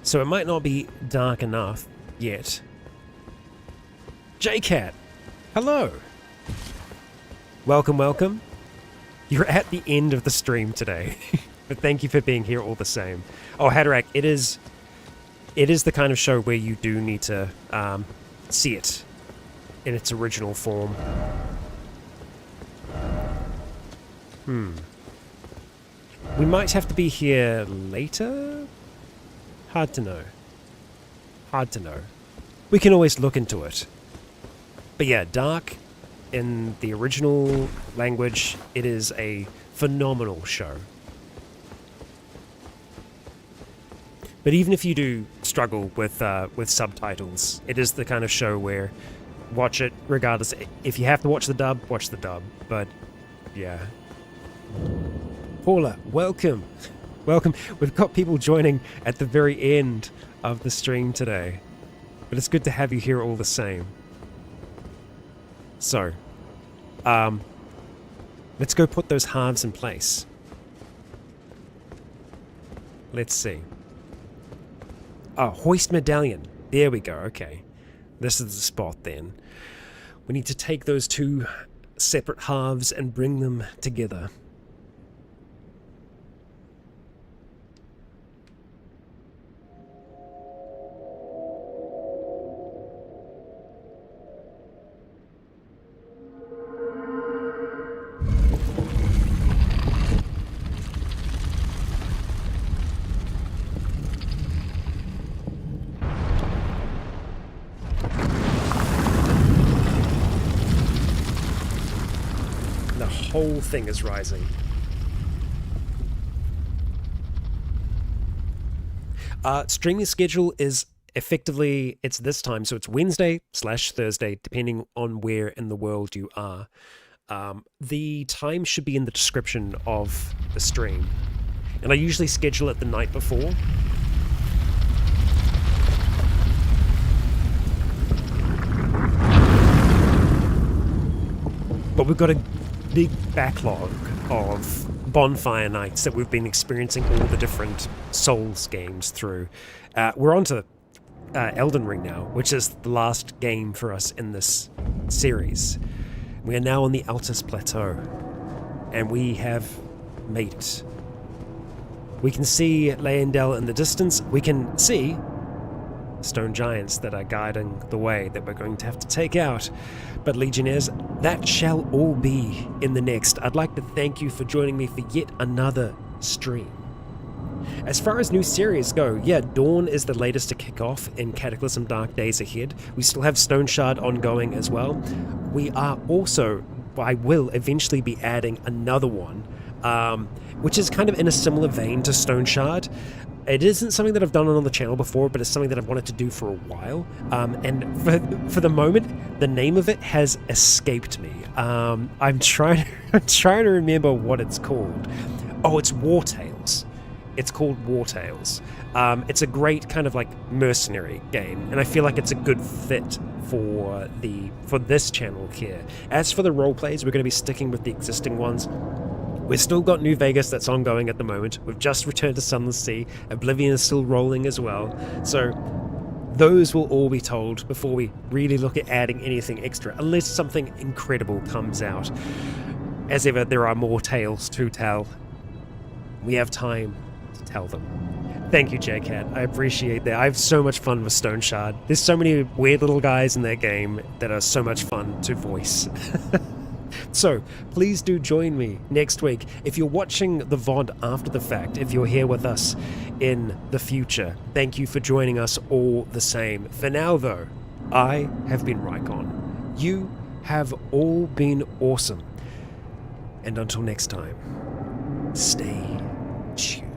So it might not be dark enough yet. J-Cat, hello. Welcome, welcome. You're at the end of the stream today, but thank you for being here all the same. Oh, Haderach, it is the kind of show where you do need to see it in its original form. We might have to be here later? Hard to know. Hard to know. We can always look into it. But yeah, Dark, in the original language, it is a phenomenal show. But even if you do struggle with subtitles, it is the kind of show where watch it regardless. If you have to watch the dub, watch the dub. But yeah. Paula, welcome. Welcome. We've got people joining at the very end of the stream today. But it's good to have you here all the same. So, let's go put those halves in place. Let's see. Oh, hoist medallion. There we go, okay. This is the spot then. We need to take those two separate halves and bring them together. Whole thing is rising. Streaming schedule is effectively, it's this time, so it's Wednesday/Thursday, depending on where in the world you are. The time should be in the description of the stream, and I usually schedule it the night before. But we've got a big backlog of Bonfire Knights that we've been experiencing all the different Souls games through. We're on to Elden Ring now, which is the last game for us in this series. We are now on the Altus Plateau, and we have made it. We can see Leyendell in the distance. We can see stone giants that are guiding the way that we're going to have to take out. But Legionnaires, that shall all be in the next. I'd like to thank you for joining me for yet another stream. As far as new series go, yeah, Dawn is the latest to kick off in Cataclysm Dark Days Ahead. We still have Stone Shard ongoing as well. We are also, I will eventually be adding another one, which is kind of in a similar vein to Stone Shard. It isn't something that I've done on the channel before, but it's something that I've wanted to do for a while. And for the moment, the name of it has escaped me. I'm trying to remember what it's called. Oh, it's War Tales. It's called War Tales. It's a great kind of like mercenary game, and I feel like it's a good fit for this channel here. As for the roleplays, we're going to be sticking with the existing ones. We've still got New Vegas that's ongoing at the moment. We've just returned to Sunless Sea. Oblivion is still rolling as well. So those will all be told before we really look at adding anything extra, unless something incredible comes out. As ever, there are more tales to tell. We have time to tell them. Thank you, JCat. I appreciate that. I have so much fun with Stone Shard. There's so many weird little guys in that game that are so much fun to voice. So, please do join me next week. If you're watching the VOD after the fact, if you're here with us in the future, thank you for joining us all the same. For now, though, I have been Rycon. You have all been awesome. And until next time, stay tuned.